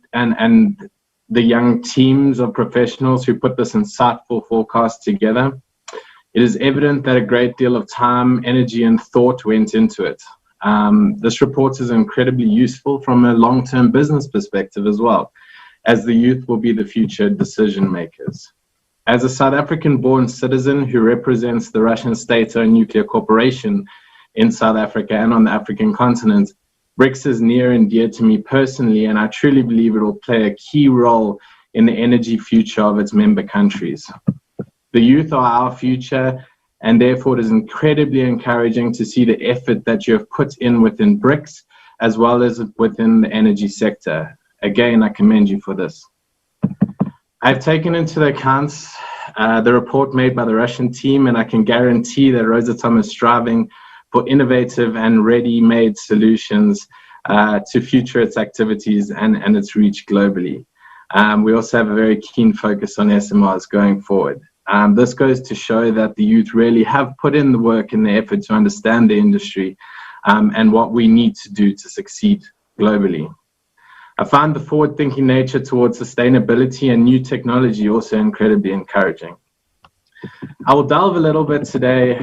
J: the young teams of professionals who put this insightful forecast together. It is evident that a great deal of time, energy, and thought went into it. This report is incredibly useful from a long-term business perspective as well, as the youth will be the future decision makers. As a South African-born citizen who represents the Russian state-owned nuclear corporation in South Africa and on the African continent, BRICS is near and dear to me personally, and I truly believe it will play a key role in the energy future of its member countries. The youth are our future, and therefore it is incredibly encouraging to see the effort that you have put in within BRICS, as well as within the energy sector. Again, I commend you for this. I've taken into account the report made by the Russian team, and I can guarantee that Rosatom is striving for innovative and ready-made solutions to future its activities and its reach globally. We also have a very keen focus on SMRs going forward. This goes to show that the youth really have put in the work and the effort to understand the industry and what we need to do to succeed globally. I find the forward-thinking nature towards sustainability and new technology also incredibly encouraging. I will delve a little bit today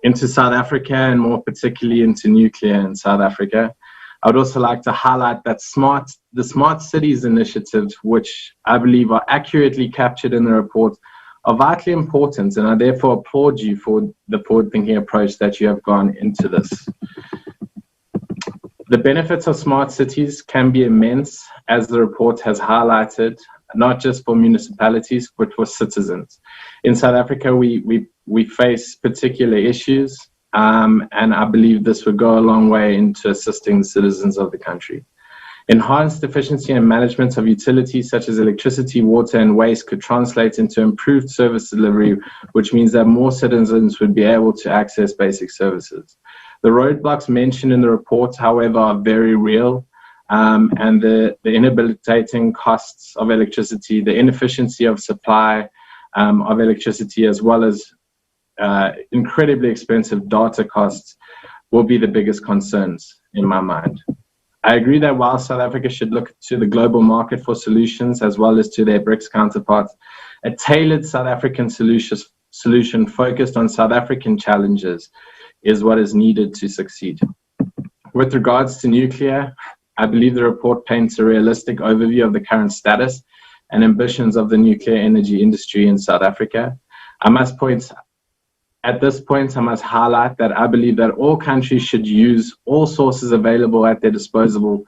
J: into South Africa, and more particularly into nuclear in South Africa. I would also like to highlight that the Smart Cities initiatives, which I believe are accurately captured in the report, are vitally important, and I therefore applaud you for the forward-thinking approach that you have gone into this. The benefits of smart cities can be immense, as the report has highlighted, not just for municipalities, but for citizens. In South Africa, we face particular issues, and I believe this would go a long way into assisting the citizens of the country. Enhanced efficiency and management of utilities such as electricity, water, and waste could translate into improved service delivery, which means that more citizens would be able to access basic services. The roadblocks mentioned in the report, however, are very real, and the inhabilitating costs of electricity, the inefficiency of supply of electricity, as well as incredibly expensive data costs will be the biggest concerns in my mind. I agree that while South Africa should look to the global market for solutions as well as to their BRICS counterparts, a tailored South African solution focused on South African challenges is what is needed to succeed. With regards to nuclear, I believe the report paints a realistic overview of the current status and ambitions of the nuclear energy industry in South Africa. At this point, I must highlight that I believe that all countries should use all sources available at their disposal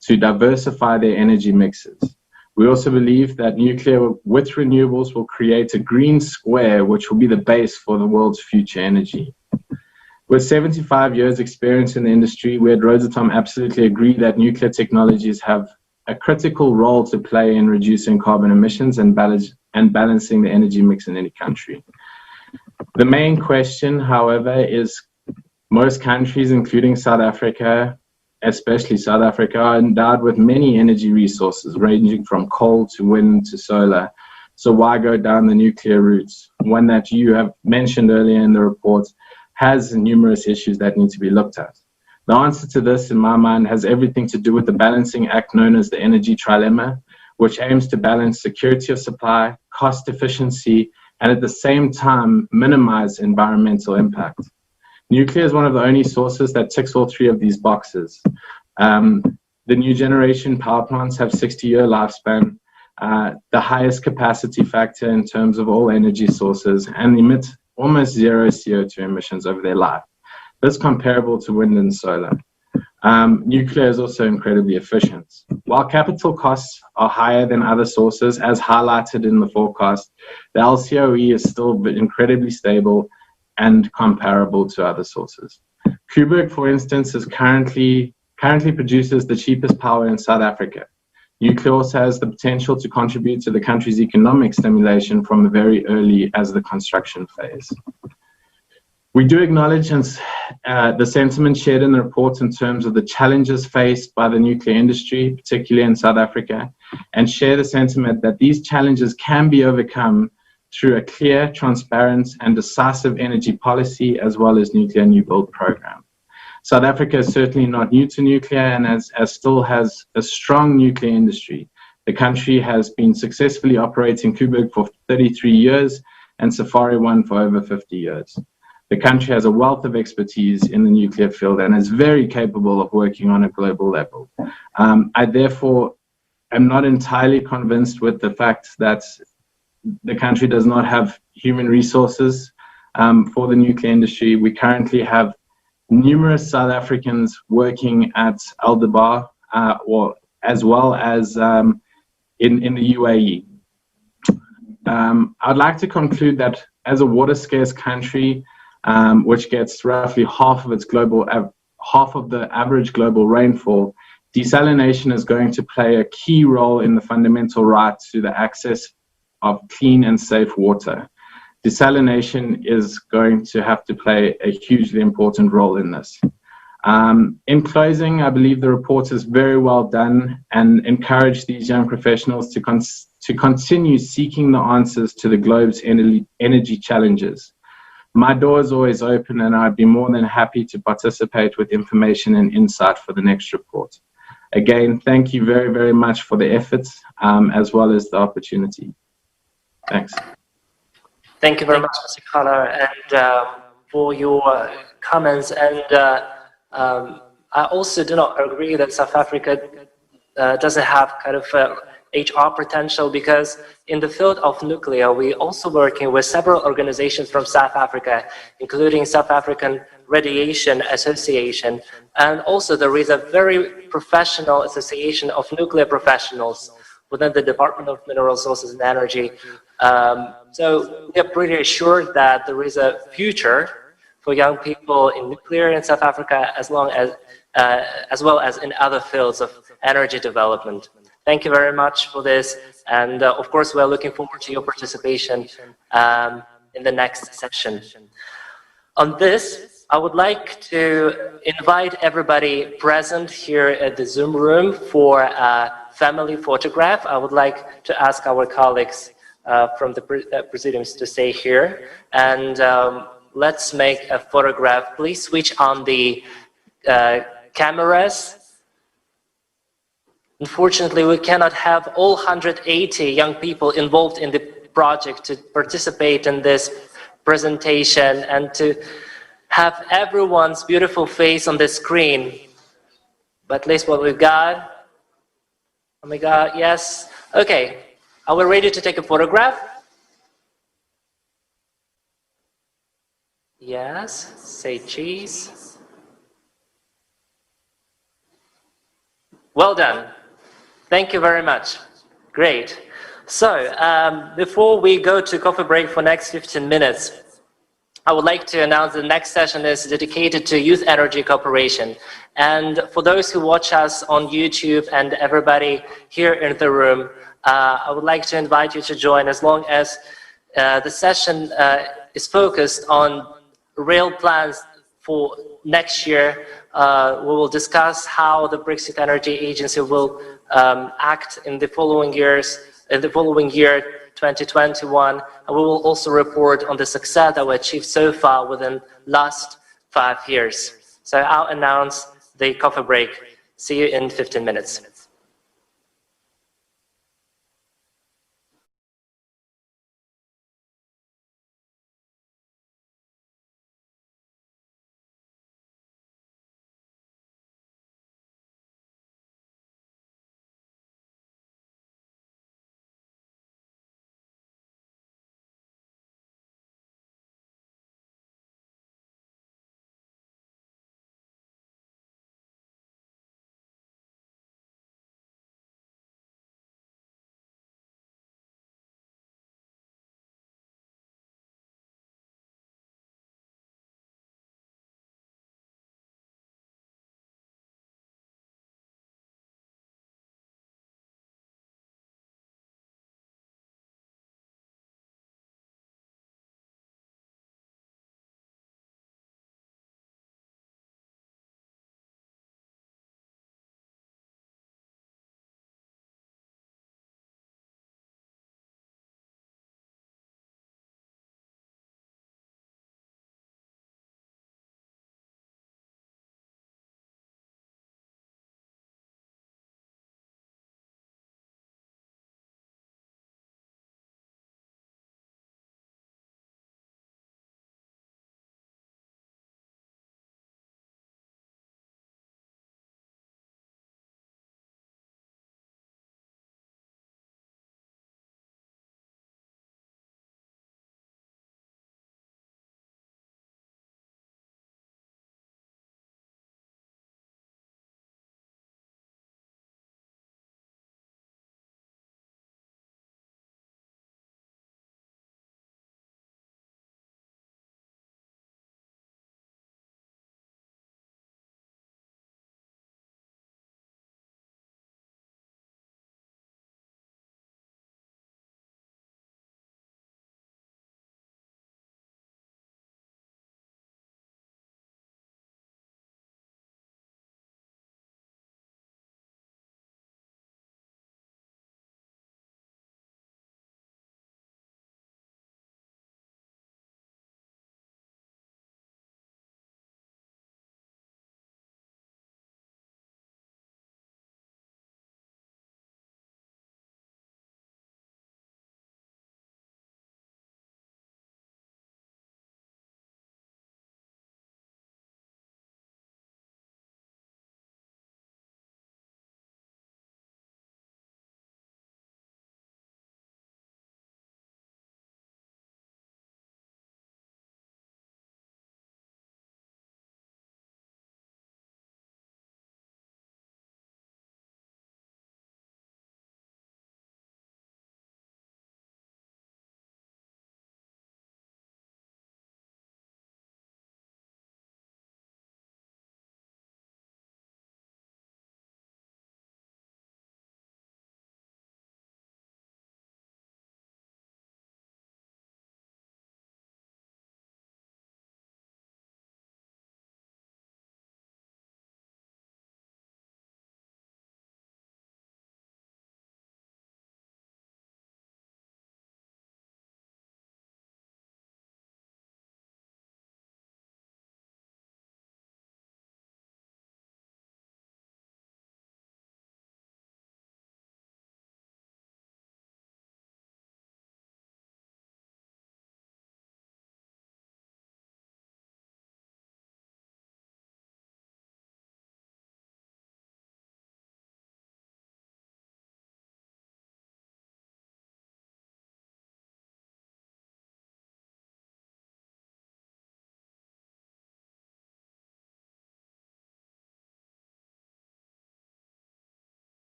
J: to diversify their energy mixes. We also believe that nuclear with renewables will create a green square, which will be the base for the world's future energy. With 75 years experience in the industry, we at Rosatom absolutely agree that nuclear technologies have a critical role to play in reducing carbon emissions and balancing the energy mix in any country. The main question, however, is most countries, including South Africa, especially South Africa, are endowed with many energy resources, ranging from coal to wind to solar. So why go down the nuclear route? One that you have mentioned earlier in the report has numerous issues that need to be looked at. The answer to this, in my mind, has everything to do with the balancing act known as the energy trilemma, which aims to balance security of supply, cost efficiency, and at the same time minimize environmental impact. Nuclear is one of the only sources that ticks all three of these boxes. The new generation power plants have 60-year lifespan, the highest capacity factor in terms of all energy sources, and emit almost zero CO2 emissions over their life. This is comparable to wind and solar. Nuclear is also incredibly efficient. While capital costs are higher than other sources, as highlighted in the forecast, the LCOE is still incredibly stable and comparable to other sources. Kuwait, for instance, is currently produces the cheapest power in South Africa. Nuclear also has the potential to contribute to the country's economic stimulation from very early as the construction phase. We do acknowledge the sentiment shared in the report in terms of the challenges faced by the nuclear industry, particularly in South Africa, and share the sentiment that these challenges can be overcome through a clear, transparent, and decisive energy policy, as well as nuclear new build program. South Africa is certainly not new to nuclear and as still has a strong nuclear industry. The country has been successfully operating Kuwait for 33 years and Safari 1 for over 50 years. The country has a wealth of expertise in the nuclear field and is very capable of working on a global level. I therefore am not entirely convinced with the fact that the country does not have human resources for the nuclear industry. We currently have numerous South Africans working at Aldebar, as well as in the UAE. I'd like to conclude that as a water scarce country, which gets roughly half of the average global rainfall, desalination is going to play a key role in the fundamental right to the access of clean and safe water. Desalination is going to have to play a hugely important role in this. In closing, I believe the report is very well done and encourage these young professionals to continue seeking the answers to the globe's energy challenges. My door is always open and I'd be more than happy to participate with information and insight for the next report. Again, thank you very, very much for the efforts as well as the opportunity. Thanks.
C: Thank you very much, Mr. Kala, and for your comments. And I also do not agree that South Africa doesn't have kind of HR potential, because in the field of nuclear, we're also working with several organizations from South Africa, including South African Radiation Association. And also there is a very professional association of nuclear professionals within the Department of Mineral Resources and Energy. So we are pretty assured that there is a future for young people in nuclear in South Africa, as well as in other fields of energy development. Thank you very much for this. And of course, we're looking forward to your participation in the next session. On this, I would like to invite everybody present here at the Zoom room for a family photograph. I would like to ask our colleagues from the presidiums to stay here. And let's make a photograph. Please switch on the cameras. Unfortunately, we cannot have all 180 young people involved in the project to participate in this presentation and to have everyone's beautiful face on the screen. But at least what we've got. Oh my God, yes. Okay, are we ready to take a photograph? Yes, say cheese. Well done. Thank you very much. Great. So before we go to coffee break for next 15 minutes, I would like to announce the next session is dedicated to youth energy cooperation. And for those who watch us on YouTube and everybody here in the room, I would like to invite you to join, as long as the session is focused on real plans for next year. We will discuss how the BRICS Youth Energy Agency will act in the following years, in the following year 2021, and we will also report on the success that we achieved so far within last 5 years. So I'll announce the coffee break. See you in 15 minutes.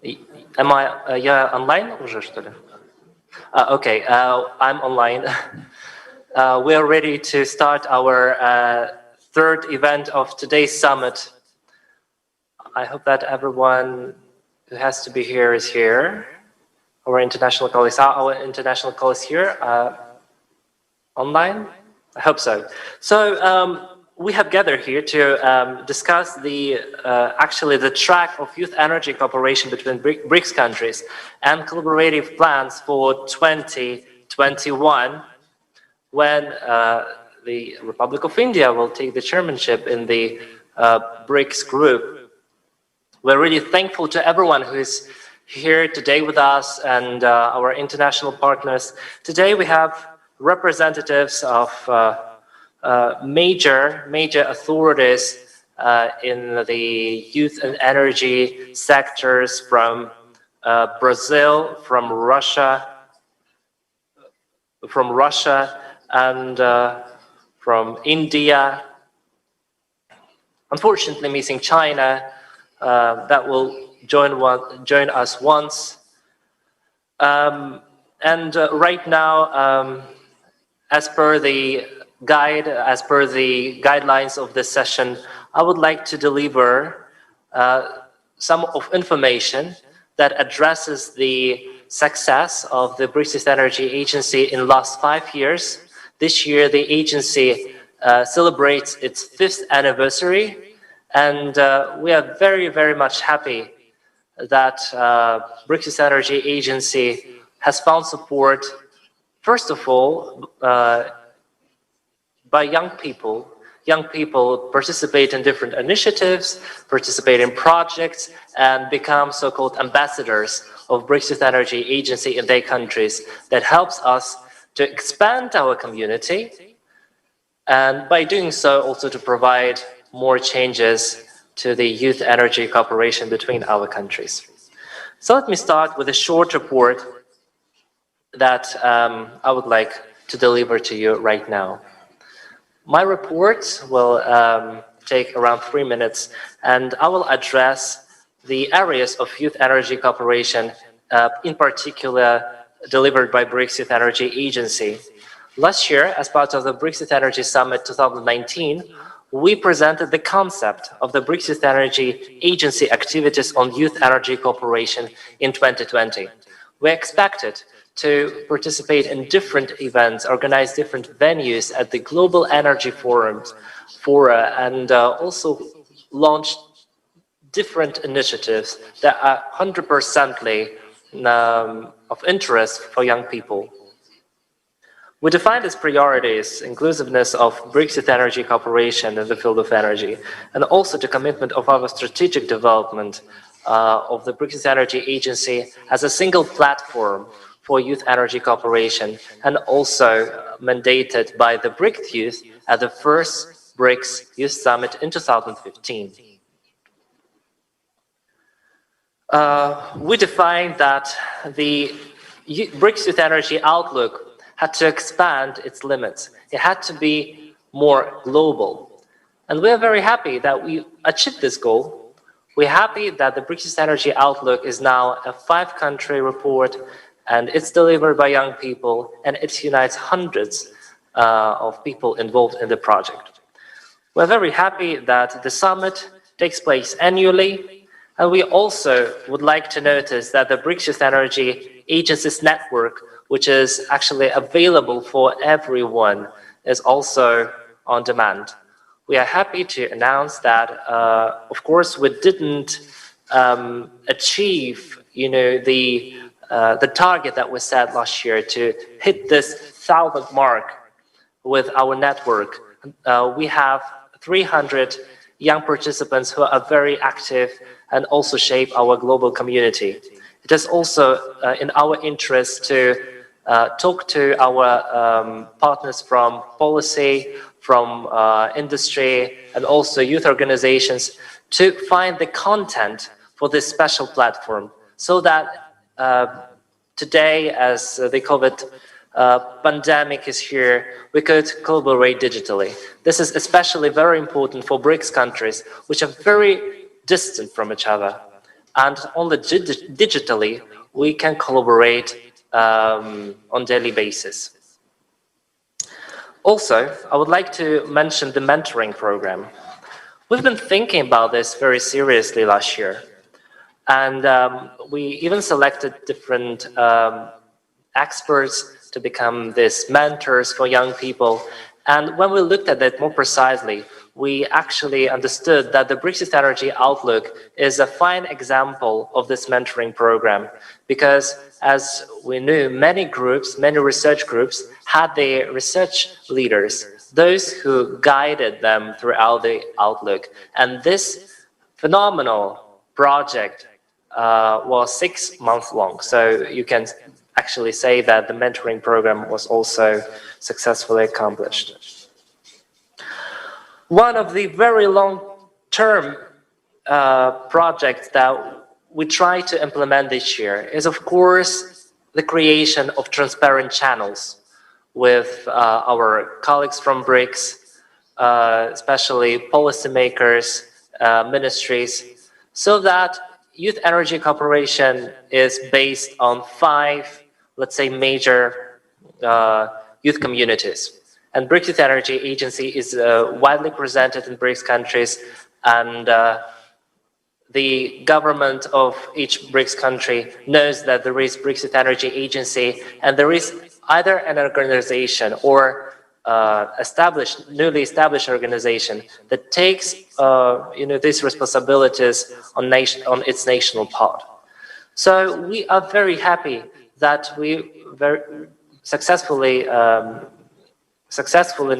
C: Am I, я онлайн уже, что ли? Okay, I'm online. We are ready to start our third event of today's summit. I hope that everyone who has to be here is here. Our international colleagues, are our international colleagues here online? I hope so. So we have gathered here to discuss the actually the track of youth energy cooperation between BRICS countries and collaborative plans for 2021, when the Republic of India will take the chairmanship in the BRICS group. We're really thankful to everyone who is here today with us and our international partners. Today we have representatives of major authorities in the youth and energy sectors from Brazil, from Russia, and from India. Unfortunately, missing China, that will join us once. Right now, as per the guidelines of this session, I would like to deliver some of information that addresses the success of the BRICS Youth Energy Agency in the last 5 years. This year, the agency celebrates its 5th anniversary, and we are very much happy that BRICS Youth Energy Agency has found support, first of all, by young people. Young people participate in different initiatives, participate in projects, and become so-called ambassadors of BRICS Youth Energy Agency in their countries. That helps us to expand our community, and by doing so, also to provide more changes to the youth energy cooperation between our countries. So let me start with a short report that I would like to deliver to you right now. My report will take around 3 minutes, and I will address the areas of youth energy cooperation, in particular delivered by BRICS Youth Energy Agency. Last year, as part of the BRICS Youth Energy Summit 2019, we presented the concept of the BRICS Youth Energy Agency activities on youth energy cooperation in 2020. We expected to participate in different events, organize different venues at the Global Energy Forums, and also launch different initiatives that are 100% of interest for young people. We defined as priorities inclusiveness of BRICS Youth Energy cooperation in the field of energy, and also the commitment of our strategic development of the BRICS Youth Energy Agency as a single platform for youth energy cooperation, and also mandated by the BRICS Youth at the first BRICS Youth Summit in 2015. We defined that the BRICS Youth Energy outlook had to expand its limits. It had to be more global. And we are very happy that we achieved this goal. We're happy that the BRICS Youth Energy outlook is now a 5-country report, and it's delivered by young people, and it unites hundreds of people involved in the project. We're very happy that the summit takes place annually, and we also would like to notice that the BRICS Youth Energy Agency's network, which is actually available for everyone, is also on demand. We are happy to announce that, of course, we didn't achieve, the target that was set last year to hit this 1,000 mark with our network. We have 300 young participants who are very active and also shape our global community. It is also in our interest to talk to our partners from policy, from industry, and also youth organizations to find the content for this special platform, so that today, as the COVID pandemic is here, we could collaborate digitally. This is especially very important for BRICS countries, which are very distant from each other. and only digitally we can collaborate on daily basis. Also, I would like to mention the mentoring program. We've been thinking about this very seriously last year, and we even selected different experts to become these mentors for young people. And when we looked at it more precisely, we actually understood that the BRICS Youth Energy Outlook is a fine example of this mentoring program, because as we knew, many groups, many research groups had their research leaders, those who guided them throughout the Outlook. And this phenomenal project was 6 months long. So you can actually say that the mentoring program was also successfully accomplished. One of the very long-term projects that we try to implement this year is, of course, the creation of transparent channels with our colleagues from BRICS, especially policymakers, ministries, so that youth energy cooperation is based on 5, let's say, major youth communities. And BRICS Youth Energy Agency is widely presented in BRICS countries, and the government of each BRICS country knows that there is BRICS Youth Energy Agency, and there is either an organization or newly established organization that takes these responsibilities on its national part. So we are very happy that we very successfully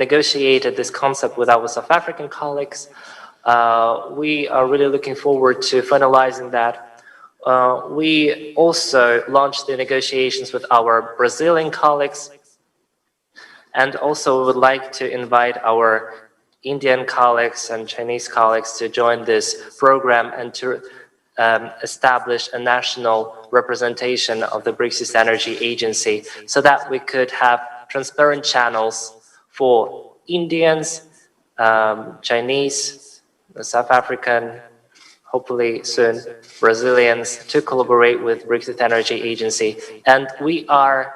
C: negotiated this concept with our South African colleagues. We are really looking forward to finalizing that. We also launched the negotiations with our Brazilian colleagues, and also would like to invite our Indian colleagues and Chinese colleagues to join this program and to establish a national representation of the BRICS Youth Energy Agency, so that we could have transparent channels for Indians, Chinese, South African, hopefully soon Brazilians, to collaborate with BRICS Youth Energy Agency. And we are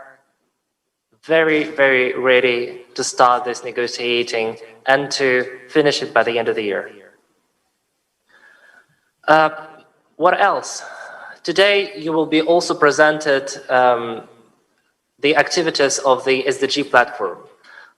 C: very, very ready to start this negotiating and to finish it by the end of the year. What else? Today you will be also presented the activities of the SDG platform.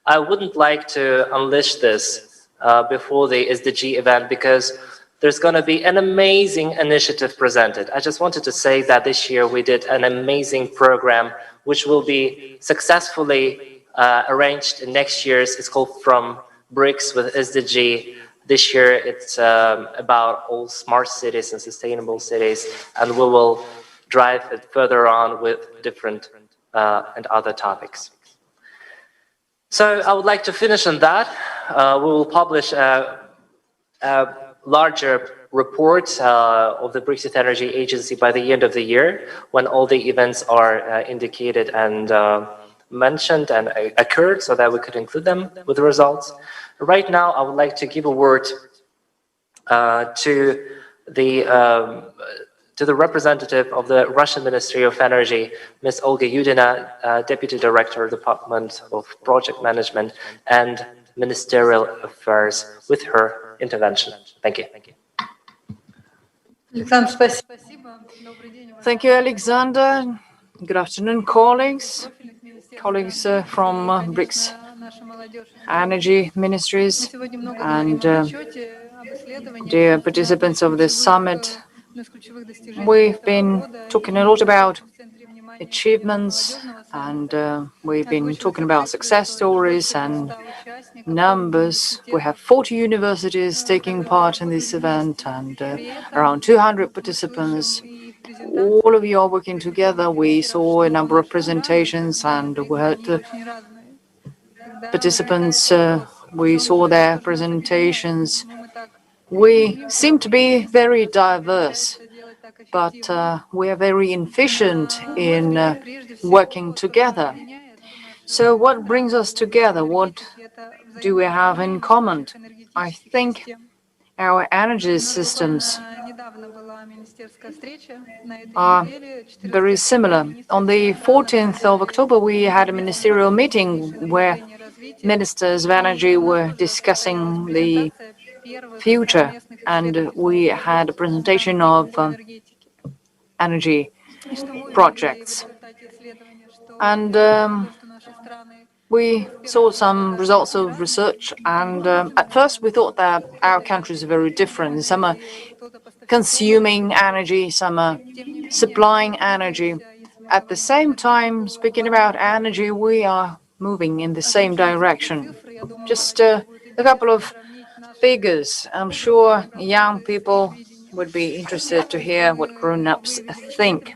C: I wouldn't like to unleash this before the SDG event, because there's going to be an amazing initiative presented. I just wanted to say that this year we did an amazing program which will be successfully arranged in next year's. It's called From BRICS with SDG. This year it's about all smart cities and sustainable cities, and we will drive it further on with different and other topics. So I would like to finish on that. We will publish a larger report of the BRICS Youth Energy Agency by the end of the year, when all the events are indicated and mentioned and occurred, so that we could include them with the results. Right now, I would like to give a word to the representative of the Russian Ministry of Energy, Ms. Olga Yudina, Deputy Director of the Department of Project Management and Ministerial Affairs, with her intervention. Thank you.
F: Thank you, Alexander. Good afternoon, colleagues from BRICS Energy Ministries and dear participants of this summit. We've been talking a lot about achievements, and we've been talking about success stories and numbers. We have 40 universities taking part in this event and around 200 participants. All of you are working together. We saw a number of presentations and we heard participants. We saw their presentations. We seem to be very diverse, but we are very efficient in working together. So what brings us together? What do we have in common? I think our energy systems are very similar. On the 14th of October, we had a ministerial meeting where ministers of energy were discussing the future, and we had a presentation of energy projects. And we saw some results of research, and at first we thought that our countries are very different. Some are consuming energy, some are supplying energy. At the same time, speaking about energy, we are moving in the same direction. Just a couple of figures. I'm sure young people would be interested to hear what grown-ups think.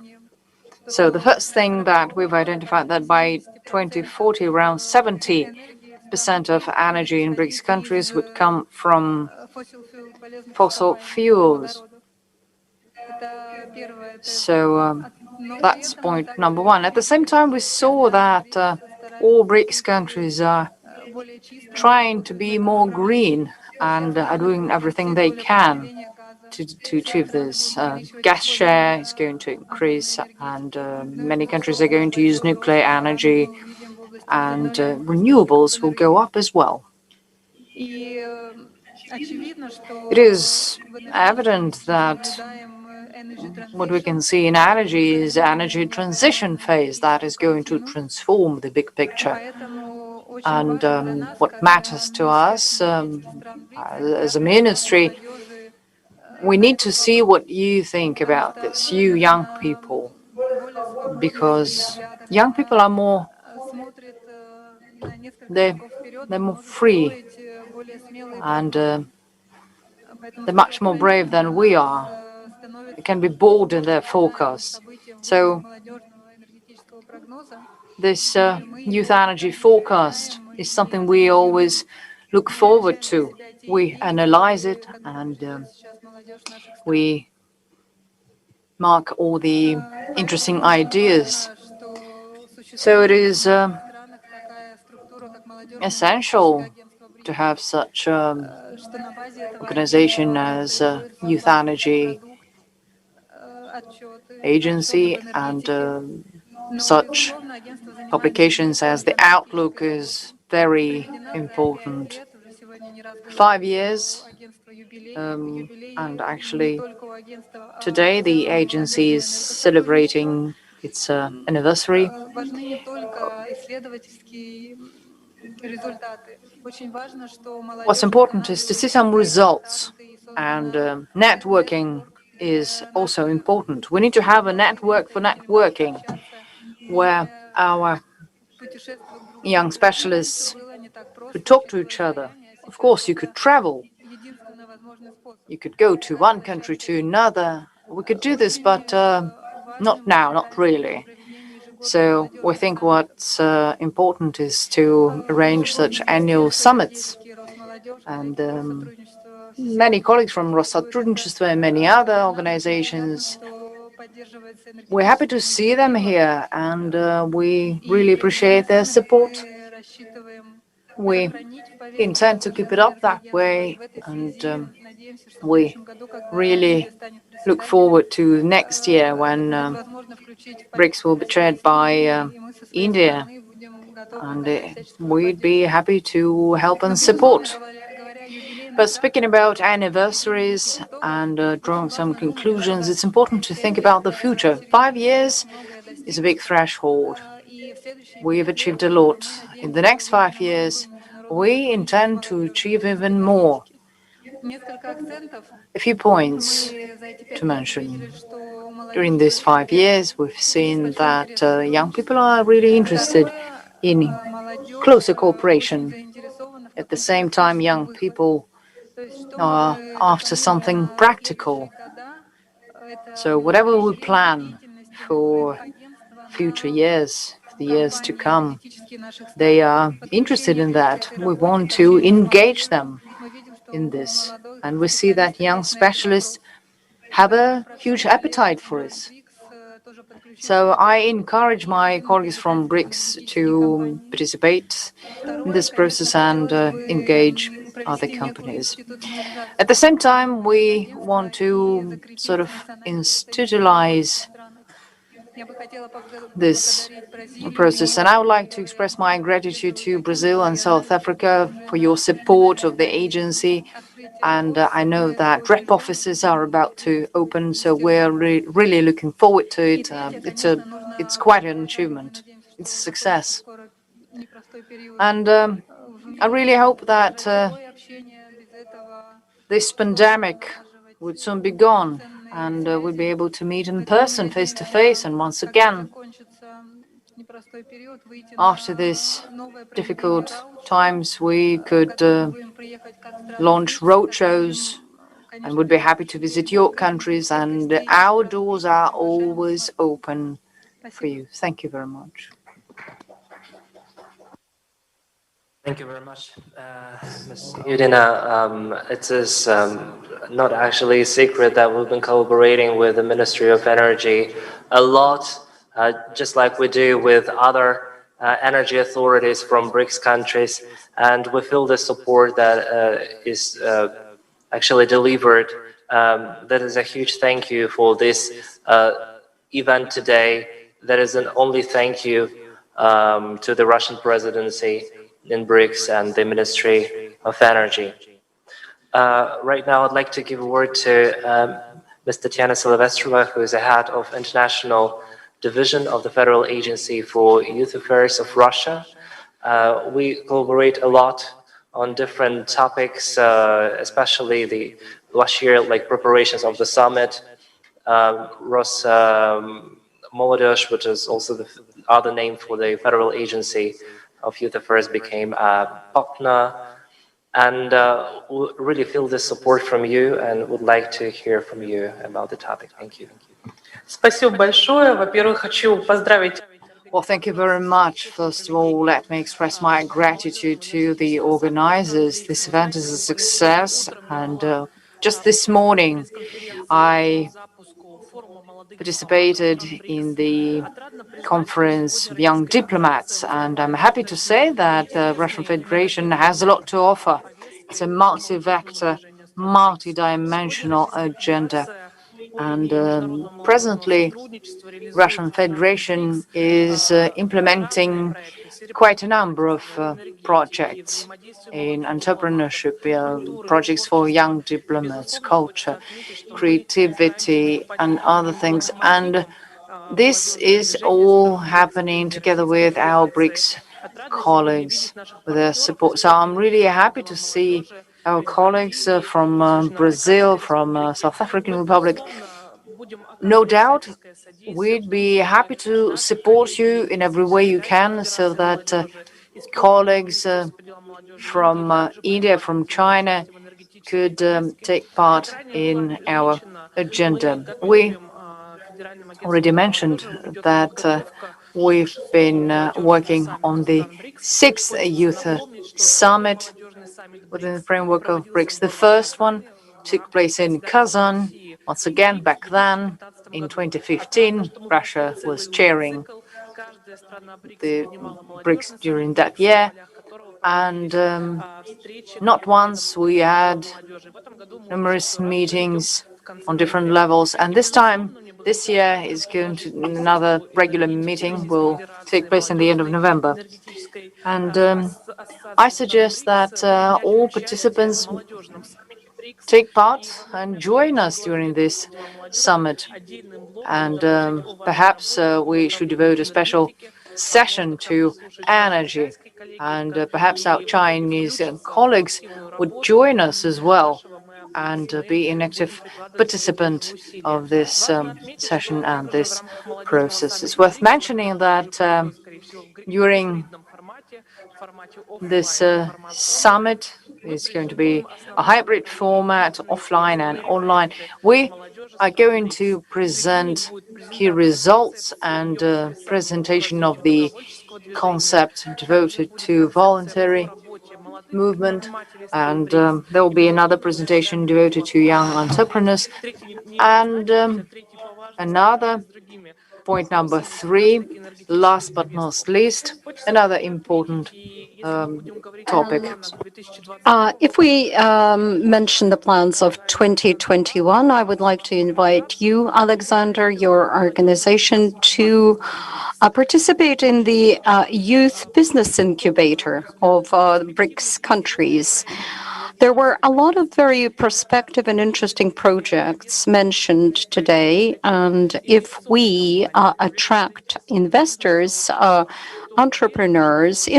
F: So the first thing that we've identified that by 2040, around 70% of energy in BRICS countries would come from fossil fuels. So that's point number one. At the same time, we saw that all BRICS countries are trying to be more green and are doing everything they can to achieve this. Gas share is going to increase, and many countries are going to use nuclear energy, and renewables will go up as well. It is evident that what we can see in energy is energy transition phase that is going to transform the big picture. And what matters to us as a ministry, we need to see what you think about this, you young people, because young people are more, they're more free, and they're much more brave than we are. They can be bold in their forecasts. So this youth energy forecast is something we always look forward to. We analyze it, and we mark all the interesting ideas. So it is essential to have such organization as Youth Energy Agency, and such publications as the Outlook is very important. 5 years, and actually today the agency is celebrating its anniversary. What's important is to see some results, and networking is also important. We need to have a network for networking, where our young specialists could talk to each other. Of course, you could travel. You could go to one country to another. We could do this, but not now, not really. So we think what's important is to arrange such annual summits. And many colleagues from Россотрудничество and many other organizations, we're happy to see them here, and we really appreciate their support. We intend to keep it up that way, and we really look forward to next year when BRICS will be chaired by India, and we'd be happy to help and support. But speaking about anniversaries and drawing some conclusions, it's important to think about the future. 5 years is a big threshold. We've achieved a lot. In the next 5 years, we intend to achieve even more. A few points to mention. During these 5 years, we've seen that young people are really interested in closer cooperation. At the same time, young people are after something practical. So whatever we plan for future years, the years to come, they are interested in that. We want to engage them in this. And we see that young specialists have a huge appetite for it. So I encourage my colleagues from BRICS to participate in this process and engage other companies. At the same time, we want to sort of institutionalize this process. And I would like to express my gratitude to Brazil and South Africa for your support of the agency. And I know that rep offices are about to open, so we're really looking forward to it. It's quite an achievement. It's a success. And I really hope that this pandemic would soon be gone and we'll be able to meet in person, face to face. And once again, after these difficult times, we could launch roadshows and would be happy to visit your countries. And our doors are always open for you. Thank you very much.
C: Thank you very much, Ms. Udina. It is not actually a secret that we've been collaborating with the Ministry of Energy a lot, just like we do with other energy authorities from BRICS countries, and we feel the support that is actually delivered. That is a huge thank you for this event today. That is an only thank you to the Russian presidency in BRICS and the Ministry of Energy. Right now, I'd like to give a word to Ms. Tatiana Silvestrova, who is the head of International Division of the Federal Agency for Youth Affairs of Russia. We collaborate a lot on different topics, especially the last year, like preparations of the summit, Ros Молодежь, which is also the other name for the Federal Agency of Youth Affairs, became a partner, and we really feel the support from you and would like to hear from you about the topic. Thank you.
A: Спасибо большое. Во-первых, хочу поздравить.
F: Well, thank you very much. First of all, let me express my gratitude to the organizers. This event is a success, and just this morning, I participated in the conference of young diplomats, and I'm happy to say that the Russian Federation has a lot to offer. It's a multi-vector, multi-dimensional agenda. And presently, Russian Federation is implementing quite a number of projects in entrepreneurship, projects for young diplomats, culture, creativity, and other things. And this is all happening together with our BRICS colleagues, with their support. So I'm really happy to see our colleagues from Brazil, from South African Republic. No doubt, we'd be happy to support you in every way you can, so that colleagues from India, from China, could take part in our agenda. We already mentioned that we've been working on the 6th Youth Summit within the framework of BRICS. The first one took place in Kazan. Once again, back then, in 2015, Russia was chairing the BRICS during that year. And not once, we had numerous meetings on different levels. And this time, this year, is going to another regular meeting will take place in the end of November. And I suggest that all participants take part and join us during this summit. And perhaps we should devote a special session to energy. And perhaps our Chinese colleagues would join us as well and be an active participant of this session and this process. It's worth mentioning that during this summit is going to be a hybrid format, offline and online. We are going to present key results and presentation of the concept devoted to voluntary movement, and there will be another presentation devoted to young entrepreneurs, and another point number 3, last but not least, another important topic.
W: If we mention the plans of 2021, I would like to invite you, Alexander, your organization, to participate in the Youth Business Incubator of BRICS countries. There were a lot of very prospective and interesting projects mentioned today, and if we attract investors, entrepreneurs,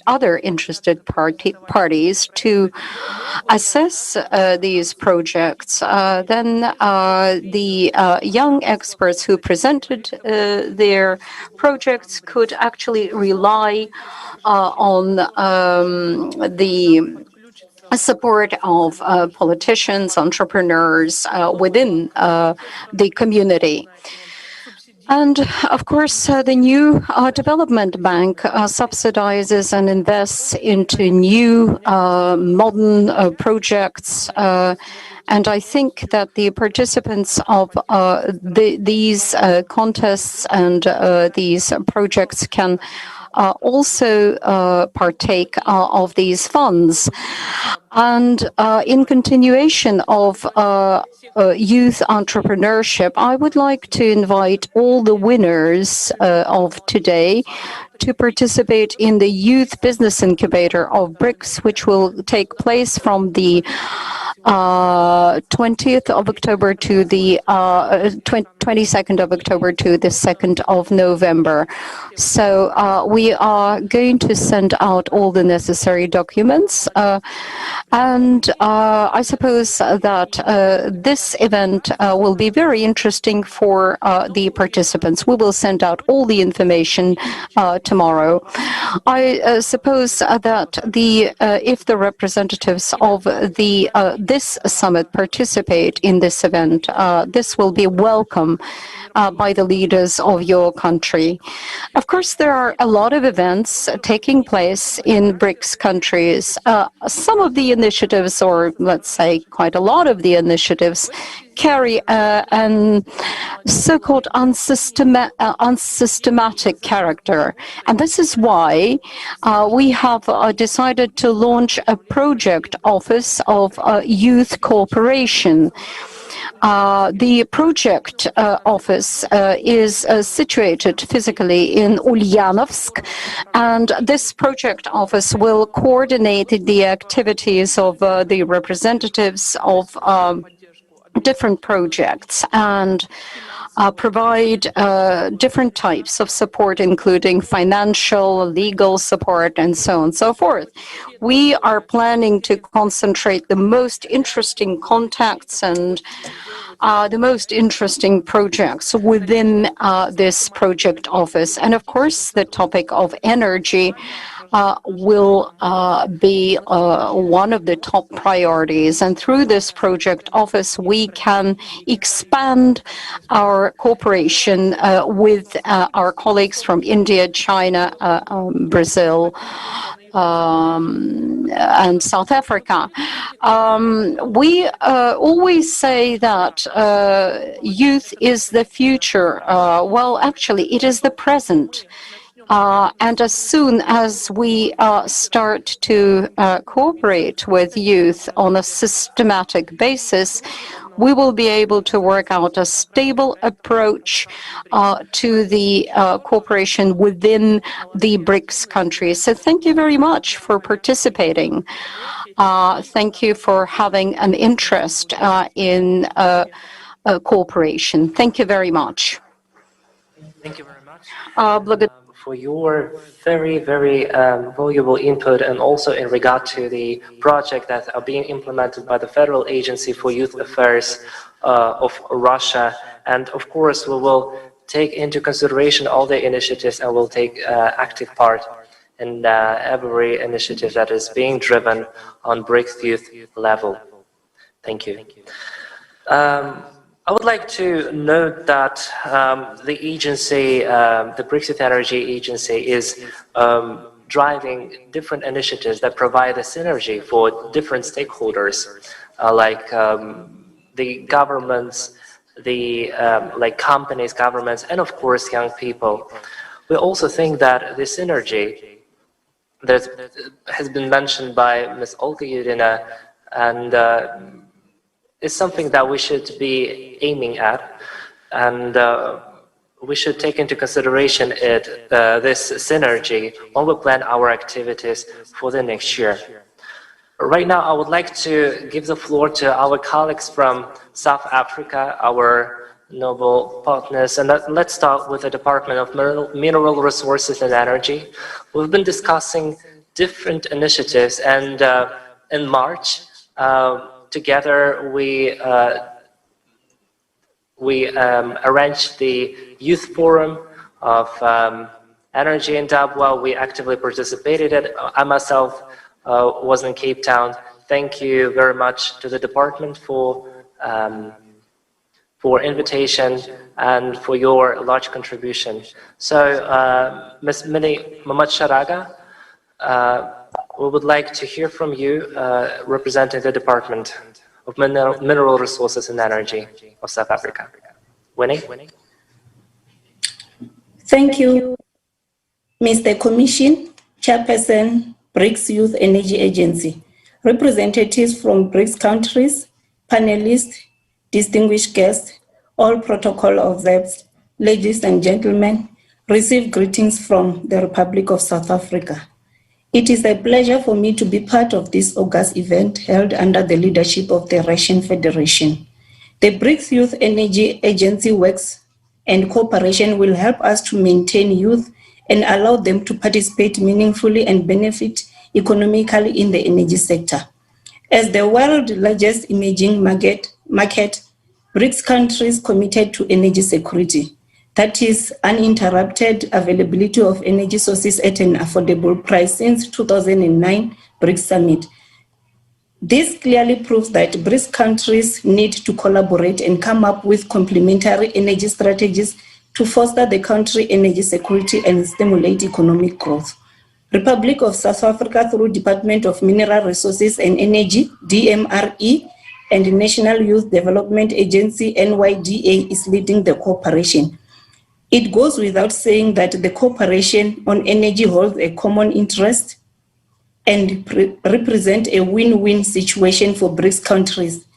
W: other interested parties to assess these projects, then the young experts who presented their projects could actually rely on the support of politicians, entrepreneurs within the community. And of course, the new development bank subsidizes and invests into new modern projects. And I think that the participants of these contests and these projects can also partake of these funds. And in continuation of youth entrepreneurship, I would like to invite all the winners of today to participate in the Youth Business Incubator of BRICS, which will take place from the 20th of October to the 22nd of October to the 2nd of November. So we are going to send out all the necessary documents. And I suppose that this event will be very interesting for the participants. We will send out all the information tomorrow. I suppose that if the representatives of this summit participate in this event, this will be welcome by the leaders of your country. Of course, there are a lot of events taking place in BRICS countries. Some of the initiatives, or let's say quite a lot of the initiatives, carry an so-called unsystematic character. And this is why we have decided to launch a project office of youth cooperation. The project office is situated physically in Ulyanovsk, and this project office will coordinate the activities of the representatives of different projects and provide different types of support, including financial, legal support, and so on and so forth. We are planning to concentrate the most interesting contacts and the most interesting projects within this project office. And of course, the topic of energy will be one of the top priorities. And through this project office, we can expand our cooperation with our colleagues from India, China, Brazil, and South Africa. We always say that youth is the future. Well, actually, it is the present. And as soon as we start to cooperate with youth on a systematic basis, we will be able to work out a stable approach to the cooperation within the BRICS countries. So thank you very much for participating. Thank you for having an interest in cooperation. Thank you very much.
C: Thank you very much for your very, very valuable input, and also in regard to the project that are being implemented by the Federal Agency for Youth Affairs of Russia. And of course, we will take into consideration all the initiatives and will take active part in every initiative that is being driven on BRICS youth level. Thank you. I would like to note that the agency, the BRICS Youth Energy Agency, is driving different initiatives that provide a synergy for different stakeholders, like the governments, like companies, governments, and of course young people. We also think that the synergy has been mentioned by Ms. Olga Yudina, and is something that we should be aiming at, and we should take into consideration this synergy when we plan our activities for the next year. Right now, I would like to give the floor to our colleagues from South Africa, our noble partners, and let's start with the Department of Mineral Resources and Energy. We've been discussing different initiatives, and in March, together we arranged the Youth Forum of Energy in Dabwa. We actively participated in it. I myself was in Cape Town. Thank you very much to the department for invitation and for your large contribution. So, Ms. Minnie Mamad Sharaga, we would like to hear from you representing the Department of Mineral Resources and Energy of South Africa. Winnie?
K: Thank you, Mr. Commission, Chairperson, BRICS Youth Energy Agency, representatives from BRICS countries, panelists, distinguished guests, all protocol observed, ladies and gentlemen, receive greetings from the Republic of South Africa. It is a pleasure for me to be part of this August event held under the leadership of the Russian Federation. The BRICS Youth Energy Agency works and cooperation will help us to maintain youth and allow them to participate meaningfully and benefit economically in the energy sector. As the world's largest emerging market, BRICS countries committed to energy security, that is uninterrupted availability of energy sources at an affordable price since 2009 BRICS Summit. This clearly proves that BRICS countries need to collaborate and come up with complementary energy strategies to foster the country's energy security and stimulate economic growth. Republic of South Africa, through Department of Mineral Resources and Energy, DMRE, and National Youth Development Agency, NYDA, is leading the cooperation. It goes without saying that the cooperation on energy holds a common interest and represent a win-win situation for BRICS countries.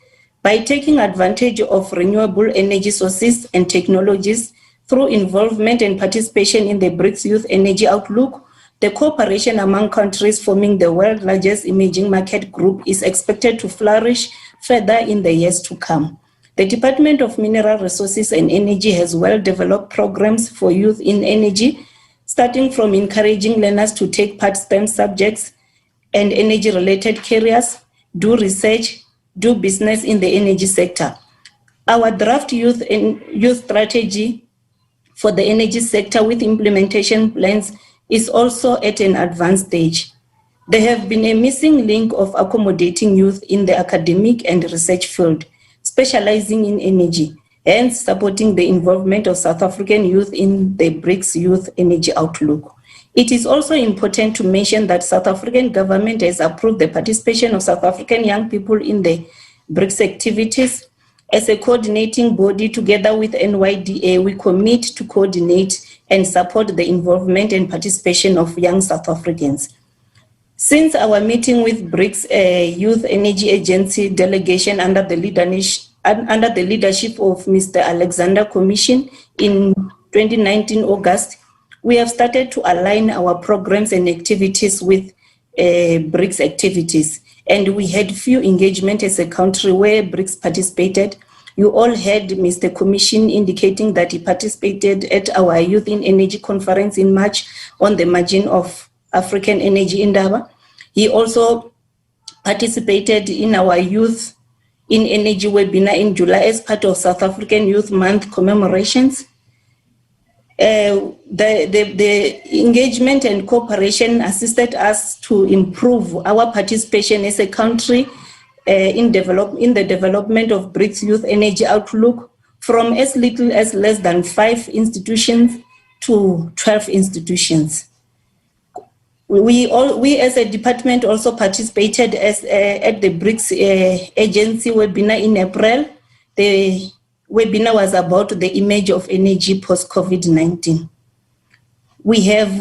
K: By taking advantage of renewable energy sources and technologies through involvement and participation in the BRICS Youth Energy Outlook, the cooperation among countries forming the world's largest emerging market group is expected to flourish further in the years to come. The Department of Mineral Resources and Energy has well-developed programs for youth in energy, starting from encouraging learners to take part STEM subjects and energy-related careers, do research, do business in the energy sector. Our draft youth strategy for the energy sector with implementation plans is also at an advanced stage. There have been a missing link of accommodating youth in the academic and research field, specializing in energy, hence supporting the involvement of South African youth in the BRICS Youth Energy Outlook. It is also important to mention that South African government has approved the participation of South African young people in the BRICS activities. As a coordinating body, together with NYDA, we commit to coordinate and support the involvement and participation of young South Africans. Since our meeting with BRICS Youth Energy Agency delegation under the leadership of Mr. Alexander Commission in 2019 August, we have started to align our programs and activities with BRICS activities. And we had few engagement as a country where BRICS participated. You all heard Mr. Commission indicating that he participated at our Youth in Energy conference in March on the margin of African energy in Indaba. He also participated in our Youth in Energy webinar in July as part of South African Youth Month commemorations. The engagement and cooperation assisted us to improve our participation as a country in the development of BRICS Youth Energy Outlook from as little as less than 5 institutions to 12 institutions. We as a department also participated at the BRICS agency webinar in April. The webinar was about the image of energy post-COVID-19. We have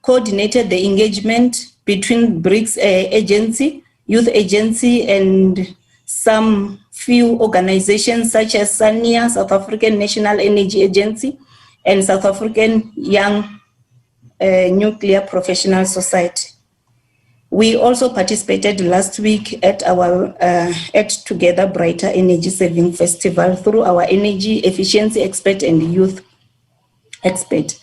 K: coordinated the engagement between BRICS agency, youth agency, and some few organizations such as SANIA, South African National Energy Agency, and South African Young Nuclear Professional Society. We also participated last week at our at Together Brighter Energy Saving Festival through our energy efficiency expert and youth expert.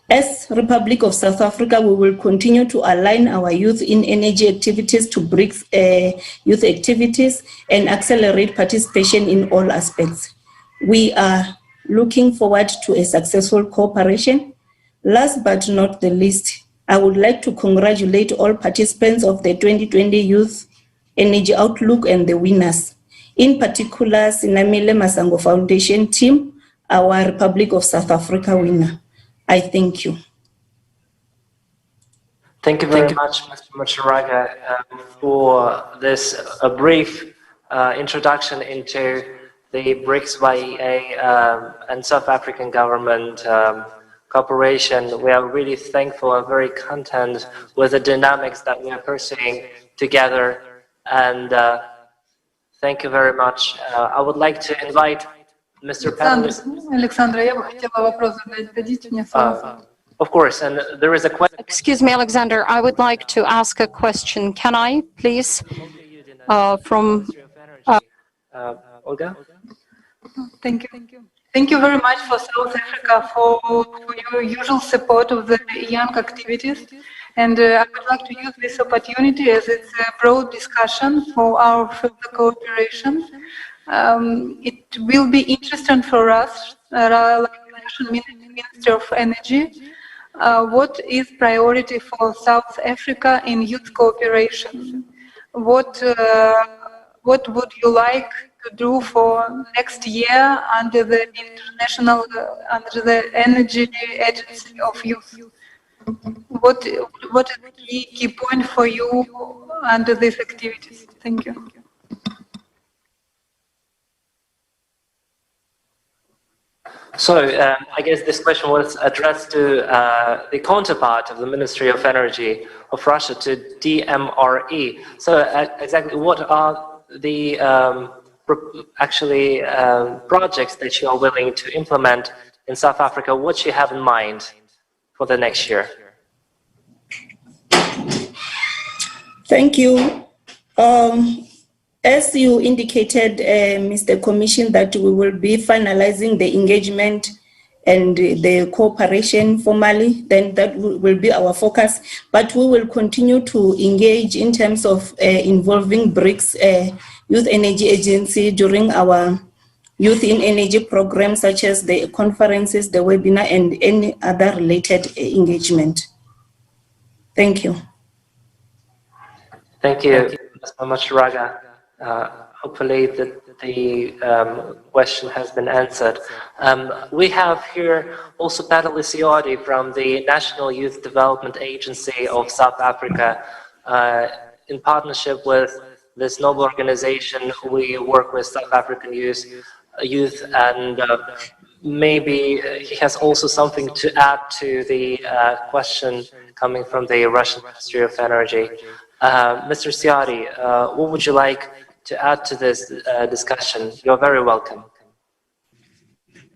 K: As Republic of South Africa, we will continue to align our youth in energy activities to BRICS youth activities and accelerate participation in all aspects. We are looking forward to a successful cooperation. Last but not the least, I would like to congratulate all participants of the 2020 Youth Energy Outlook and the winners. In particular, Sinamile Masango Foundation team, our Republic of South Africa winner. I thank you.
C: Thank you very much, Mr. Macharaga, for this brief introduction into the BRICS YEA and South African government cooperation. We are really thankful and very content with the dynamics that we are pursuing together. And thank you very much. I would like to invite Mr. Panelist.
L: Alexandra, я бы хотела вопрос задать. Дадите мне слово?
C: Of course, and there is a question.
W: Excuse me, Alexander, I would like to ask a question. Can I, please? From
C: Olga?
L: Thank you. Thank you very much for South Africa for your usual support of the young activities. And I would like to use this opportunity as it's a broad discussion for our further cooperation. It will be interesting for us, like National Minister of Energy, what is priority for South Africa in youth cooperation? What would you like to do for next year under the international, under the Energy Agency of Youth? What is the key point for you under these activities? Thank you.
C: So I guess this question was addressed to the counterpart of the Ministry of Energy of Russia, to DMRE. So exactly what are the projects that you are willing to implement in South Africa? What you have in mind for the next year?
K: Thank you. As you indicated, Mr. Commission, that we will be finalizing the engagement and the cooperation formally, then that will be our focus. But we will continue to engage in terms of involving BRICS Youth Energy Agency during our Youth in Energy program, such as the conferences, the webinar, and any other related engagement. Thank you.
C: Thank you, Mr. Macharaga. Hopefully the question has been answered. We have here also Patali Siodi from the National Youth Development Agency of South Africa. In partnership with this noble organization, we work with South African youth, and maybe he has also something to add to the question coming from the Russian Ministry of Energy. Mr. Siadi, what would you like to add to this discussion? You're very welcome.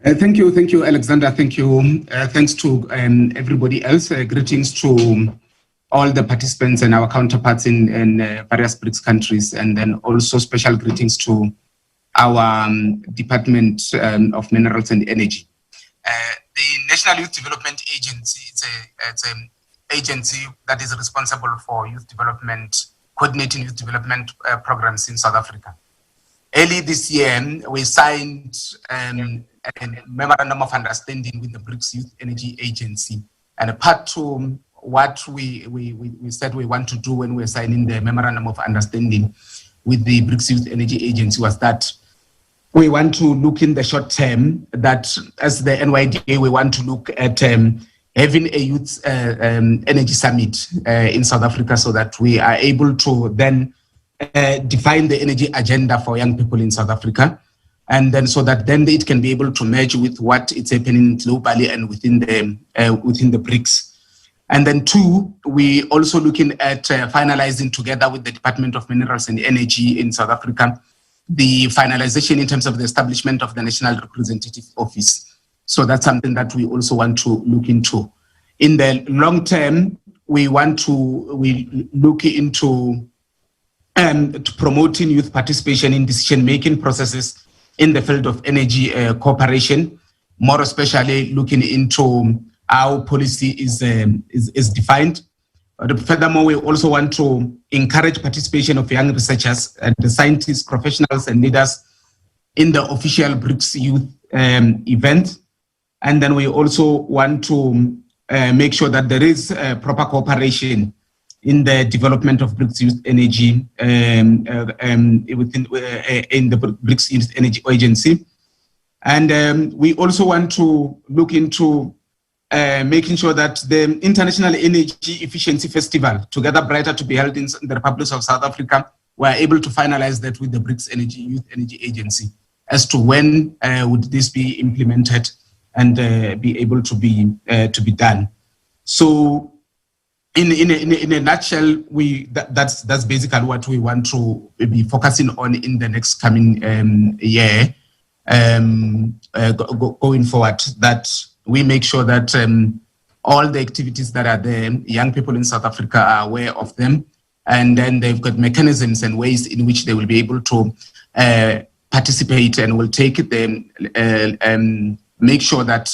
M: Thank you, Alexander. Thank you. Thanks to everybody else. Greetings to all the participants and our counterparts in various BRICS countries, and then also special greetings to our Department of Minerals and Energy. The National Youth Development Agency, it's an agency that is responsible for youth development, coordinating youth development programs in South Africa. Early this year, we signed a memorandum of understanding with the BRICS Youth Energy Agency. And part two, what we said we want to do when we were signing the memorandum of understanding with the BRICS Youth Energy Agency was that we want to look in the short term, that as the NYDA, we want to look at having a youth energy summit in South Africa, so that we are able to then define the energy agenda for young people in South Africa, and then so that then it can be able to merge with what is happening globally and within the BRICS. And then 2, we also looking at finalizing together with the Department of Minerals and Energy in South Africa, the finalization in terms of the establishment of the National Representative Office. So that's something that we also want to look into. In the long term, we look into promoting youth participation in decision-making processes in the field of energy cooperation, more especially looking into how policy is defined. Furthermore, we also want to encourage participation of young researchers, the scientists, professionals, and leaders in the official BRICS Youth event. And then we also want to make sure that there is proper cooperation in the development of BRICS Youth Energy in the BRICS Youth Energy Agency. And we also want to look into making sure that the International Energy Efficiency Festival, Together Brighter, to be held in the Republic of South Africa, we're able to finalize that with the BRICS Youth Energy Agency as to when would this be implemented and be able to be done. So in a nutshell, that's basically what we want to be focusing on in the next coming year, going forward, that we make sure that all the activities that are there, young people in South Africa are aware of them, and then they've got mechanisms and ways in which they will be able to participate, and will take them, make sure that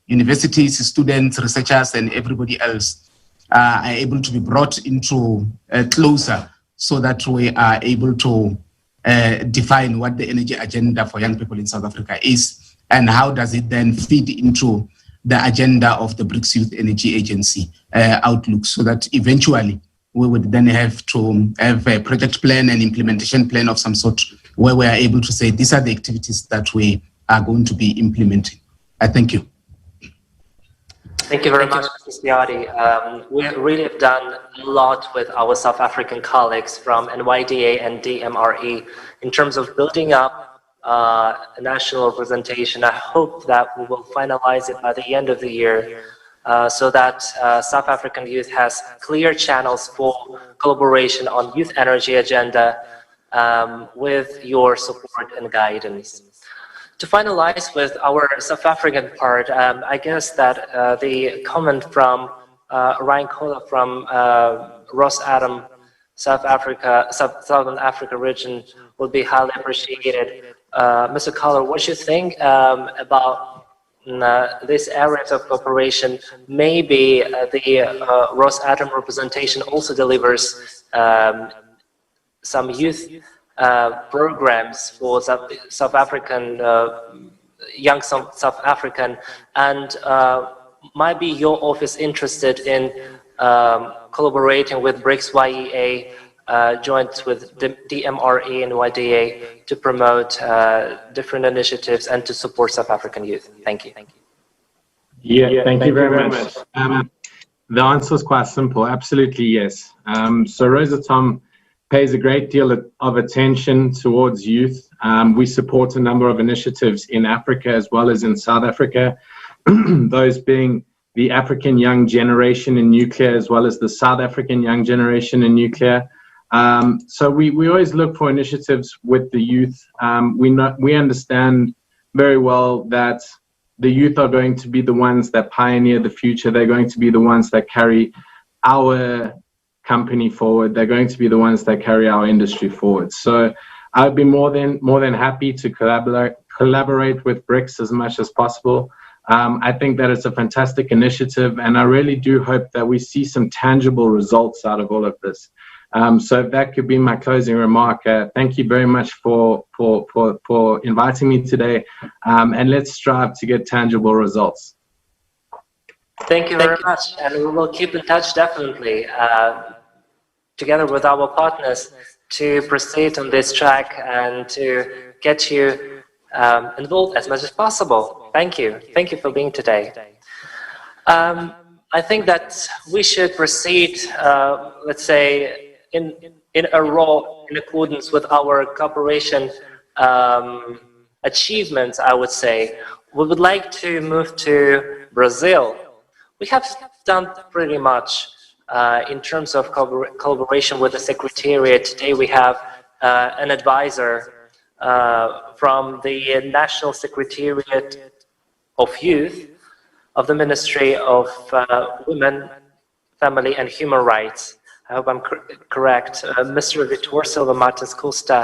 M: universities, students, researchers, and everybody else are able to be brought into closer, so that we are able to define what the energy agenda for young people in South Africa is, and how does it then feed into the agenda of the BRICS Youth Energy Agency outlook, so that eventually we would then have to have a project plan and implementation plan of some sort, where we are able to say these are the activities that we are going to be implementing. Thank you.
C: Thank you very much, Mr. Siadi. We really have done a lot with our South African colleagues from NYDA and DMRE in terms of building up a national representation. I hope that we will finalize it by the end of the year, so that South African youth has clear channels for collaboration on youth energy agenda with your support and guidance. To finalize with our South African part, I guess that the comment from Ryan Kola from Ross Adam, Southern Africa region would be highly appreciated. Mr. Kola, what do you think about these areas of cooperation? Maybe the Ross Adam representation also delivers some youth programs for South African, young South African, and might be your office interested in collaborating with BRICS YEA, joint with DMRE and YDA to promote different initiatives and to support South African youth. Thank you.
J: Yeah, thank you very much. The answer is quite simple. Absolutely, yes. So Rosatom pays a great deal of attention towards youth. We support a number of initiatives in Africa as well as in South Africa, those being the African Young Generation in Nuclear as well as the South African Young Generation in Nuclear. So we always look for initiatives with the youth. We understand very well that the youth are going to be the ones that pioneer the future. They're going to be the ones that carry our company forward. They're going to be the ones that carry our industry forward. So I'd be more than happy to collaborate with BRICS as much as possible. I think that it's a fantastic initiative, and I really do hope that we see some tangible results out of all of this. So if that could be my closing remark. Thank you very much for inviting me today, and let's strive to get tangible results.
C: Thank you very much, and we will keep in touch definitely, together with our partners, to proceed on this track and to get you involved as much as possible. Thank you. Thank you for being today. I think that we should proceed, let's say, in a row, in accordance with our cooperation achievements, I would say. We would like to move to Brazil. We have done pretty much in terms of collaboration with the Secretariat. Today we have an advisor from the National Secretariat of Youth of the Ministry of Women, Family and Human Rights. I hope I'm correct. Mr. Vitor Silva Martins Costa.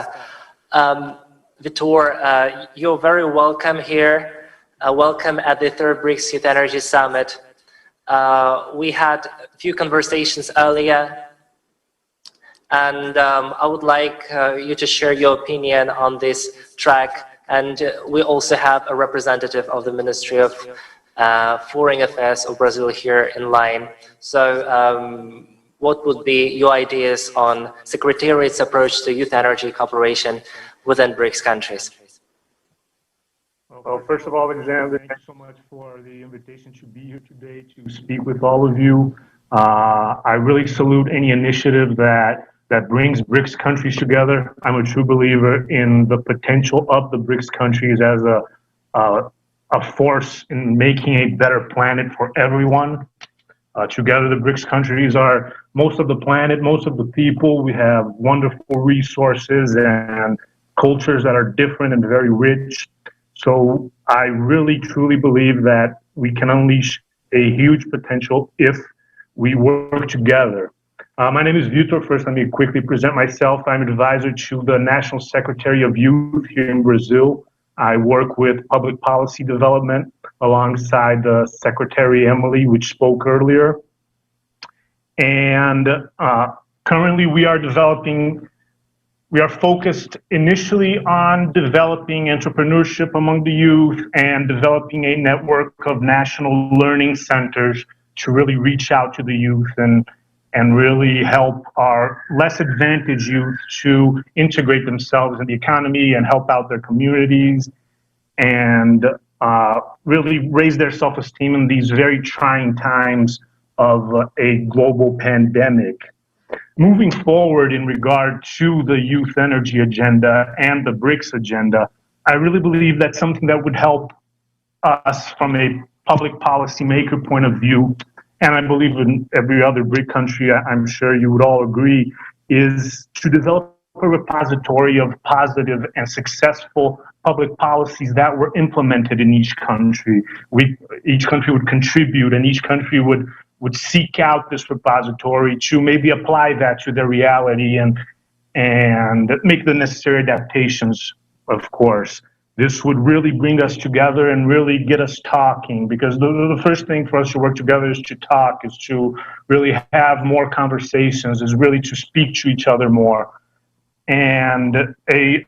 C: Vitor, you're very welcome here. Welcome at the 3rd BRICS Youth Energy Summit. We had a few conversations earlier, and I would like you to share your opinion on this track. And we also have a representative of the Ministry of Foreign Affairs of Brazil here in line. So what would be your ideas on Secretariat's approach to youth energy cooperation within BRICS countries?
N: Well, first of all, Alexander, thanks so much for the invitation to be here today to speak with all of you. I really salute any initiative that brings BRICS countries together. I'm a true believer in the potential of the BRICS countries as a force in making a better planet for everyone. Together, the BRICS countries are most of the planet, most of the people. We have wonderful resources and cultures that are different and very rich. So I really, truly believe that we can unleash a huge potential if we work together. My name is Vitor. First, let me quickly present myself. I'm advisor to the National Secretary of Youth here in Brazil. I work with public policy development alongside the Secretary Emily, which spoke earlier. And currently we are focused initially on developing entrepreneurship among the youth and developing a network of national learning centers to really reach out to the youth and really help our less advantaged youth to integrate themselves in the economy and help out their communities and really raise their self-esteem in these very trying times of a global pandemic. Moving forward in regard to the youth energy agenda and the BRICS agenda, I really believe that's something that would help us from a public policy maker point of view, and I believe in every other BRIC country, I'm sure you would all agree, is to develop a repository of positive and successful public policies that were implemented in each country. Each country would contribute, and each country would seek out this repository to maybe apply that to their reality and make the necessary adaptations, of course. This would really bring us together and really get us talking, because the first thing for us to work together is to talk, is to really have more conversations, is really to speak to each other more. And a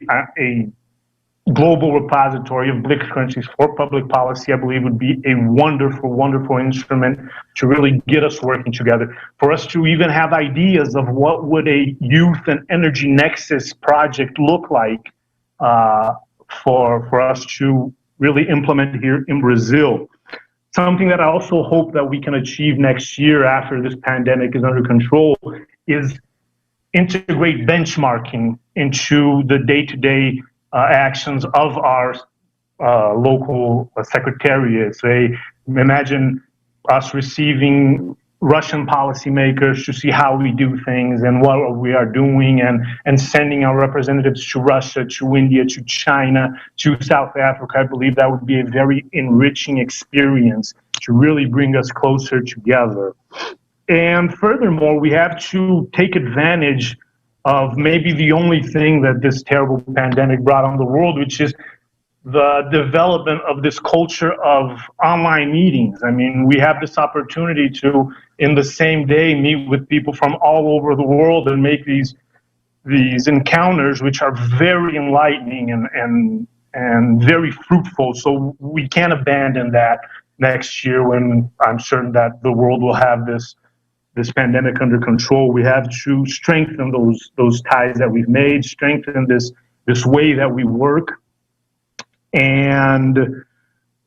N: global repository of BRICS countries for public policy, I believe, would be a wonderful, wonderful instrument to really get us working together. For us to even have ideas of what would a youth and energy nexus project look like for us to really implement here in Brazil. Something that I also hope that we can achieve next year after this pandemic is under control is integrate benchmarking into the day-to-day actions of our local secretariats. Imagine us receiving Russian policymakers to see how we do things and what we are doing, and sending our representatives to Russia, to India, to China, to South Africa. I believe that would be a very enriching experience to really bring us closer together. And furthermore, we have to take advantage of maybe the only thing that this terrible pandemic brought on the world, which is the development of this culture of online meetings. I mean, we have this opportunity to, in the same day, meet with people from all over the world and make these encounters, which are very enlightening and very fruitful. So we can't abandon that next year, when I'm certain that the world will have this pandemic under control. We have to strengthen those ties that we've made, strengthen this way that we work. And,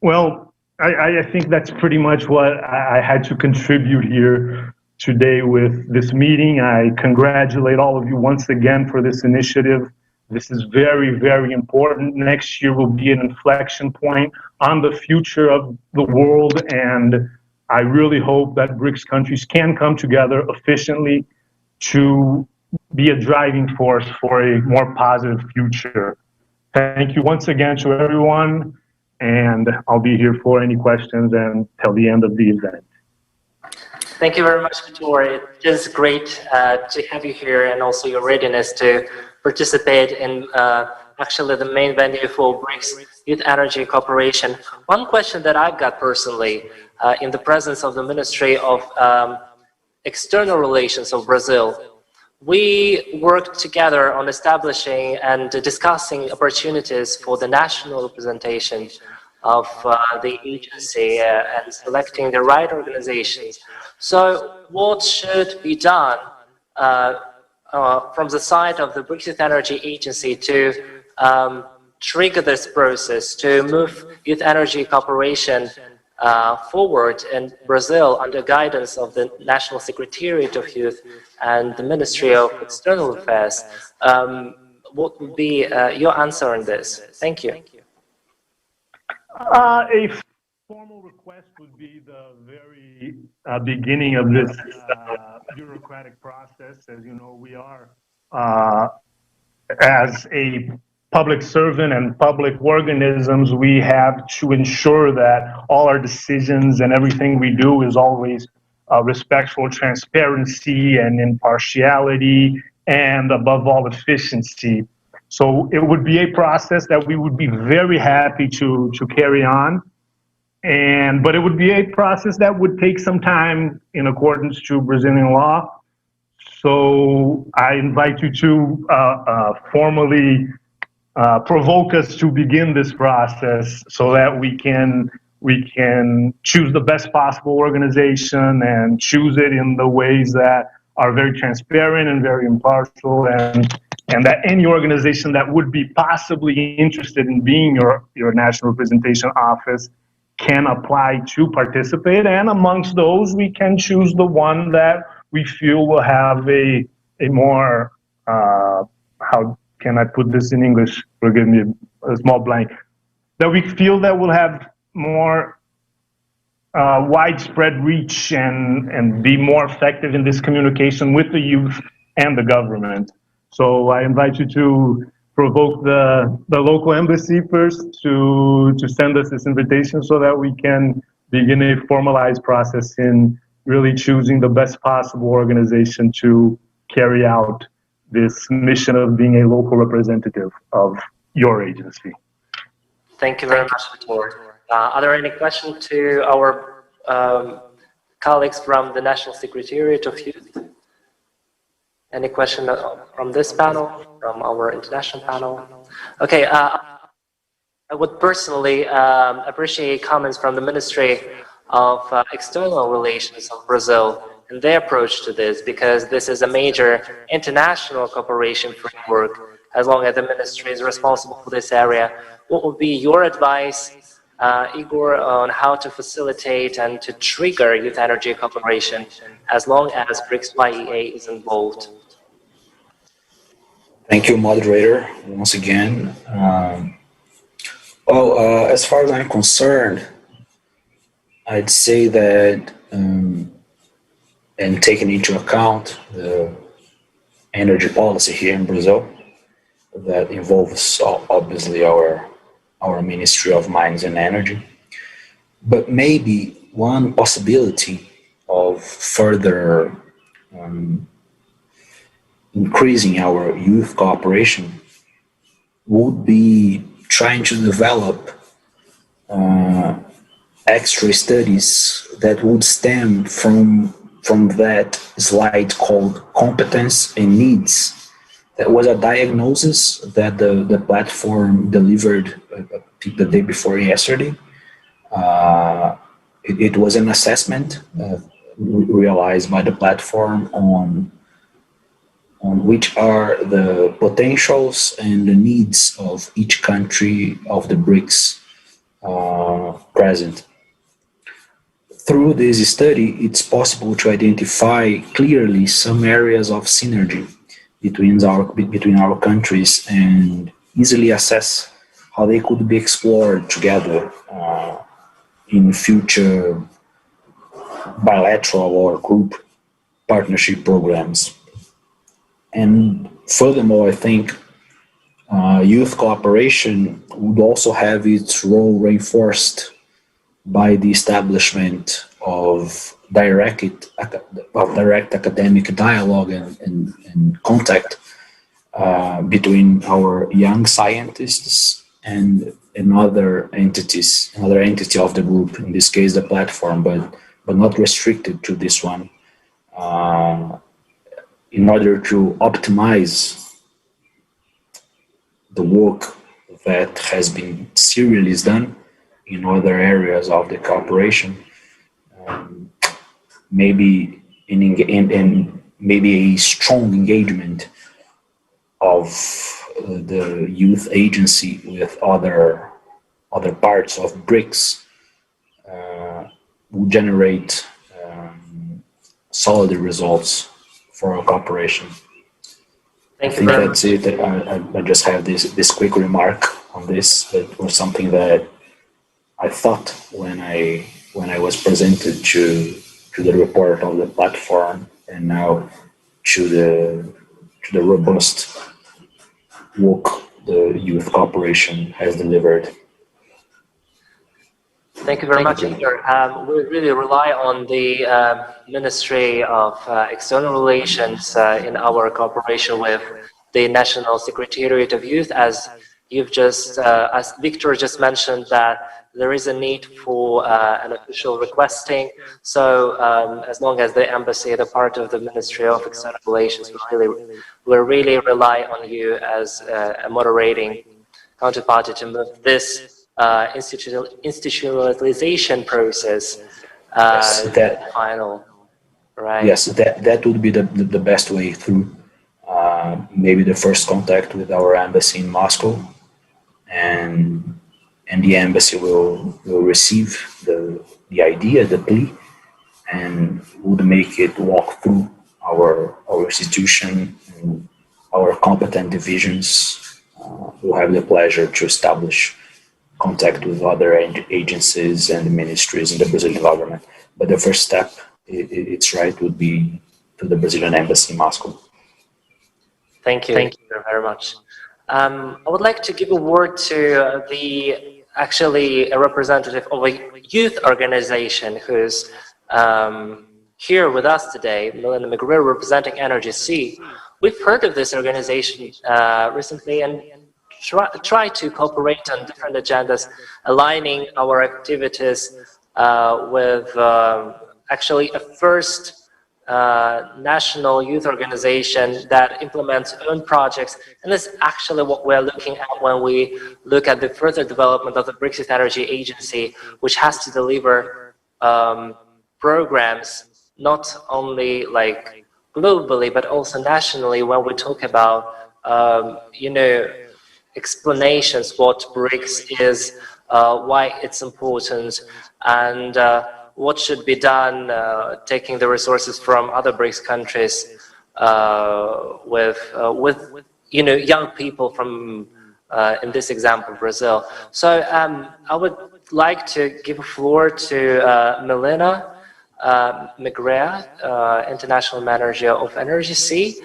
N: well, I think that's pretty much what I had to contribute here today with this meeting. I congratulate all of you once again for this initiative. This is very, very important. Next year will be an inflection point on the future of the world, and I really hope that BRICS countries can come together efficiently to be a driving force for a more positive future. Thank you once again to everyone, and I'll be here for any questions until the end of the event.
C: Thank you very much, Vitor. It is great to have you here, and also your readiness to participate in actually the main venue for BRICS Youth Energy Cooperation. One question that I've got personally, in the presence of the Ministry of External Relations of Brazil, we worked together on establishing and discussing opportunities for the national representation of the agency and selecting the right organizations. So what should be done from the side of the BRICS Youth Energy Agency to trigger this process, to move youth energy cooperation forward in Brazil under guidance of the National Secretariat of Youth and the Ministry of External Affairs? What would be your answer on this? Thank you.
N: A formal request would be the very beginning of this bureaucratic process. As you know, we are, as a public servant and public organisms, we have to ensure that all our decisions and everything we do is always respectful, transparency, and impartiality, and above all, efficiency. So it would be a process that we would be very happy to carry on. But it would be a process that would take some time in accordance to Brazilian law. So I invite you to formally provoke us to begin this process so that we can choose the best possible organization and choose it in the ways that are very transparent and very impartial, and that any organization that would be possibly interested in being your national representation office can apply to participate. And amongst those, we can choose the one that we feel will have a more, how can I put this in English? Forgive me, a small blank. That we feel that will have more widespread reach and be more effective in this communication with the youth and the government. So I invite you to provoke the local embassy first to send us this invitation so that we can begin a formalized process in really choosing the best possible organization to carry out this mission of being a local representative of your agency.
C: Thank you very much, Vitor. Are there any questions to our colleagues from the National Secretariat of Youth? Any question from this panel, from our international panel? Okay, I would personally appreciate comments from the Ministry of External Relations of Brazil and their approach to this, because this is a major international cooperation framework. As long as the ministry is responsible for this area, what would be your advice, Igor, on how to facilitate and to trigger youth energy cooperation as long as BRICS YEA is involved?
I: Thank you, moderator, once again. As far as I'm concerned, I'd say that, and taking into account the energy policy here in Brazil, that involves obviously our Ministry of Mines and Energy, but maybe one possibility of further increasing our youth cooperation would be trying to develop extra studies that would stem from that slide called competence and needs. That was a diagnosis that the platform delivered the day before yesterday. It was an assessment realized by the platform on which are the potentials and the needs of each country of the BRICS present. Through this study, it's possible to identify clearly some areas of synergy between our countries and easily assess how they could be explored together in future bilateral or group partnership programs. And furthermore, I think youth cooperation would also have its role reinforced by the establishment of direct academic dialogue and contact between our young scientists and another entity of the group, in this case the platform, but not restricted to this one, in order to optimize the work that has been serially done in other areas of the cooperation. Maybe maybe a strong engagement of the youth agency with other parts of BRICS will generate solid results for our cooperation. I think that's it. I just have this quick remark on this. It was something that I thought when I was presented to the report of the platform, and now to the robust work the youth cooperation has delivered.
C: Thank you very much, Igor. We really rely on the Ministry of External Relations in our cooperation with the National Secretariat of Youth, as Victor just mentioned, that there is a need for an official requesting. So as long as the embassy, the part of the Ministry of External Relations, we really rely on you as a moderating counterparty to move this institutionalization process final, right?
I: Yes, that would be the best way through. Maybe the first contact with our embassy in Moscow, and the embassy will receive the idea, the plea, and would make it walk through our institution and our competent divisions. We'll have the pleasure to establish contact with other agencies and ministries in the Brazilian government. But the first step, it's right, would be to the Brazilian embassy in Moscow.
C: Thank you. Thank you very much. I would like to give a word to actually a representative of a youth organization who's here with us today, Milena McGreer, representing Energy C. We've heard of this organization recently and try to cooperate on different agendas, aligning our activities with actually a first national youth organization that implements own projects. And that's actually what we're looking at when we look at the further development of the BRICS Youth Energy Agency, which has to deliver programs not only like globally, but also nationally, when we talk about, explanations what BRICS is, why it's important, and what should be done taking the resources from other BRICS countries with young people from, in this example, Brazil. So I would like to give a floor to Milena McGreer, International Manager of Energy C.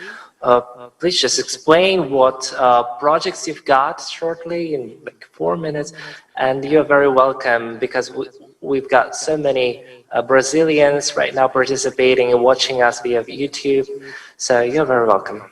C: Please just explain what projects you've got shortly in like 4 minutes, and you're very welcome, because we've got so many Brazilians right now participating and watching us via YouTube, so you're very welcome.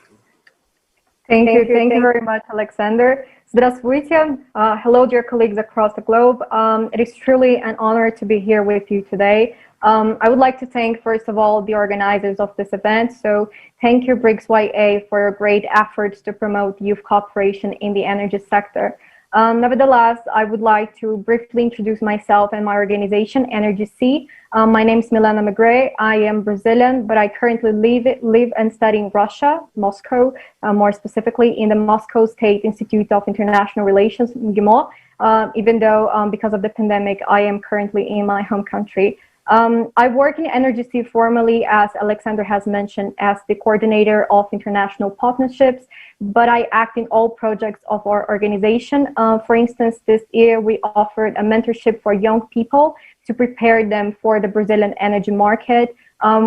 O: Thank you very much, Alexander. Здравствуйте. Hello, dear colleagues across the globe. It is truly an honor to be here with you today. I would like to thank, first of all, the organizers of this event. So thank you, BRICS YA, for your great efforts to promote youth cooperation in the energy sector. Nevertheless, I would like to briefly introduce myself and my organization, Energy C. My name is Milena McGreer. I am Brazilian, but I currently live and study in Russia, Moscow, more specifically in the Moscow State Institute of International Relations, MGIMO, even though because of the pandemic, I am currently in my home country. I work in Energy C formally, as Alexander has mentioned, as the coordinator of international partnerships, but I act in all projects of our organization. For instance, this year we offered a mentorship for young people to prepare them for the Brazilian energy market.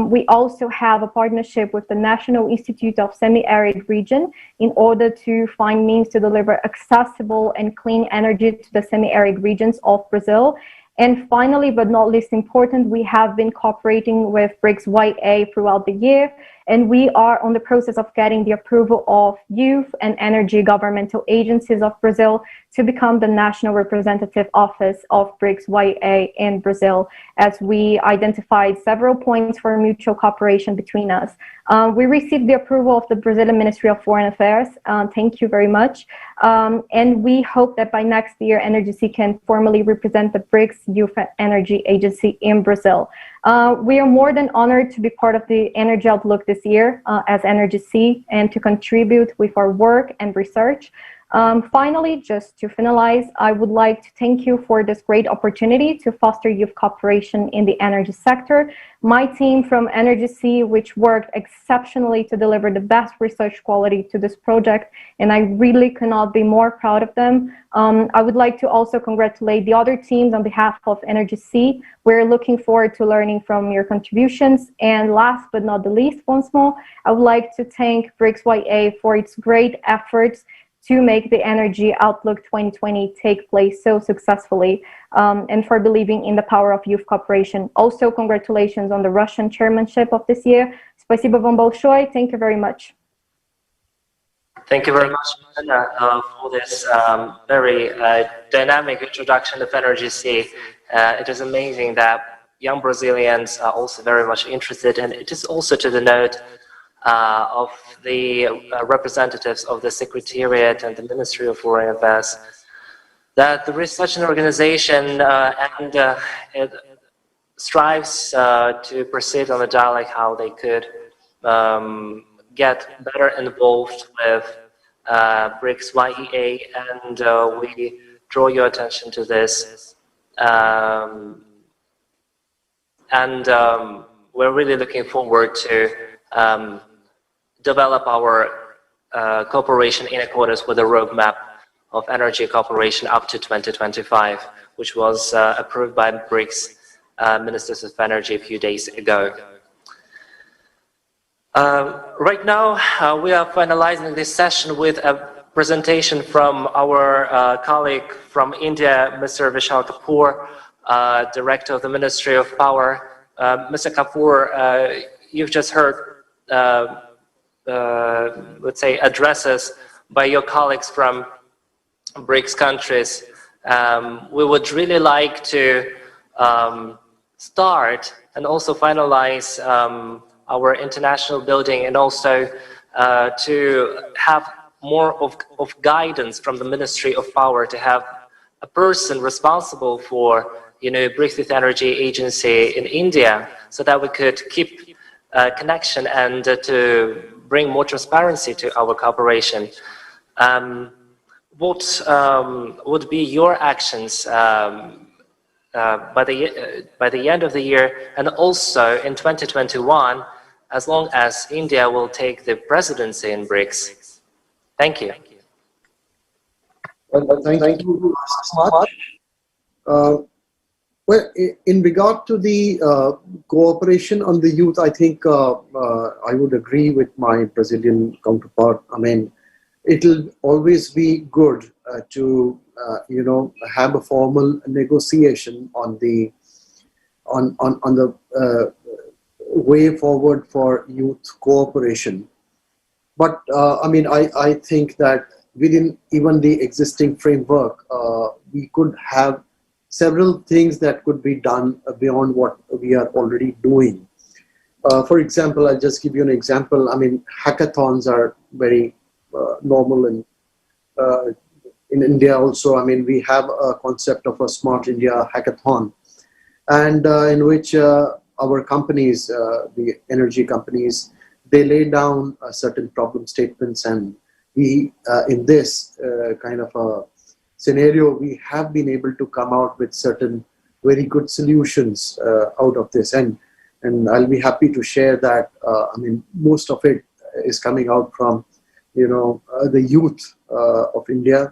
O: We also have a partnership with the National Institute of Semi-Arid Region in order to find means to deliver accessible and clean energy to the semi-arid regions of Brazil. And finally, but not least important, we have been cooperating with BRICS YA throughout the year, and we are on the process of getting the approval of youth and energy governmental agencies of Brazil to become the national representative office of BRICS YA in Brazil, as we identified several points for mutual cooperation between us. We received the approval of the Brazilian Ministry of Foreign Affairs. Thank you very much. And we hope that by next year, NRGC can formally represent the BRICS Youth Energy Agency in Brazil. We are more than honored to be part of the Energy Outlook this year as NRGC and to contribute with our work and research. Finally, just to finalize, I would like to thank you for this great opportunity to foster youth cooperation in the energy sector. My team from NRGC, which worked exceptionally to deliver the best research quality to this project, and I really cannot be more proud of them. I would like to also congratulate the other teams on behalf of NRGC. We're looking forward to learning from your contributions. And last but not the least, once more, I would like to thank BRICS YA for its great efforts to make the Energy Outlook 2020 take place so successfully, and for believing in the power of youth cooperation. Also, congratulations on the Russian chairmanship of this year. Спасибо вам большое. Thank you very much.
C: Thank you very much, Anna, for this very dynamic introduction of NRGC. It is amazing that young Brazilians are also very much interested, and it is also to the note of the representatives of the Secretariat and the Ministry of Foreign Affairs, that there is such an organization and it strives to proceed on the dialogue how they could get better involved with BRICS YEA, and we draw your attention to this. And we're really looking forward to develop our cooperation in accordance with the roadmap of energy cooperation up to 2025, which was approved by BRICS Ministers of Energy a few days ago. Right now, we are finalizing this session with a presentation from our colleague from India, Mr. Vishal Kapoor, Director of the Ministry of Power. Mr. Kapoor, you've just heard let's say, addresses by your colleagues from BRICS countries. We would really like to start and also finalize our international building, and also to have more of guidance from the Ministry of Power, to have a person responsible for, BRICS Youth Energy Agency in India, so that we could keep connection and to bring more transparency to our cooperation. What would be your actions by the end of the year, and also in 2021, as long as India will take the presidency in BRICS? Thank you.
H: Well, thank you so much. Well, in regard to the cooperation on the youth, I think I would agree with my Brazilian counterpart. I mean, it'll always be good to have a formal negotiation on the way forward for youth cooperation. But I mean, I think that within even the existing framework, we could have several things that could be done beyond what we are already doing. For example, I'll just give you an example. I mean, hackathons are very normal, and in India also, I mean, we have a concept of a Smart India hackathon, and in which our companies, the energy companies, they lay down certain problem statements, and we, in this kind of a scenario, we have been able to come out with certain very good solutions out of this, and I'll be happy to share that. I mean, most of it is coming out from the youth of India.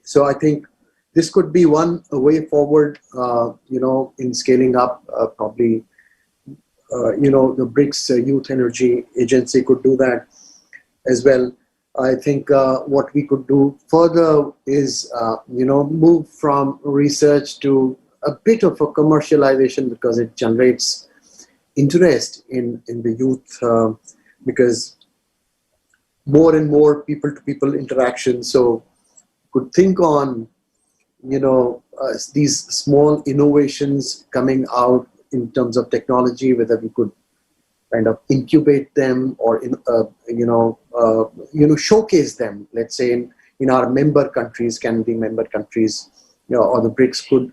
H: So I think this could be one way forward, in scaling up. Probably, the BRICS Youth Energy Agency could do that as well. I think what we could do further is, move from research to a bit of a commercialization, because it generates interest in the youth, because more and more people-to-people interaction. So could think on, these small innovations coming out in terms of technology, whether we could kind of incubate them or showcase them. Let's say in our member countries, Canadian member countries, or the BRICS could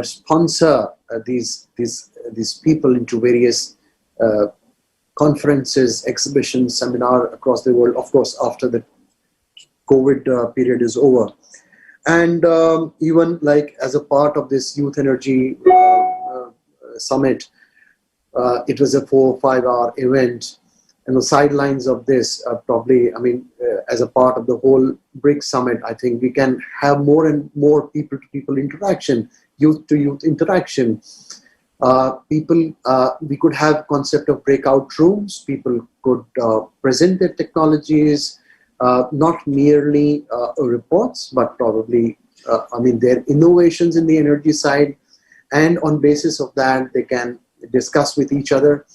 H: sponsor these people into various conferences, exhibitions, seminars across the world. Of course, after the COVID period is over, and even like as a part of this Youth Energy Summit. It was a 4 or 5 hour event, and the sidelines of this probably, as a part of the whole BRICS Summit, I think we can have more and more people-to-people interaction, youth-to-youth interaction. We could have concept of breakout rooms. People could present their technologies, not merely reports, but probably, their innovations in the energy side, and on basis of that, they can discuss with each other.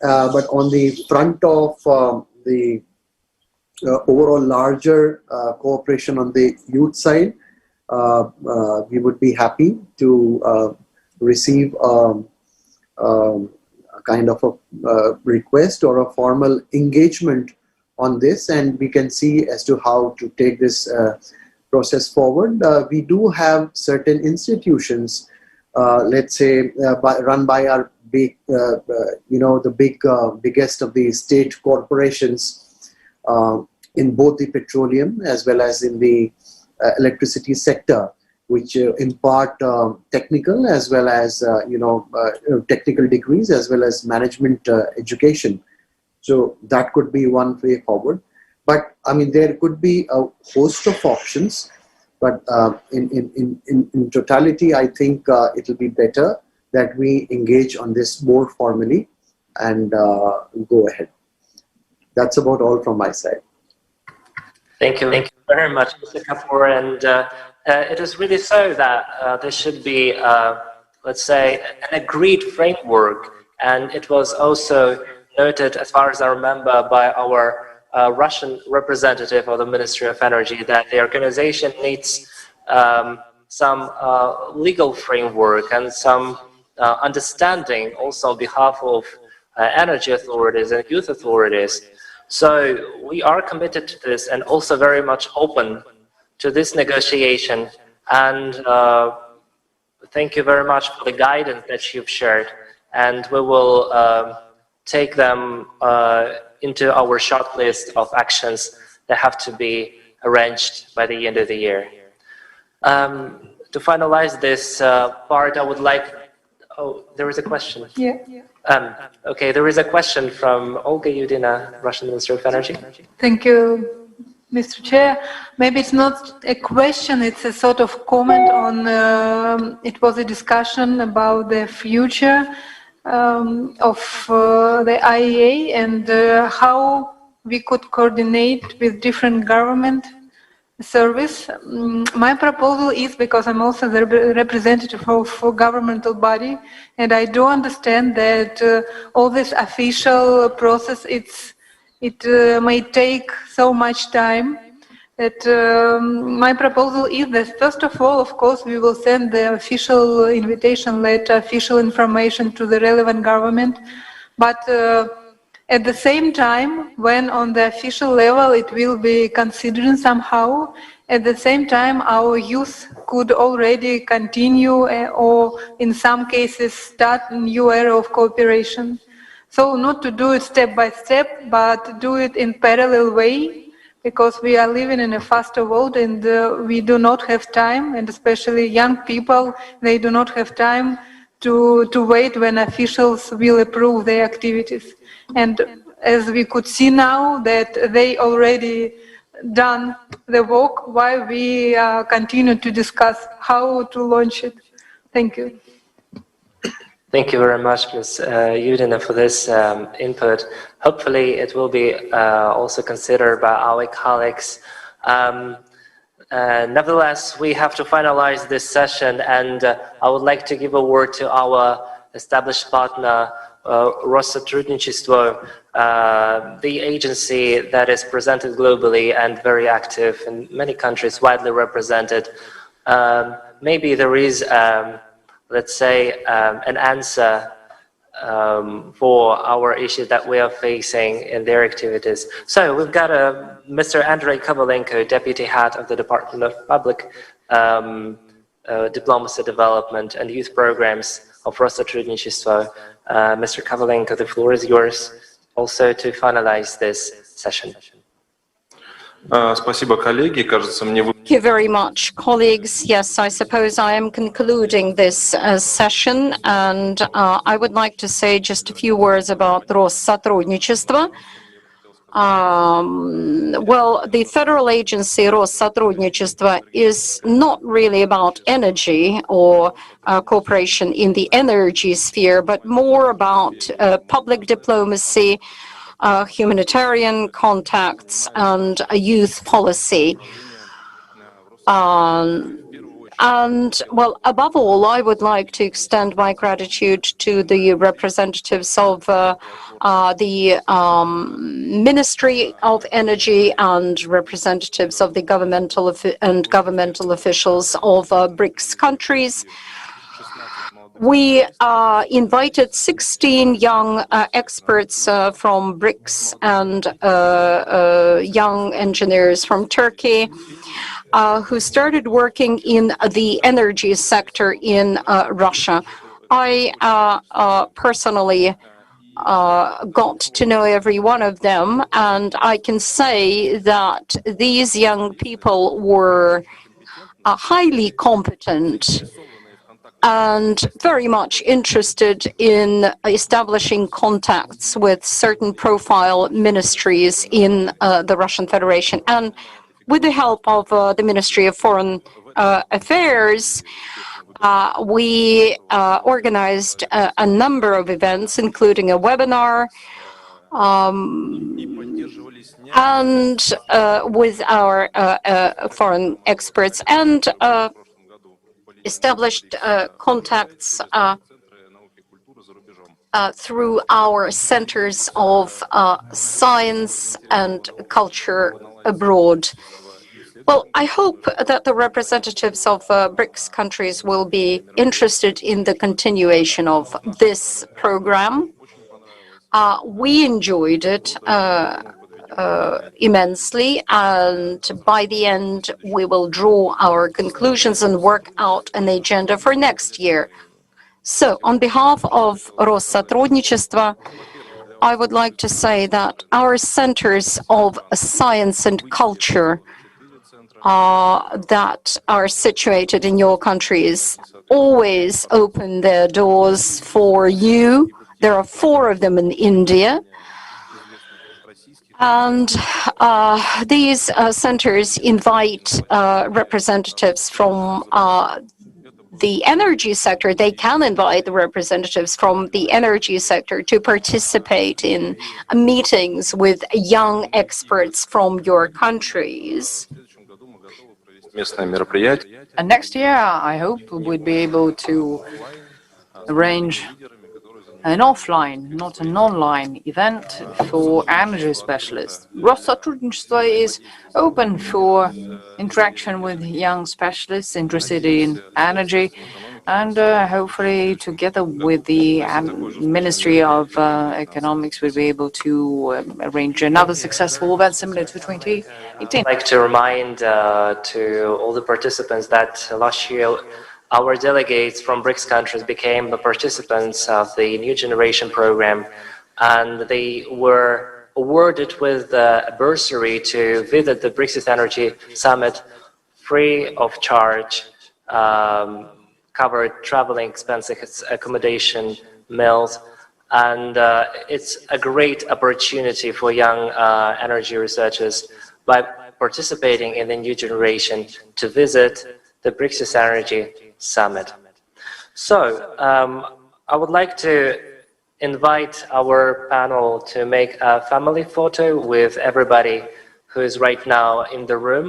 H: But on the front of the overall larger cooperation on the youth side, we would be happy to receive a kind of a request or a formal engagement on this, and we can see as to how to take this process forward. We do have certain institutions, let's say, run by our biggest of the state corporations in both the petroleum as well as in the electricity sector, which impart technical as well as technical degrees as well as management education. So that could be one way forward. But there could be a host of options. But in totality, I think it will be better that we engage on this more formally and go ahead. That's about all from my side.
C: Thank you very much, Mr. Kapoor. And it is really so that there should be, let's say, an agreed framework. And it was also noted, as far as I remember, by our Russian representative of the Ministry of Energy, that the organization needs some legal framework and some understanding also on behalf of energy authorities and youth authorities. So we are committed to this and also very much open to this negotiation. And thank you very much for the guidance that you've shared. And we will take them into our short list of actions that have to be arranged by the end of the year. To finalize this part, I would like... Oh, there is a question.
L: Yeah.
C: Okay, there is a question from Olga Yudina, Russian Minister of Energy.
L: Thank you, Mr. Chair. Maybe it's not a question, it's a sort of comment on, it was a discussion about the future of the IEA and how we could coordinate with different government service. My proposal is, because I'm also the representative of a governmental body, and I do understand that all this official process, it may take so much time, that my proposal is that first of all, of course, we will send the official invitation letter, official information to the relevant government, but at the same time, when on the official level it will be considered somehow, at the same time our youth could already continue or in some cases start a new era of cooperation. So not to do it step by step, but do it in parallel way, because we are living in a faster world and we do not have time, and especially young people, they do not have time to wait when officials will approve their activities. And as we could see now that they already done the work while we continue to discuss how to launch it. Thank you.
C: Thank you very much, Ms. Yudina, for this input. Hopefully, it will be also considered by our colleagues. Nevertheless, we have to finalize this session, and I would like to give a word to our established partner, Россотрудничество, the agency that is presented globally and very active in many countries, widely represented. Maybe there is, let's say, an answer for our issues that we are facing in their activities. So we've got Mr. Andrei Kovalenko, Deputy Head of the Department of Public Diplomacy Development and Youth Programs of Россотрудничество. Mr. Kovalenko, the floor is yours also to finalize this session.
P: Спасибо, коллеги. Кажется, мне...
W: Thank you very much, colleagues. Yes, I suppose I am concluding this session, and I would like to say just a few words about Россотрудничество. Well, the federal agency Россотрудничество is not really about energy or cooperation in the energy sphere, but more about public diplomacy, humanitarian contacts, and a youth policy. And, well, above all, I would like to extend my gratitude to the representatives of the Ministry of Energy and representatives of the governmental officials of BRICS countries. We invited 16 young experts from BRICS and young engineers from Turkey who started working in the energy sector in Russia. I personally got to know every one of them, and I can say that these young people were highly competent and very much interested in establishing contacts with certain profile ministries in the Russian Federation. And with the help of the Ministry of Foreign Affairs, we organized a number of events, including a webinar, and with our foreign experts, and established contacts through our centers of science and culture abroad. Well, I hope that the representatives of BRICS countries will be interested in the continuation of this program. We enjoyed it immensely, and by the end, we will draw our conclusions and work out an agenda for next year. So, on behalf of Россотрудничество, I would like to say that our centers of science and culture that are situated in your countries always open their doors for you. There are 4 of them in India. And these centers invite representatives from the energy sector. They can invite the representatives from the energy sector to participate in meetings with young experts from your countries.
F: And next year, I hope we'd be able to arrange an offline, not an online event for energy specialists. Россотрудничество is open for interaction with young specialists interested in energy, and hopefully together with the Ministry of Economics we'll be able to arrange another successful event similar to 2018.
C: I'd like to remind to all the participants that last year our delegates from BRICS countries became the participants of the New Generation program, and they were awarded with a bursary to visit the BRICS Youth Energy Summit free of charge, covered traveling expenses, accommodation, meals, and it's a great opportunity for young energy researchers. By participating in the new generation to visit the BRICS Youth Energy Summit. So I would like to invite our panel to make a family photo with everybody who is right now in the room.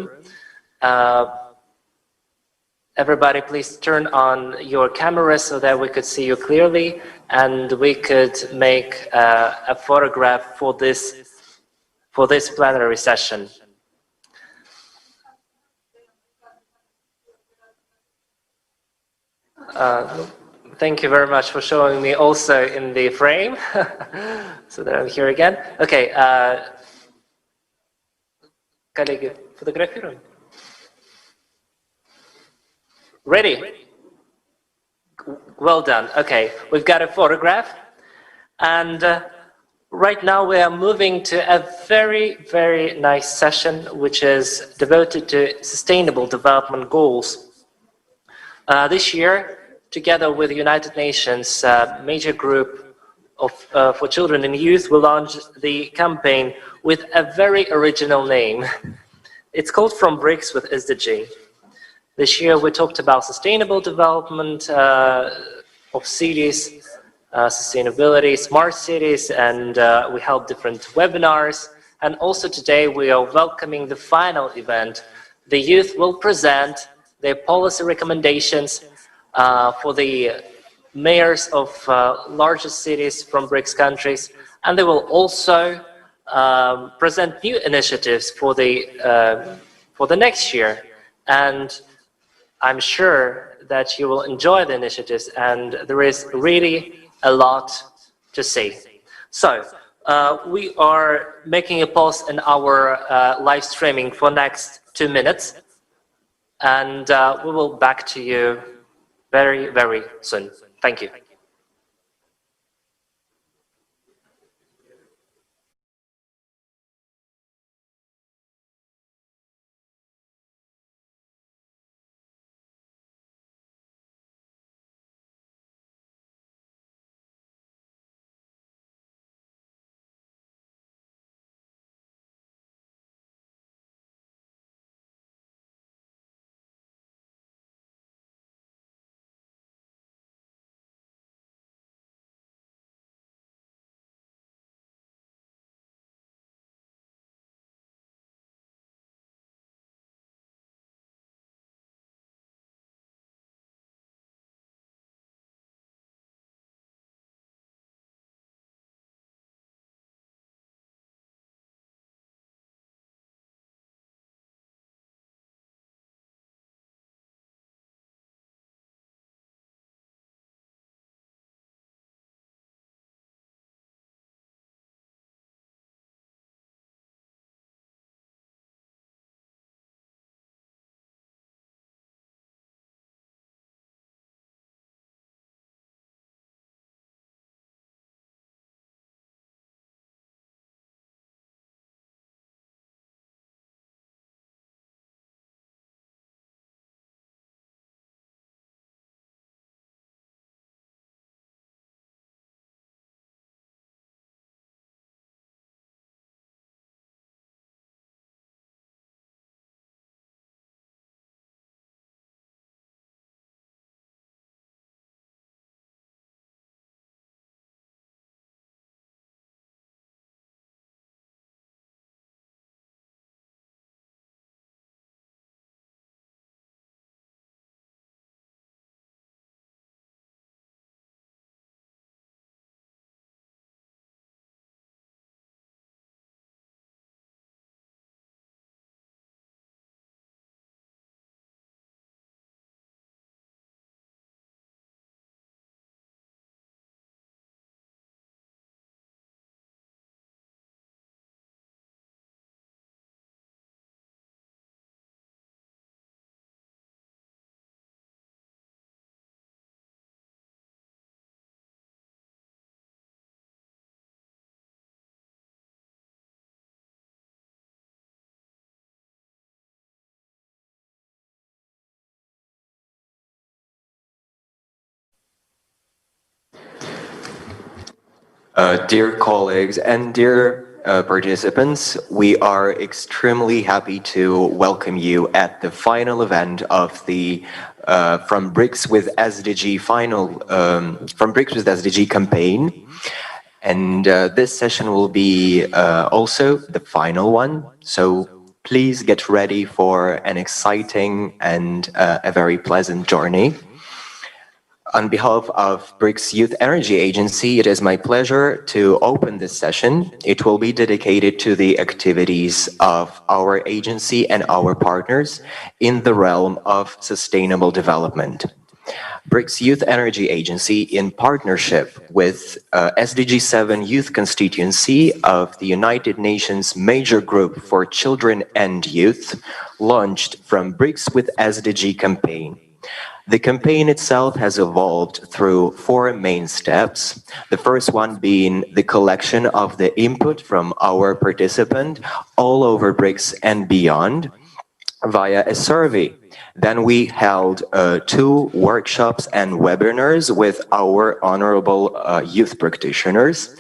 C: Everybody, please turn on your camera so that we could see you clearly, and we could make a photograph for this plenary session. Thank you very much for showing me also in the frame, so that I'm here again. Okay, коллеги, фотографируем. Ready? Well done. Okay, we've got a photograph, and right now we are moving to a very, very nice session, which is devoted to sustainable development goals. This year, together with the United Nations major group for children and youth, we launched the campaign with a very original name. It's called From BRICS with SDG. This year we talked about sustainable development of cities, sustainability, smart cities, and we held different webinars. And also today we are welcoming the final event. The youth will present their policy recommendations for the mayors of largest cities from BRICS countries, and they will also present new initiatives for the next year. And I'm sure that you will enjoy the initiatives, and there is really a lot to see. So we are making a pause in our live streaming for next 2 minutes, and we will back to you very, very soon. Thank you.
P: Dear colleagues and dear participants, we are extremely happy to welcome you at the final event of the from BRICS with SDG from BRICS with SDG campaign. And this session will be also the final one. So please get ready for an exciting and a very pleasant journey. On behalf of BRICS Youth Energy Agency, it is my pleasure to open this session. It will be dedicated to the activities of our agency and our partners in the realm of sustainable development. BRICS Youth Energy Agency, in partnership with SDG 7 Youth Constituency of the United Nations Major Group for Children and Youth, launched From BRICS with SDG campaign. The campaign itself has evolved through 4 main steps. The first one being the collection of the input from our participant all over BRICS and beyond via a survey. Then we held 2 workshops and webinars with our honorable youth practitioners.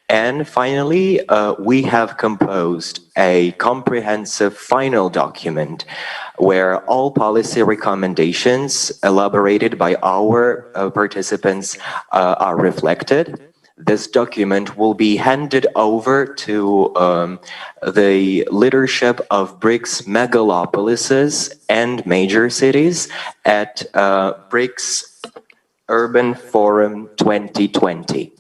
P: And finally, we have composed a comprehensive final document where all policy recommendations elaborated by our participants are reflected. This document will be handed over to the leadership of BRICS megalopolises and major cities at BRICS Urban Forum 2020.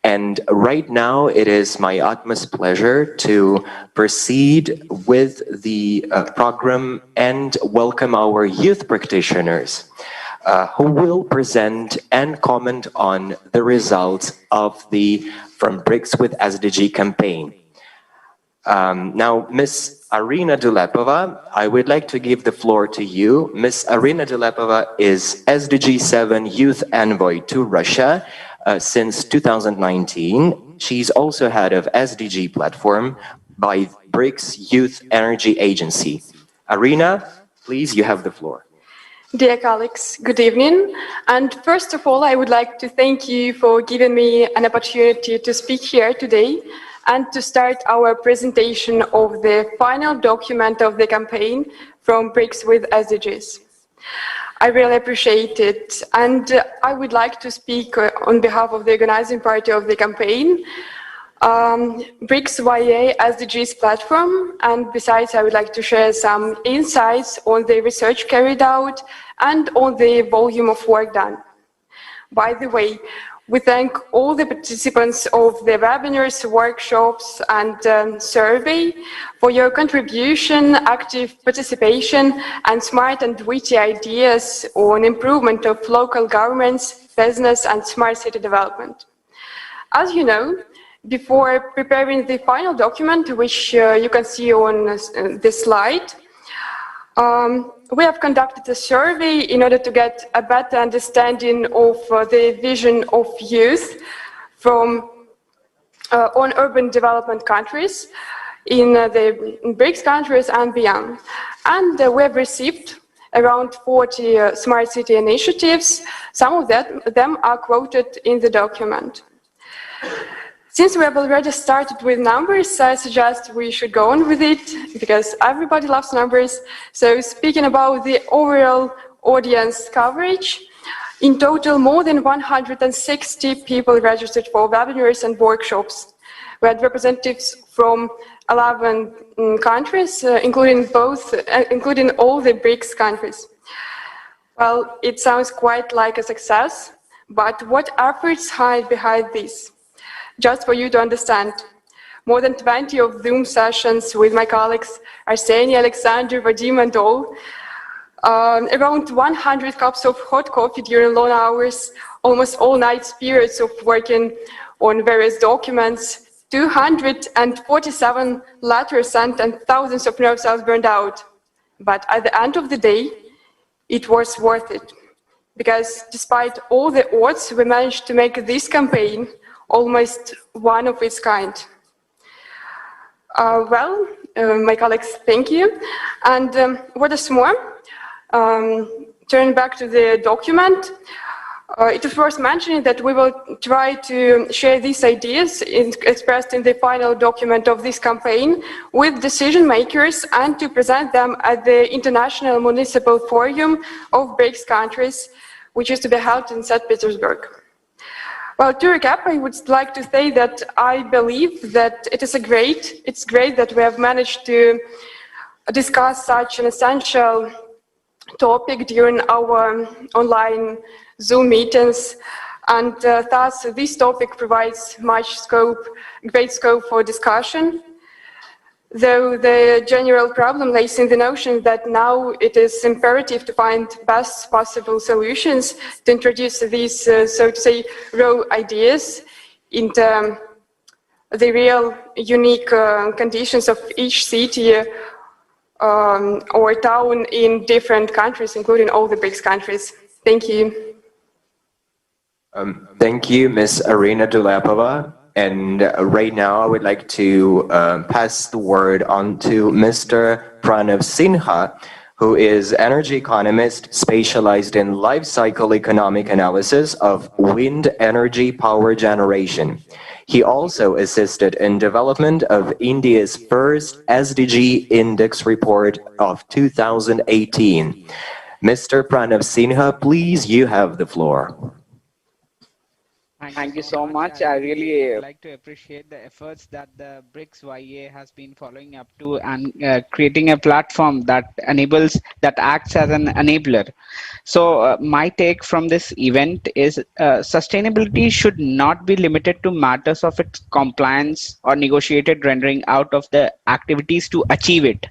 P: And right now, it is my utmost pleasure to proceed with the program and welcome our youth practitioners who will present and comment on the results of the From BRICS with SDG campaign. Now, Ms. Arina Dulepova, I would like to give the floor to you. Ms. Arina Dulepova is SDG 7 Youth Envoy to Russia since 2019. She's also head of SDG platform by BRICS Youth Energy Agency. Arina, please, you have the floor.
Q: Dear colleagues, good evening. And first of all, I would like to thank you for giving me an opportunity to speak here today and to start our presentation of the final document of the campaign From BRICS with SDGs. I really appreciate it, and I would like to speak on behalf of the organizing party of the campaign, BRICS YA SDGs platform, and besides I would like to share some insights on the research carried out and on the volume of work done. By the way, we thank all the participants of the webinars, workshops and survey for your contribution, active participation and smart and witty ideas on improvement of local governments, business and smart city development. As you know, before preparing the final document, which you can see on this slide, we have conducted a survey in order to get a better understanding of the vision of youth from on urban development countries in the BRICS countries and beyond. And we have received around 40 smart city initiatives. Some of them are quoted in the document. Since we have already started with numbers, I suggest we should go on with it, because everybody loves numbers. So speaking about the overall audience coverage, in total more than 160 people registered for webinars and workshops. We had representatives from 11 countries, including all the BRICS countries. Well, it sounds quite like a success, but what efforts hide behind this? Just for you to understand, more than 20 of Zoom sessions with my colleagues, Arseny, Alexander, Vadim and all, around 100 cups of hot coffee during long hours, almost all night periods of working on various documents, 247 letters sent and thousands of nerve cells burned out. But at the end of the day, it was worth it. Because despite all the odds, we managed to make this campaign almost one of its kind. My colleagues, thank you. And what is more, turning back to the document, It is worth mentioning that we will try to share these ideas expressed in the final document of this campaign with decision makers and to present them at the International Municipal Forum of BRICS countries, which is to be held in St. Petersburg. Well, to recap, I would like to say that I believe that it's great that we have managed to discuss such an essential topic during our online Zoom meetings, and thus this topic provides great scope for discussion. Though the general problem lays in the notion that now it is imperative to find best possible solutions to introduce these, so to say, raw ideas into the real unique conditions of each city or town in different countries, including all the BRICS countries. Thank you.
P: Thank you, Ms. Arina Dulapova. And right now, I would like to pass the word on to Mr. Pranav Sinha, who is energy economist specialized in life cycle economic analysis of wind energy power generation. He also assisted in development of India's first SDG index report of 2018. Mr. Pranav Sinha, please, you have the floor.
R: Thank you so much. I really like to appreciate the efforts that the BRICS YA has been following up to and creating a platform that acts as an enabler. So my take from this event is sustainability should not be limited to matters of its compliance or negotiated rendering out of the activities to achieve it.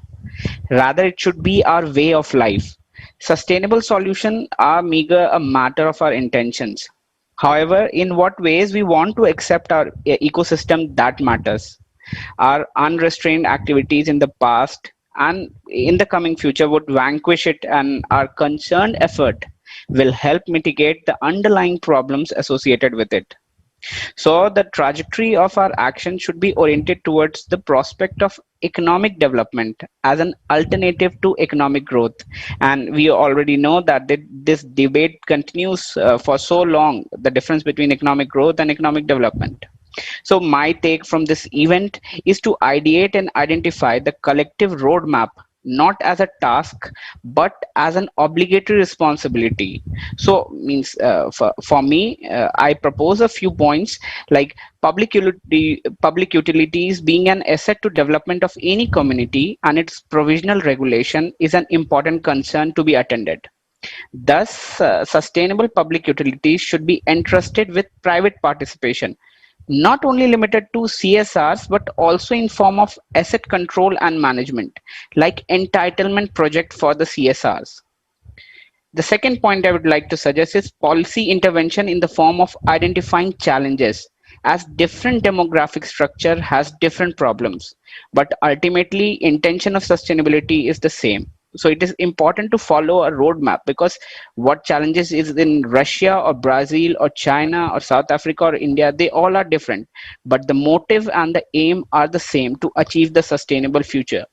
R: Rather, it should be our way of life. Sustainable solutions are meager a matter of our intentions. However, in what ways we want to accept our ecosystem, that matters. Our unrestrained activities in the past and in the coming future would vanquish it, and our concerned effort will help mitigate the underlying problems associated with it. So the trajectory of our action should be oriented towards the prospect of economic development as an alternative to economic growth. And we already know that this debate continues for so long, the difference between economic growth and economic development. So my take from this event is to ideate and identify the collective roadmap, not as a task, but as an obligatory responsibility. So means for me, I propose a few points like public utilities being an asset to development of any community, and its provisional regulation is an important concern to be attended. Thus, sustainable public utilities should be entrusted with private participation, not only limited to CSRs, but also in form of asset control and management, like entitlement project for the CSRs. The second point I would like to suggest is policy intervention in the form of identifying challenges, as different demographic structure has different problems, but ultimately intention of sustainability is the same. So it is important to follow a roadmap, because what challenges is in Russia or Brazil or China or South Africa or India, they all are different, but the motive and the aim are the same to achieve the sustainable future.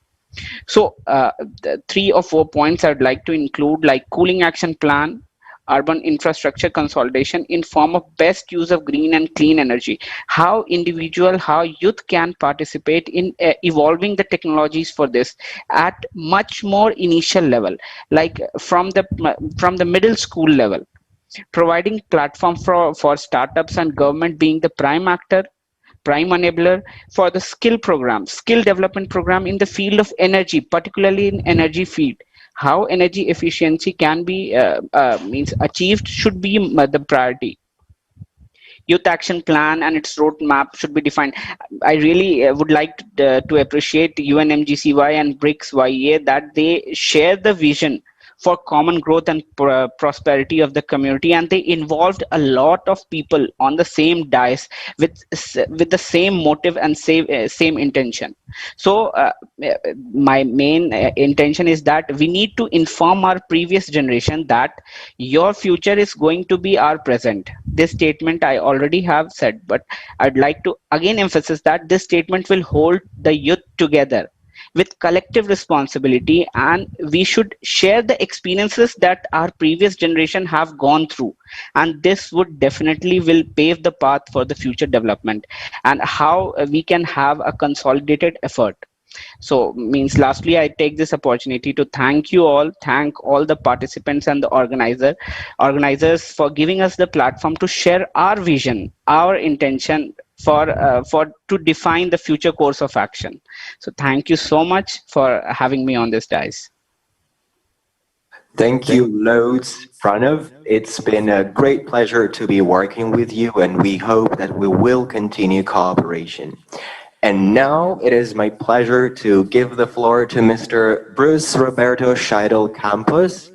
R: So the 3 or 4 points I would like to include, like cooling action plan, urban infrastructure consolidation in form of best use of green and clean energy, how youth can participate in evolving the technologies for this at much more initial level, like from the middle school level, providing platform for startups and government being the prime enabler for the skill development program in the field of energy, particularly in energy field. How energy efficiency can be achieved should be the priority. Youth action plan and its roadmap should be defined. I really would like to appreciate UNMGCY and BRICS YA that they share the vision for common growth and prosperity of the community, and they involved a lot of people on the same dais with the same motive and same intention. So my main intention is that we need to inform our previous generation that your future is going to be our present. This statement I already have said, but I'd like to again emphasize that this statement will hold the youth together with collective responsibility, and we should share the experiences that our previous generation have gone through, and this would definitely will pave the path for the future development and how we can have a consolidated effort. So means lastly, I take this opportunity to thank all the participants and the organizers for giving us the platform to share our vision, our intention for to define the future course of action. So thank you so much for having me on this, guys.
P: Thank you loads, Pranav. It's been a great pleasure to be working with you, and we hope that we will continue cooperation. And now it is my pleasure to give the floor to Mr. Bruce Roberto Scheidel Campos,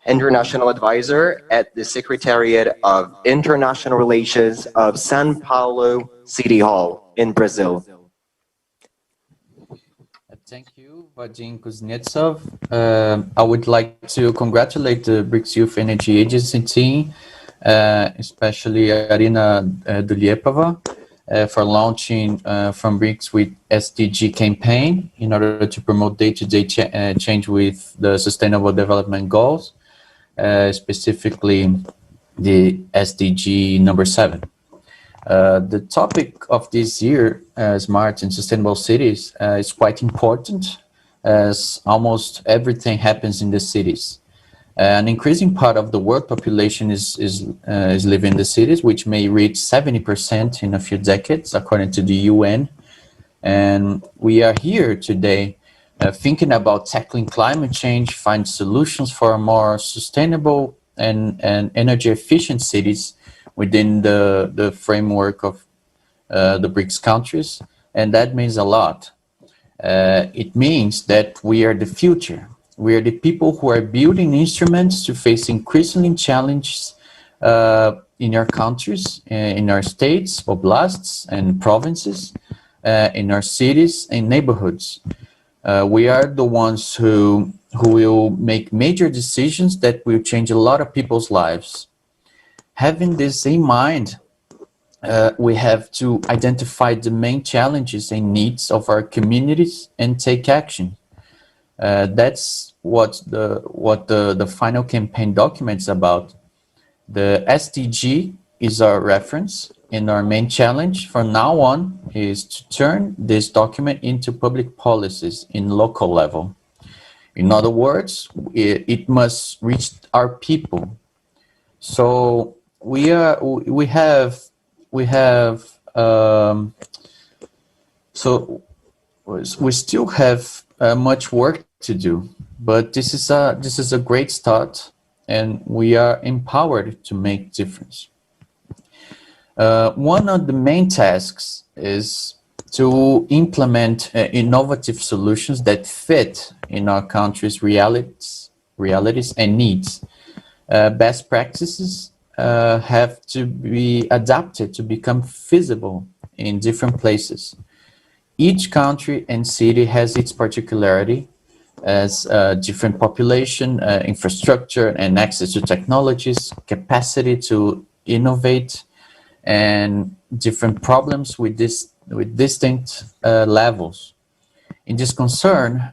P: International Advisor at the Secretariat of International Relations of São Paulo City Hall in Brazil.
S: Thank you, Vadim Kuznetsov. I would like to congratulate the BRICS Youth Energy Agency team, especially Arina Duliepova, for launching From BRICS with SDG campaign in order to promote day-to-day change with the Sustainable Development Goals, specifically the SDG number 7. The topic of this year, smart and sustainable cities, is quite important, as almost everything happens in the cities. An increasing part of the world population is living in the cities, which may reach 70% in a few decades, according to the UN. And we are here today thinking about tackling climate change, find solutions for more sustainable and energy efficient cities within the framework of the BRICS countries. And that means a lot. It means that we are the future. We are the people who are building instruments to face increasingly challenges in our countries, in our states, oblasts and provinces, in our cities and neighborhoods. We are the ones who will make major decisions that will change a lot of people's lives. Having this in mind, we have to identify the main challenges and needs of our communities and take action. That's what the final campaign document is about. The SDG is our reference, and our main challenge from now on is to turn this document into public policies in local level. In other words, it must reach our people. So we still have much work to do, but this is a great start, and we are empowered to make difference. One of the main tasks is to implement innovative solutions that fit in our country's realities and needs. Best practices have to be adapted to become feasible in different places. Each country and city has its particularity as different population, infrastructure, and access to technologies, capacity to innovate, and different problems with distinct levels. In this concern,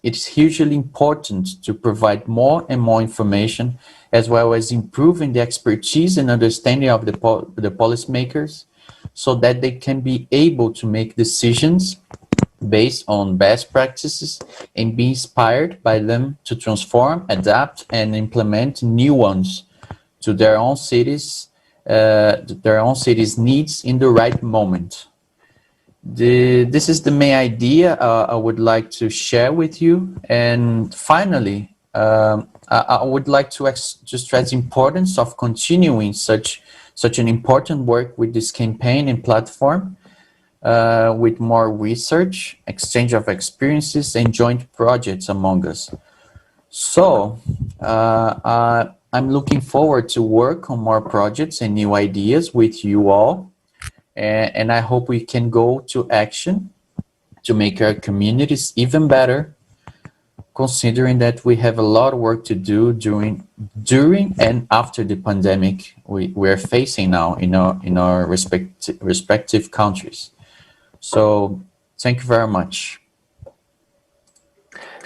S: it's hugely important to provide more and more information, as well as improving the expertise and understanding of the policymakers, so that they can be able to make decisions based on best practices and be inspired by them to transform, adapt, and implement new ones to their own cities' needs in the right moment. This is the main idea I would like to share with you. And finally, I would like to stress the importance of continuing such an important work with this campaign and platform, with more research, exchange of experiences, and joint projects among us. So I'm looking forward to work on more projects and new ideas with you all. And I hope we can go to action to make our communities even better, considering that we have a lot of work to do during and after the pandemic we're facing now in our respective countries. So thank you very much.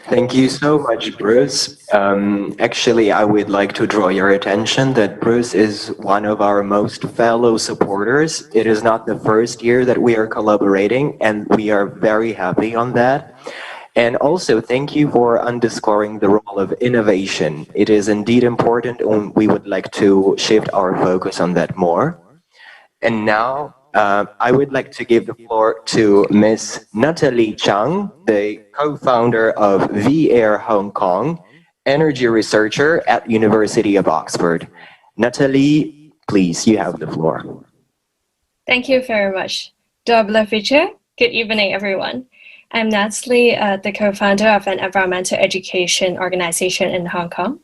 P: Thank you so much, Bruce. Actually, I would like to draw your attention that Bruce is one of our most fellow supporters. It is not the first year that we are collaborating, and we are very happy on that. And also, thank you for underscoring the role of innovation. It is indeed important, and we would like to shift our focus on that more. And now, I would like to give the floor to Ms. Natalie Chang, the co-founder of V-Air Hong Kong, energy researcher at University of Oxford. Natalie, please, you have the floor.
D: Thank you very much. Dobry wieczór. Good evening, everyone. I'm Natalie, the co-founder of an environmental education organization in Hong Kong.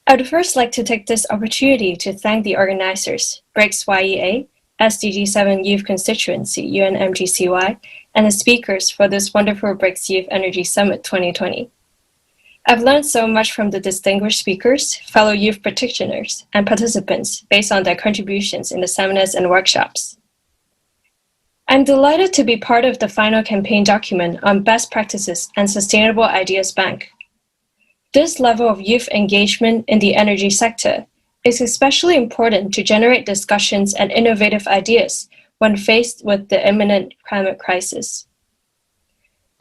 D: I would first like to take this opportunity to thank the organizers, BRICS YEA, SDG 7 Youth Constituency, UNMGCY, and the speakers for this wonderful BRICS Youth Energy Summit 2020. I've learned so much from the distinguished speakers, fellow youth practitioners, and participants based on their contributions in the seminars and workshops. I'm delighted to be part of the final campaign document on best practices and sustainable ideas bank. This level of youth engagement in the energy sector is especially important to generate discussions and innovative ideas when faced with the imminent climate crisis.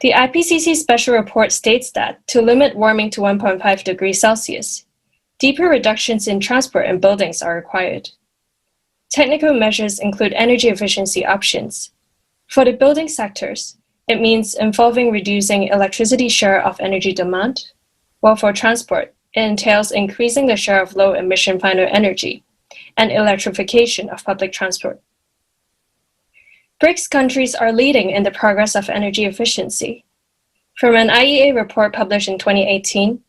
D: The IPCC special report states that to limit warming to 1.5 degrees Celsius, deeper reductions in transport and buildings are required. Technical measures include energy efficiency options. For the building sectors, it means involving reducing electricity share of energy demand, while for transport, it entails increasing the share of low-emission final energy and electrification of public transport. BRICS countries are leading in the progress of energy efficiency. From an IEA report published in 2018,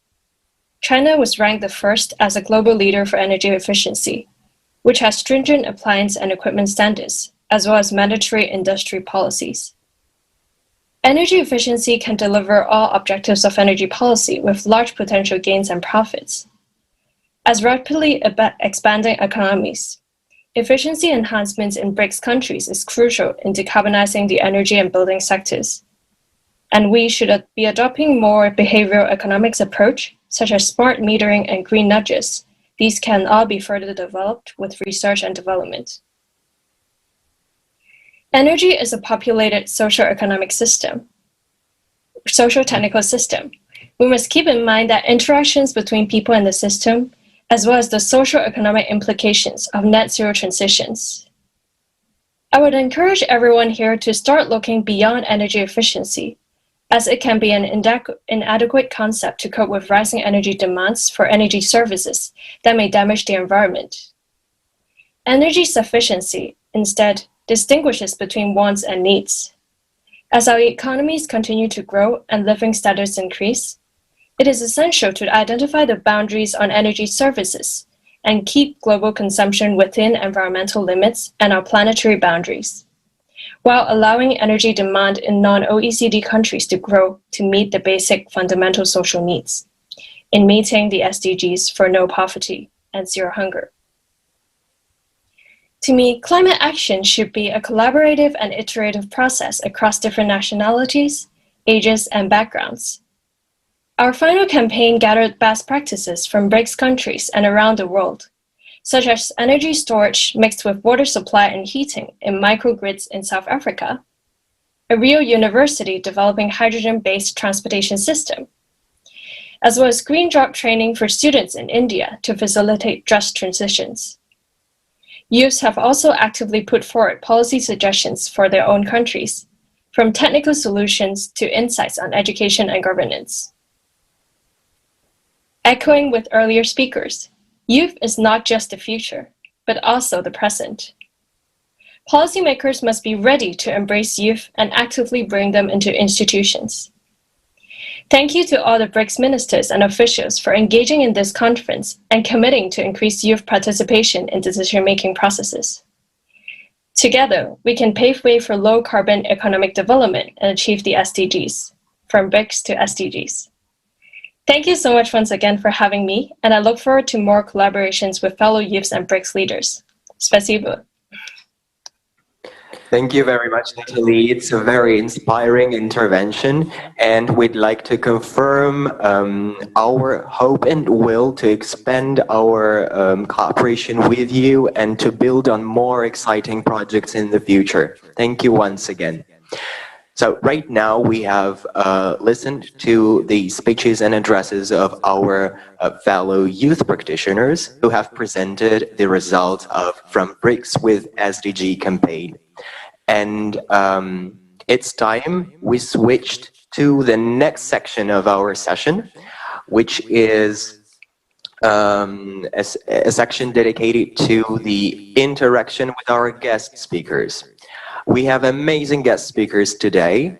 D: China was ranked the first as a global leader for energy efficiency, which has stringent appliance and equipment standards, as well as mandatory industry policies. Energy efficiency can deliver all objectives of energy policy with large potential gains and profits. As rapidly expanding economies, efficiency enhancements in BRICS countries is crucial in decarbonizing the energy and building sectors. And we should be adopting more behavioral economics approach, such as smart metering and green nudges. These can all be further developed with research and development. Energy is a populated socio-technical system. We must keep in mind that interactions between people and the system, as well as the socio-economic implications of net zero transitions. I would encourage everyone here to start looking beyond energy efficiency, as it can be an inadequate concept to cope with rising energy demands for energy services that may damage the environment. Energy sufficiency, instead, distinguishes between wants and needs. As our economies continue to grow and living standards increase, it is essential to identify the boundaries on energy services and keep global consumption within environmental limits and our planetary boundaries, while allowing energy demand in non-OECD countries to grow to meet the basic fundamental social needs in meeting the SDGs for no poverty and zero hunger. To me, climate action should be a collaborative and iterative process across different nationalities, ages, and backgrounds. Our final campaign gathered best practices from BRICS countries and around the world, such as energy storage mixed with water supply and heating in microgrids in South Africa, a real university developing hydrogen-based transportation system, as well as green job training for students in India to facilitate just transitions. Youths have also actively put forward policy suggestions for their own countries, from technical solutions to insights on education and governance. Echoing with earlier speakers, youth is not just the future, but also the present. Policymakers must be ready to embrace youth and actively bring them into institutions. Thank you to all the BRICS ministers and officials for engaging in this conference and committing to increase youth participation in decision-making processes. Together, we can pave way for low-carbon economic development and achieve the SDGs, from BRICS to SDGs. Thank you so much once again for having me, and I look forward to more collaborations with fellow youths and BRICS leaders. Спасибо.
P: Thank you very much, Natalie. It's a very inspiring intervention, and we'd like to confirm our hope and will to expand our cooperation with you and to build on more exciting projects in the future. Thank you once again. So right now we have listened to the speeches and addresses of our fellow youth practitioners who have presented the results of From BRICS with SDG campaign. And it's time we switched to the next section of our session, which is a section dedicated to the interaction with our guest speakers. We have amazing guest speakers today,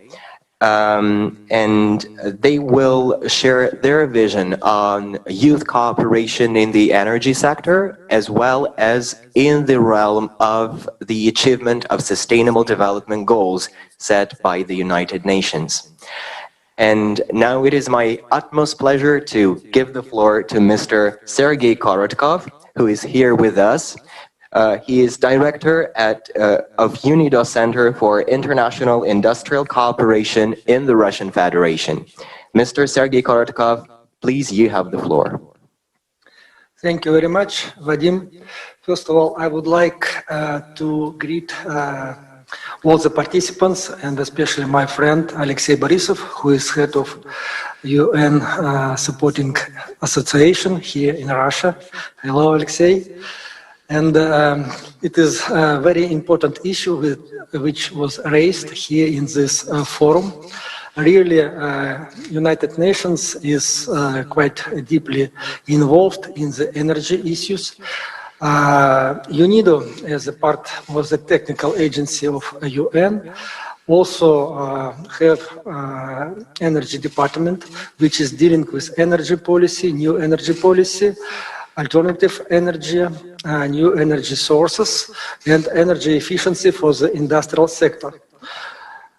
P: and they will share their vision on youth cooperation in the energy sector, as well as in the realm of the achievement of sustainable development goals set by the United Nations. And now it is my utmost pleasure to give the floor to Mr. Sergei Korotkov, who is here with us. He is director of UNIDO Center for International Industrial Cooperation in the Russian Federation. Mr. Sergei Korotkov, please, you have the floor.
T: Thank you very much, Vadim. First of all, I would like to greet all the participants, and especially my friend Alexei Borisov, who is head of UN Supporting Association here in Russia. Hello, Alexei. And it is a very important issue which was raised here in this forum. Really, United Nations is quite deeply involved in the energy issues. UNIDO, as a part of the technical agency of UN, also have energy department, which is dealing with energy policy, new energy policy, alternative energy, new energy sources, and energy efficiency for the industrial sector.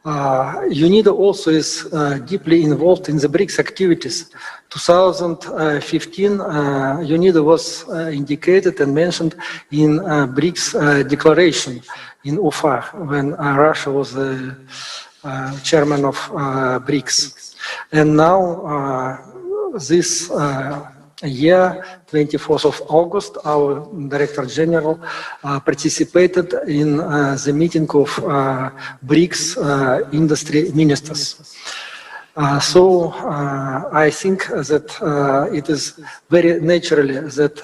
T: UNIDO also is deeply involved in the BRICS activities. 2015, UNIDO was indicated and mentioned in BRICS declaration in Ufa when Russia was the chairman of BRICS. And now this year, 24th of August, our Director General participated in the meeting of BRICS industry ministers. So I think that it is very naturally that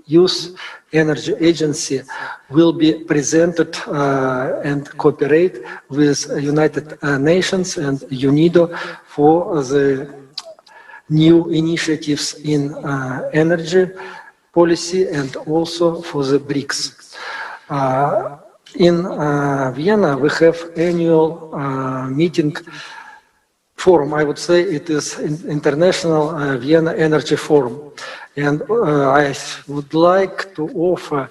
T: Youth Energy Agency will be presented and cooperate with United Nations and UNIDO for the new initiatives in energy policy and also for the BRICS. In Vienna, we have annual meeting forum. I would say it is International Vienna Energy Forum. And I would like to offer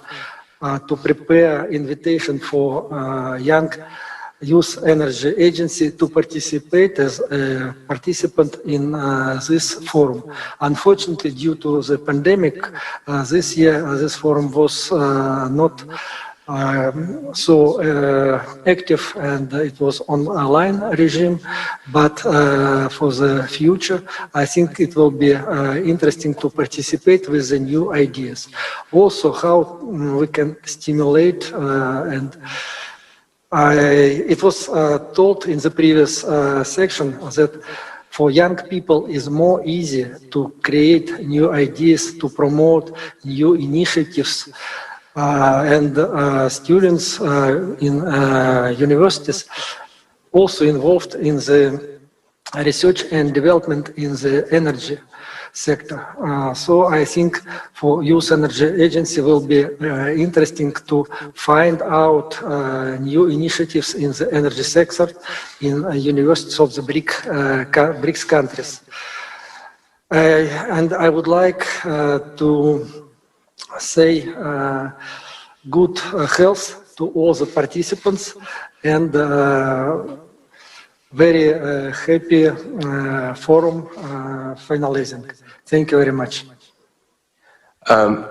T: to prepare invitation for young Youth Energy Agency to participate as a participant in this forum. Unfortunately, due to the pandemic, this year this forum was not so active, and it was online regime. But for the future, I think it will be interesting to participate with the new ideas. Also, how we can stimulate and it was told in the previous section that for young people is more easy to create new ideas, to promote new initiatives, and students in universities also involved in the research and development in the energy sector. So I think for Youth Energy Agency will be interesting to find out new initiatives in the energy sector in universities of the BRICS countries. And I would like to say good health to all the participants and very happy forum finalizing. Thank you very much.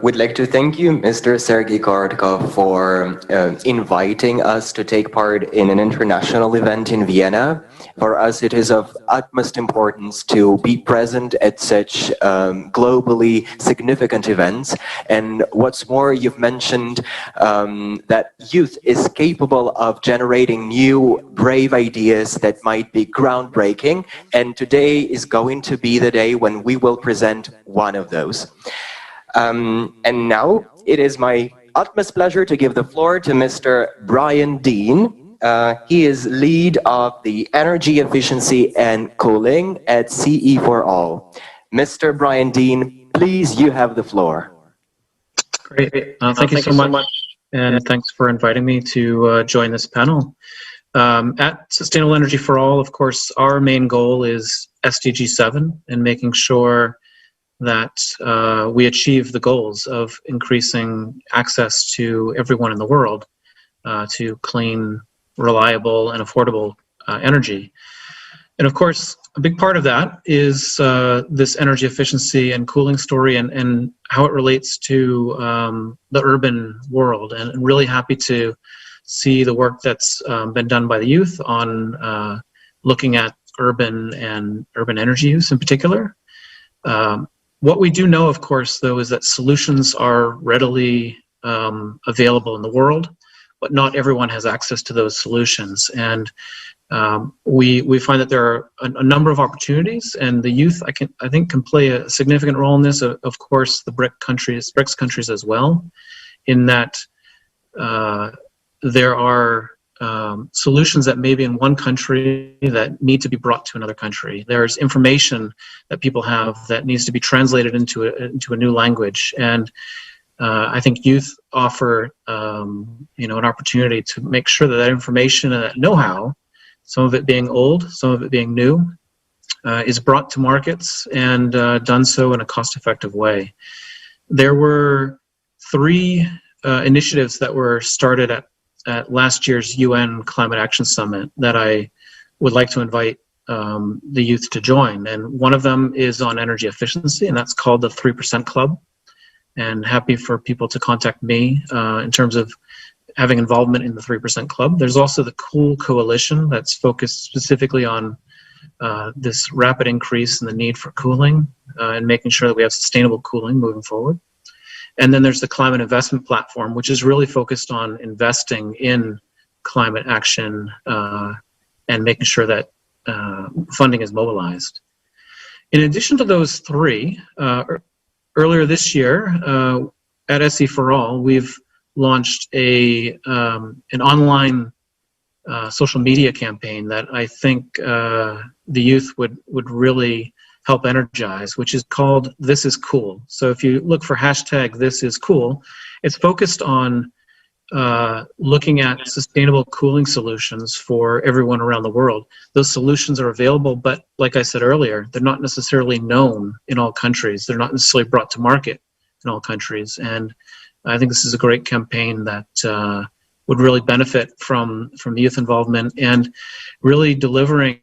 P: We'd like to thank you, Mr. Sergei Korotkov, for inviting us to take part in an international event in Vienna. For us, it is of utmost importance to be present at such globally significant events. And what's more, you've mentioned that youth is capable of generating new, brave ideas that might be groundbreaking. And today is going to be the day when we will present one of those. And now it is my utmost pleasure to give the floor to Mr. Brian Dean. He is lead of the Energy Efficiency and Cooling at CE for All. Mr. Brian Dean, please, you have the floor.
B: Great. Thank you so much. And thanks for inviting me to join this panel. At Sustainable Energy for All, of course, our main goal is SDG 7 and making sure that we achieve the goals of increasing access to everyone in the world to clean, reliable, and affordable energy. And of course, a big part of that is this energy efficiency and cooling story and how it relates to the urban world. And I'm really happy to see the work that's been done by the youth on looking at urban energy use in particular. What we do know, of course, though, is that solutions are readily available in the world, but not everyone has access to those solutions. And we find that there are a number of opportunities, and the youth, I think, can play a significant role in this. Of course, the BRICS countries as well, in that there are solutions that may be in one country that need to be brought to another country. There's information that people have that needs to be translated into a new language, and I think youth offer an opportunity to make sure that that information and that know-how, some of it being old, some of it being new, is brought to markets and done so in a cost-effective way. There were 3 initiatives that were started at last year's UN Climate Action Summit that I would like to invite the youth to join. And one of them is on energy efficiency, and that's called the 3% Club. And happy for people to contact me in terms of having involvement in the 3% Club. There's also the Cool Coalition that's focused specifically on this rapid increase in the need for cooling and making sure that we have sustainable cooling moving forward. And then there's the Climate Investment Platform, which is really focused on investing in climate action and making sure that funding is mobilized. In addition to those 3, earlier this year at SE for All, we've launched an online social media campaign that I think the youth would really help energize, which is called This Is Cool. So if you look for hashtag This Is Cool, it's focused on looking at sustainable cooling solutions for everyone around the world. Those solutions are available, but like I said earlier, they're not necessarily known in all countries. They're not necessarily brought to market in all countries. And I think this is a great campaign that would really benefit from youth involvement and really delivering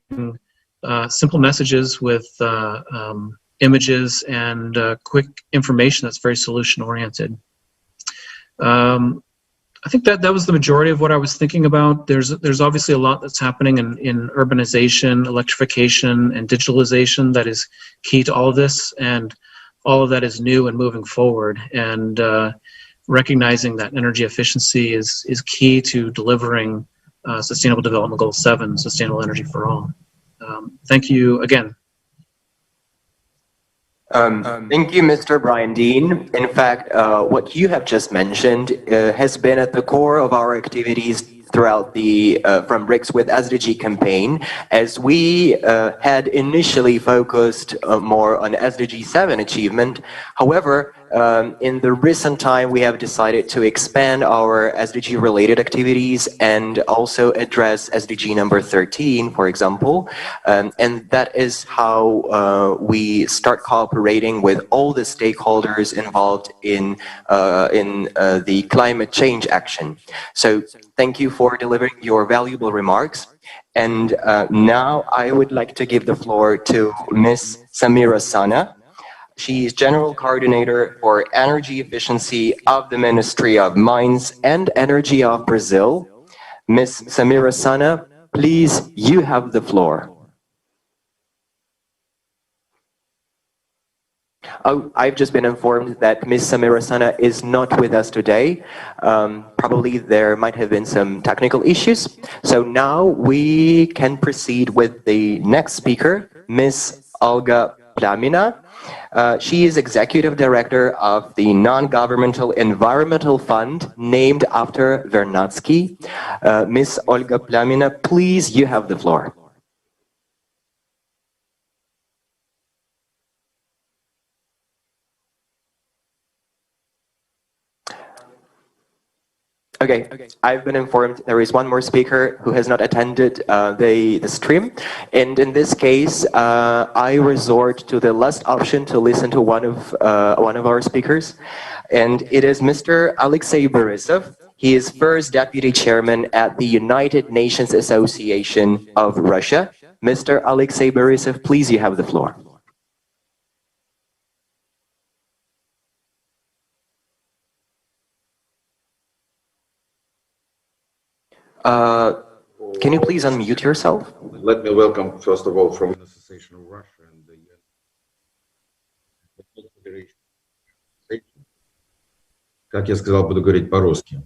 B: simple messages with images and quick information that's very solution-oriented. I think that was the majority of what I was thinking about. There's obviously a lot that's happening in urbanization, electrification, and digitalization that is key to all of this, and all of that is new and moving forward. And recognizing that energy efficiency is key to delivering Sustainable Development Goal 7, Sustainable Energy for All. Thank you again.
P: Thank you, Mr. Brian Dean. In fact, what you have just mentioned has been at the core of our activities throughout the From BRICS with SDG campaign, as we had initially focused more on SDG 7 achievement. However, in the recent time, we have decided to expand our SDG related activities and also address SDG number 13, for example. And that is how we start cooperating with all the stakeholders involved in the climate change action. So thank you for delivering your valuable remarks. And now I would like to give the floor to Ms. Samira Sana. She is General Coordinator for Energy Efficiency of the Ministry of Mines and Energy of Brazil. Ms. Samira Sana, please, you have the floor. Oh, I've just been informed that Ms. Samira Sana is not with us today. Probably there might have been some technical issues. So now we can proceed with the next speaker, Ms. Olga Plamina. She is Executive Director of the Non-Governmental Environmental Fund named after Vernadsky. Ms. Olga Plamina, please, you have the floor. Okay, I've been informed there is one more speaker who has not attended the stream, and in this case, I resort to the last option to listen to one of our speakers, and it is Mr. Alexei Borisov. He is first deputy chairman at the United Nations Association of Russia. Mr. Alexei Borisov, please, you have the floor. Can you please unmute yourself?
E: Let me welcome, first of all, from the Association of Russia and the UN Federation. Как я сказал, буду говорить по-русски.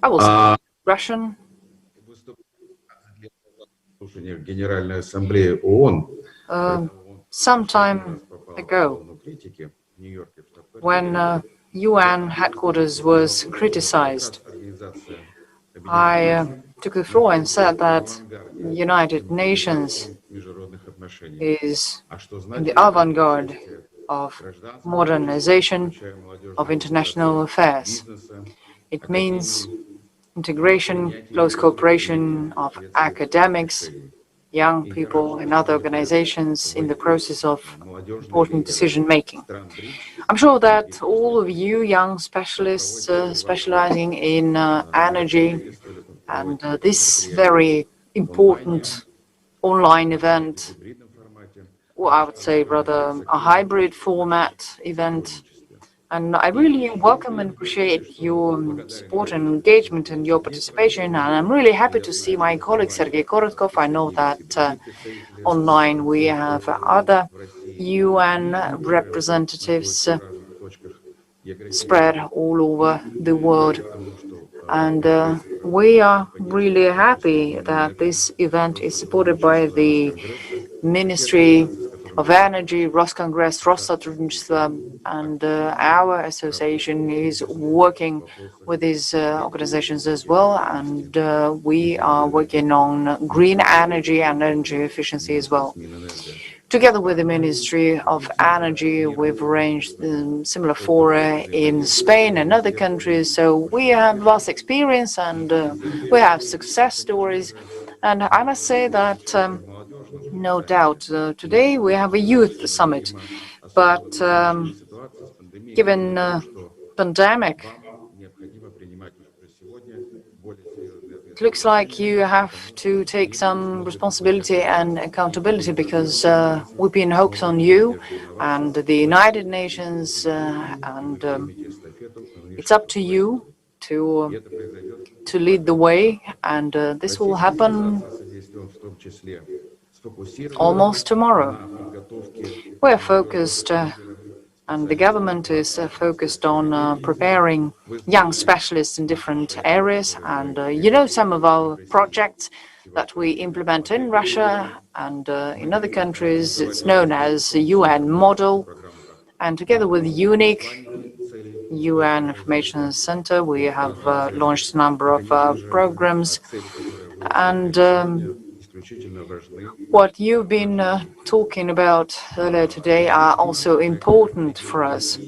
F: I will speak Russian.
E: Генеральной Ассамблеи ООН.
F: Some time ago, when UN headquarters was criticized, I took the floor and said that the United Nations is in the avant-garde of modernization of international affairs. It means integration, close cooperation of academics, young people and other organizations in the process of important decision-making. I'm sure that all of you young specialists specializing in energy and this very important online event, or I would say rather a hybrid format event. And I really welcome and appreciate your support and engagement and your participation. And I'm really happy to see my colleague Sergei Korotkov. I know that online we have other UN representatives spread all over the world. And we are really happy that this event is supported by the Ministry of Energy, Roscongress, Rosatrudnичество, and our association is working with these organizations as well, and we are working on green energy and energy efficiency as well. Together with the Ministry of Energy, we've arranged similar fora in Spain and other countries, so we have vast experience and we have success stories. And I must say that no doubt, today we have a youth summit, but given pandemic, it looks like you have to take some responsibility and accountability because we pin hopes on you and the United Nations, and it's up to you to lead the way, and this will happen almost tomorrow. We're focused, and the government is focused on preparing young specialists in different areas. And you know some of our projects that we implement in Russia and in other countries. It's known as the UN model. And together with unique UN Information Center, we have launched a number of programs. And what you've been talking about earlier today are also important for us.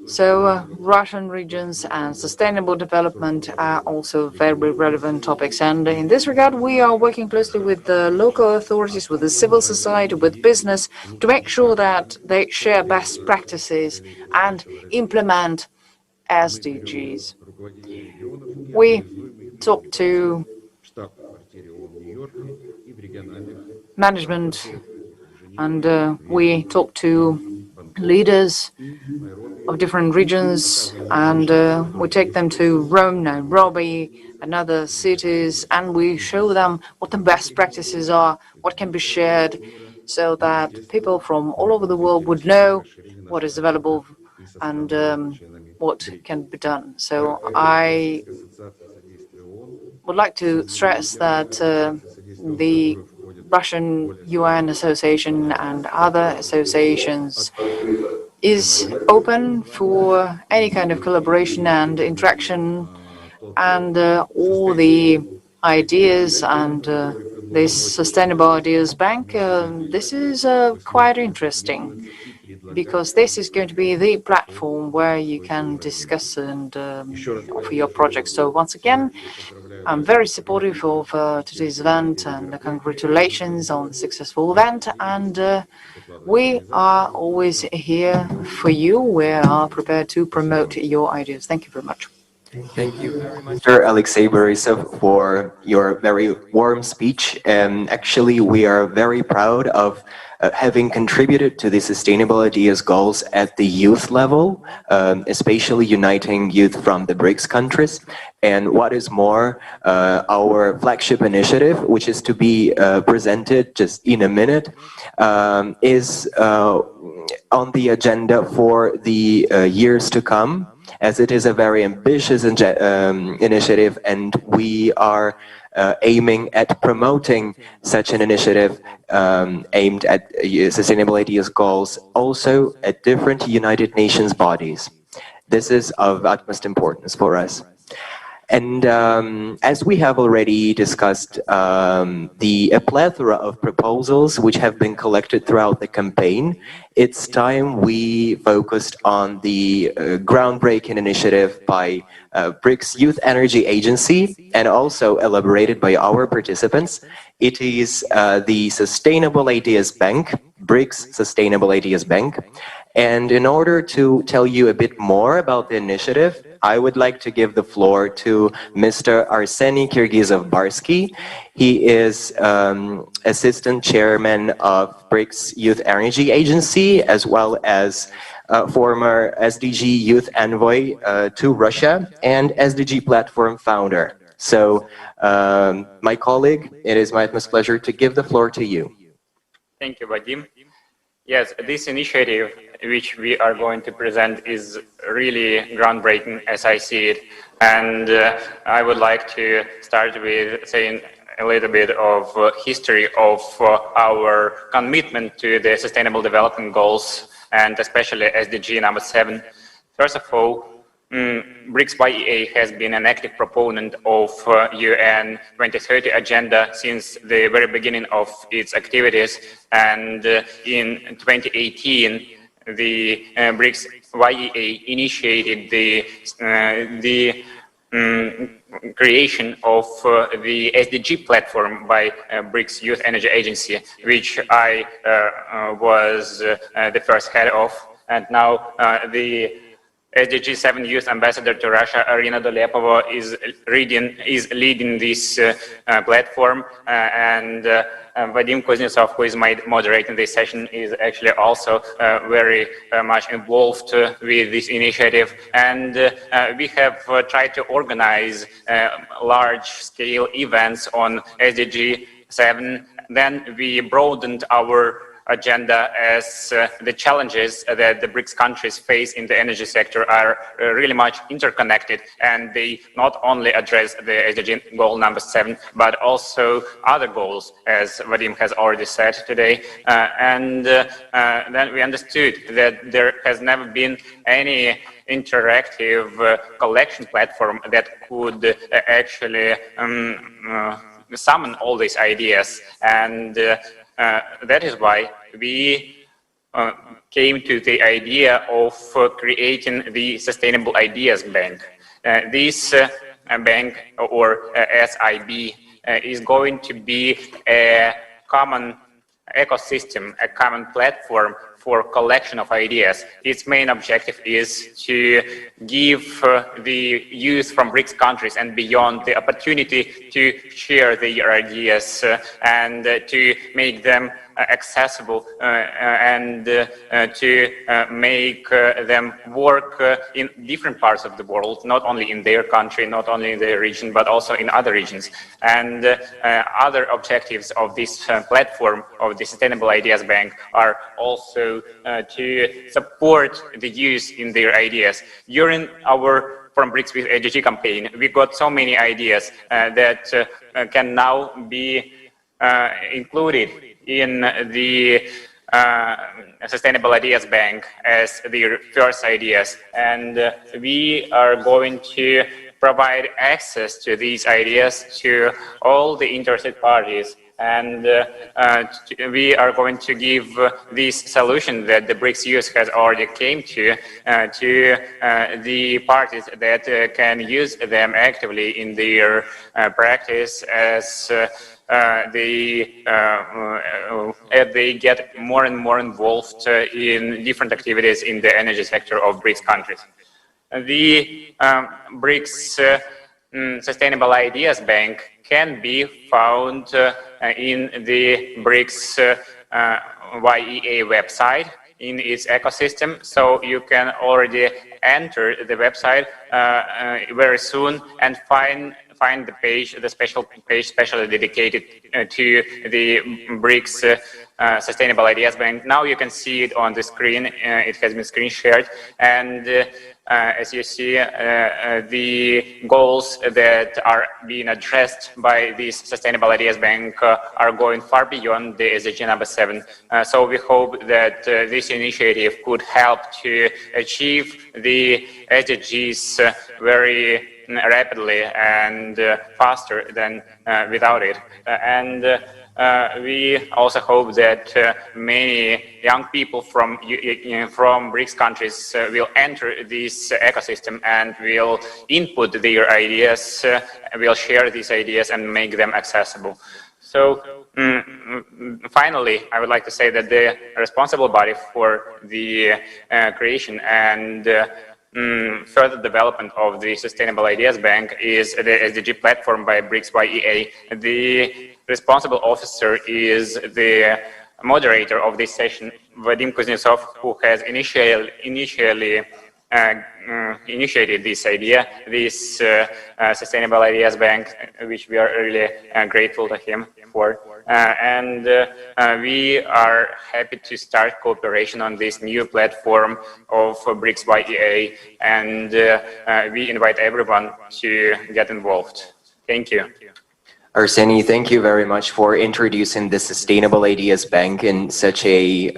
F: So Russian regions and sustainable development are also very relevant topics. And in this regard, we are working closely with the local authorities, with the civil society, with business, to make sure that they share best practices and implement SDGs. We talk to management, and we talk to leaders of different regions, and we take them to Rome, Nairobi, and other cities, and we show them what the best practices are, what can be shared, so that people from all over the world would know what is available and what can be done. So I would like to stress that the Russian UN Association and other associations is open for any kind of collaboration and interaction, and all the ideas and this Sustainable Ideas Bank, this is quite interesting, because this is going to be the platform where you can discuss and offer your projects. So once again, I'm very supportive of today's event, and congratulations on the successful event, and we are always here for you. We are prepared to promote your ideas. Thank you very much.
P: Thank you very much, Mr. Alexei Borisov, for your very warm speech. Actually, we are very proud of having contributed to the Sustainable Ideas goals at the youth level, especially uniting youth from the BRICS countries. And what is more, our flagship initiative, which is to be presented just in a minute, is on the agenda for the years to come, as it is a very ambitious initiative, and we are aiming at promoting such an initiative aimed at Sustainable Ideas goals also at different United Nations bodies. This is of utmost importance for us. And as we have already discussed, a plethora of proposals which have been collected throughout the campaign, it's time we focused on the groundbreaking initiative by BRICS Youth Energy Agency, and also elaborated by our participants. It is the Sustainable Ideas Bank, BRICS Sustainable Ideas Bank. And in order to tell you a bit more about the initiative, I would like to give the floor to Mr. Arseny Kirgizov-Barsky. He is Assistant Chairman of BRICS Youth Energy Agency, as well as former SDG Youth Envoy to Russia and SDG Platform founder. So, my colleague, it is my utmost pleasure to give the floor to you.
G: Thank you, Vadim. Yes, this initiative which we are going to present is really groundbreaking as I see it. And I would like to start with saying a little bit of history of our commitment to the Sustainable Development Goals, and especially SDG number 7. First of all, BRICS YEA has been an active proponent of UN 2030 agenda since the very beginning of its activities, and in 2018 the BRICS YEA initiated the creation of the SDG platform by BRICS Youth Energy Agency, which I was the first head of, and now the SDG 7 Youth Ambassador to Russia, Arina Dolepova, is leading this platform, and Vadim Kuznetsov, who is moderating this session, is actually also very much involved with this initiative. And we have tried to organize large-scale events on SDG 7. Then we broadened our agenda as the challenges that the BRICS countries face in the energy sector are really much interconnected, and they not only address the SDG goal number 7, but also other goals, as Vadim has already said today. And then we understood that there has never been any interactive collection platform that could actually summon all these ideas, and that is why we came to the idea of creating the Sustainable Ideas Bank. This bank, or SIB, is going to be a common ecosystem, a common platform for collection of ideas. Its main objective is to give the youth from BRICS countries and beyond the opportunity to share their ideas and to make them accessible and to make them work in different parts of the world, not only in their country, not only in their region, but also in other regions. And other objectives of this platform of the Sustainable Ideas Bank are also to support the youth in their ideas. During our From BRICS with SDG campaign, we got so many ideas that can now be included in the Sustainable Ideas Bank as their first ideas. And we are going to provide access to these ideas to all the interested parties. And we are going to give this solution that the BRICS Youth has already came to the parties that can use them actively in their practice as they get more and more involved in different activities in the energy sector of BRICS countries. The BRICS Sustainable Ideas Bank can be found in the BRICS YEA website in its ecosystem. So you can already enter the website very soon and find the page, the special page specially dedicated to the BRICS Sustainable Ideas Bank. Now you can see it on the screen. It has been screen shared, and as you see, the goals that are being addressed by this Sustainable Ideas Bank are going far beyond the SDG number 7. So we hope that this initiative could help to achieve the SDGs very rapidly and faster than without it. And we also hope that many young people from BRICS countries will enter this ecosystem and will input their ideas, will share these ideas and make them accessible. So finally, I would like to say that the responsible body for the creation and further development of the Sustainable Ideas Bank is the SDG platform by BRICS YEA. The responsible officer is the moderator of this session, Vadim Kuznetsov, who has initially initiated this idea, this Sustainable Ideas Bank, which we are really grateful to him for. And we are happy to start cooperation on this new platform of BRICS YEA, and we invite everyone to get involved. Thank you.
P: Arseny, thank you very much for introducing the Sustainable Ideas Bank in such a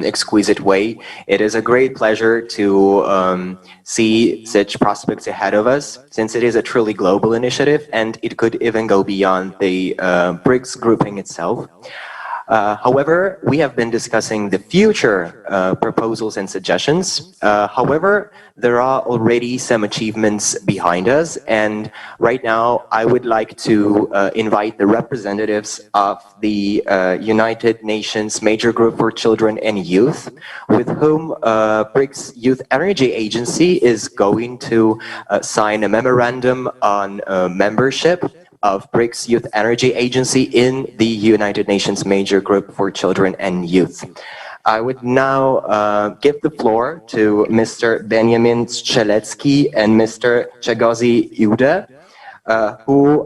P: exquisite way. It is a great pleasure to see such prospects ahead of us, since it is a truly global initiative and it could even go beyond the BRICS grouping itself. However, we have been discussing the future proposals and suggestions. However, there are already some achievements behind us, and right now I would like to invite the representatives of the United Nations Major Group for Children and Youth, with whom BRICS Youth Energy Agency is going to sign a memorandum on membership of BRICS Youth Energy Agency in the United Nations Major Group for Children and Youth. I would now give the floor to Mr. Benjamin Strzelecki and Mr. Czegozi Uda, who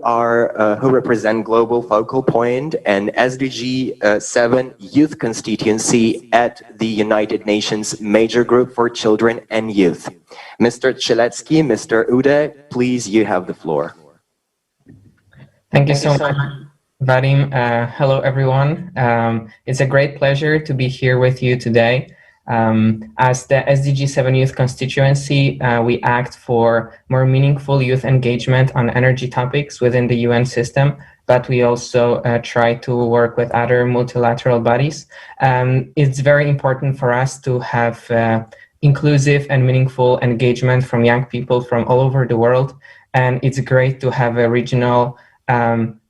P: represent Global Focal Point and SDG 7 Youth Constituency at the United Nations Major Group for Children and Youth. Mr. Strzelecki, Mr. Uda, please, you have the floor.
A: Thank you so much, Vadim. Hello, everyone. It's a great pleasure to be here with you today. As the SDG 7 Youth Constituency, we act for more meaningful youth engagement on energy topics within the UN system, but we also try to work with other multilateral bodies. It's very important for us to have inclusive and meaningful engagement from young people from all over the world, and it's great to have a regional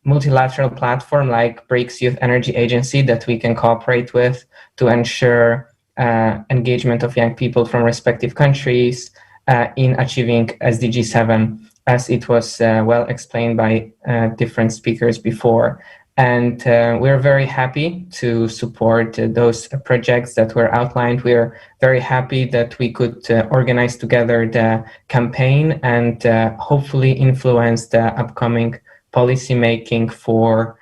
A: multilateral platform like BRICS Youth Energy Agency that we can cooperate with to ensure engagement of young people from respective countries in achieving SDG 7, as it was well explained by different speakers before. And we're very happy to support those projects that were outlined. We're very happy that we could organize together the campaign and hopefully influence the upcoming policy making for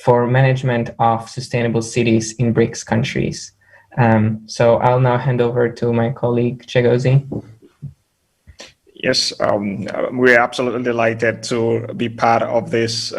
A: management of sustainable cities in BRICS countries. So I'll now hand over to my colleague Chegozi.
K: Yes, we're absolutely delighted to be part of this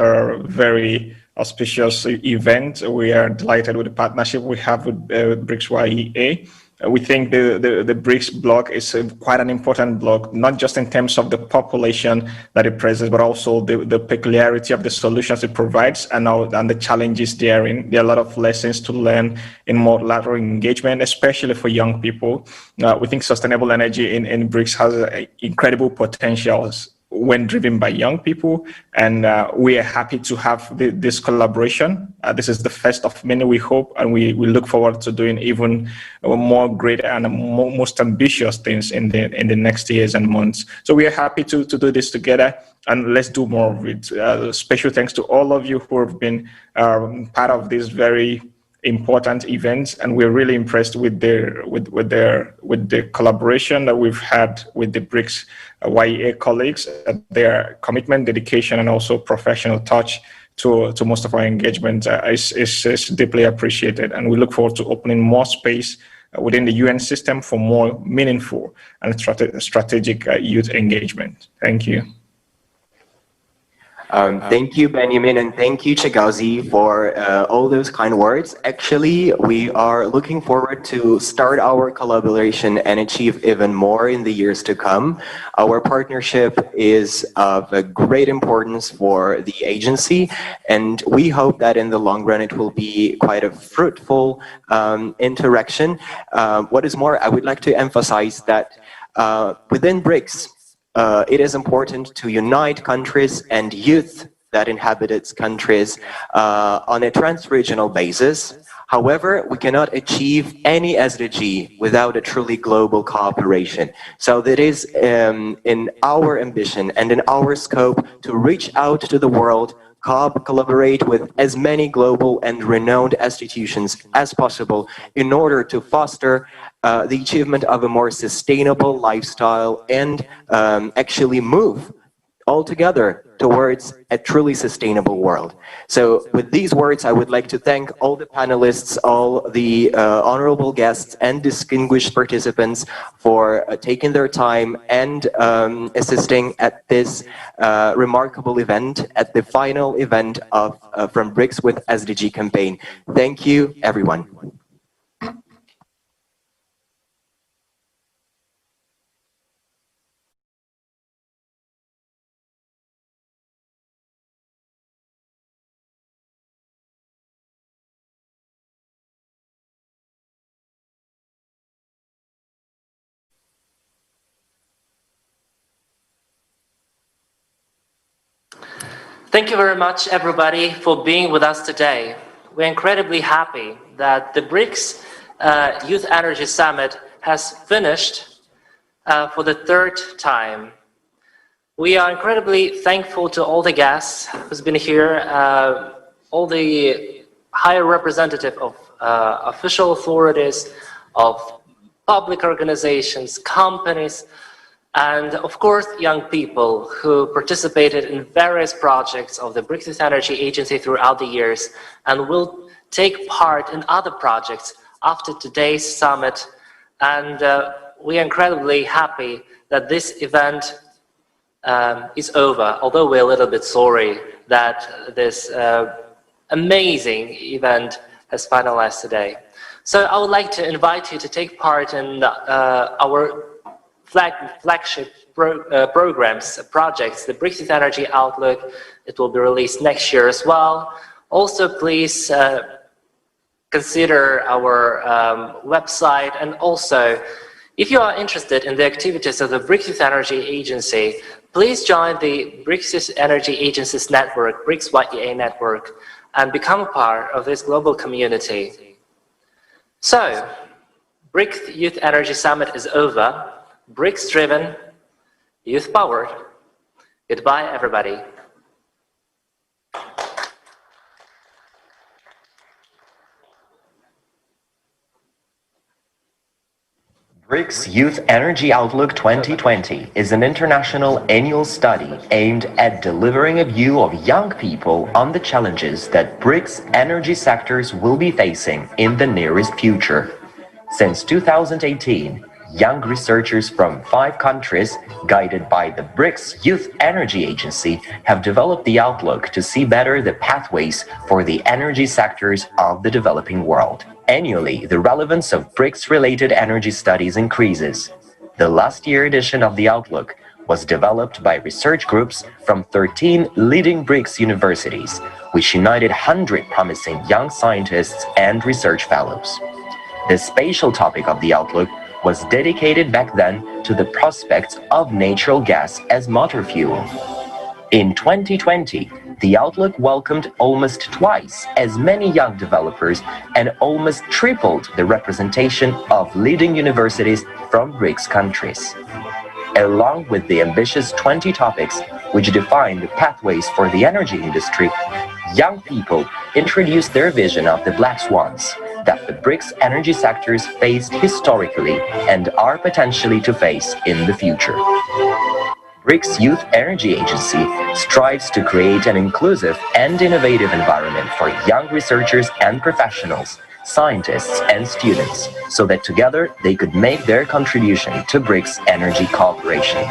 K: very auspicious event. We are delighted with the partnership we have with BRICS YEA. We think the BRICS bloc is quite an important bloc, not just in terms of the population that it presents, but also the peculiarity of the solutions it provides and the challenges therein. There are a lot of lessons to learn in multilateral engagement, especially for young people. We think sustainable energy in BRICS has incredible potentials when driven by young people, and we are happy to have this collaboration. This is the first of many, we hope, and we look forward to doing even more great and most ambitious things in the next years and months. So we are happy to do this together, and let's do more of it. Special thanks to all of you who have been part of this very important events, and we're really impressed with the collaboration that we've had with the BRICS YEA colleagues, their commitment, dedication, and also professional touch to most of our engagement is deeply appreciated, and we look forward to opening more space within the UN system for more meaningful and strategic youth engagement. Thank you.
P: Thank you, Benjamin, and thank you, Chegozi, for all those kind words. Actually, we are looking forward to start our collaboration and achieve even more in the years to come. Our partnership is of a great importance for the agency, and we hope that in the long run it will be quite a fruitful interaction. What is more, I would like to emphasize that within BRICS, it is important to unite countries and youth that inhabit its countries on a trans-regional basis. However, we cannot achieve any SDG without a truly global cooperation. So that is in our ambition and in our scope to reach out to the world, collaborate with as many global and renowned institutions as possible in order to foster the achievement of a more sustainable lifestyle and actually move altogether towards a truly sustainable world. So with these words, I would like to thank all the panelists, all the honorable guests and distinguished participants for taking their time and assisting at this remarkable event, at the final event of From BRICS with SDG campaign. Thank you, everyone.
C: Thank you very much, everybody, for being with us today. We're incredibly happy that the BRICS Youth Energy Summit has finished for the third time. We are incredibly thankful to all the guests who's been here, all the higher representative of official authorities, of public organizations, companies, and of course, young people who participated in various projects of the BRICS Youth Energy Agency throughout the years and will take part in other projects after today's summit. And we are incredibly happy that this event is over, although we're a little bit sorry that this amazing event has finalized today. So I would like to invite you to take part in our flagship programs, projects, the BRICS Youth Energy Outlook. It will be released next year as well. Also, please consider our website, and also, if you are interested in the activities of the BRICS Youth Energy Agency, please join the BRICS Youth Energy Agencies Network, BRICS YEA Network, and become a part of this global community. So, BRICS Youth Energy Summit is over. BRICS driven, youth powered. Goodbye, everybody.
M: BRICS Youth Energy Outlook 2020 is an international annual study aimed at delivering a view of young people on the challenges that BRICS energy sectors will be facing in the nearest future. Since 2018, young researchers from 5 countries, guided by the BRICS Youth Energy Agency, have developed the outlook to see better the pathways for the energy sectors of the developing world. Annually, the relevance of BRICS-related energy studies increases. The last year edition of the Outlook was developed by research groups from 13 leading BRICS universities, which united 100 promising young scientists and research fellows. The spatial topic of the Outlook was dedicated back then to the prospects of natural gas as motor fuel. In 2020, the Outlook welcomed almost twice as many young developers and almost tripled the representation of leading universities from BRICS countries. Along with the ambitious 20 topics which define the pathways for the energy industry, young people introduced their vision of the black swans that the BRICS energy sectors faced historically and are potentially to face in the future. BRICS Youth Energy Agency strives to create an inclusive and innovative environment for young researchers and professionals, scientists and students, so that together they could make their contribution to BRICS energy cooperation.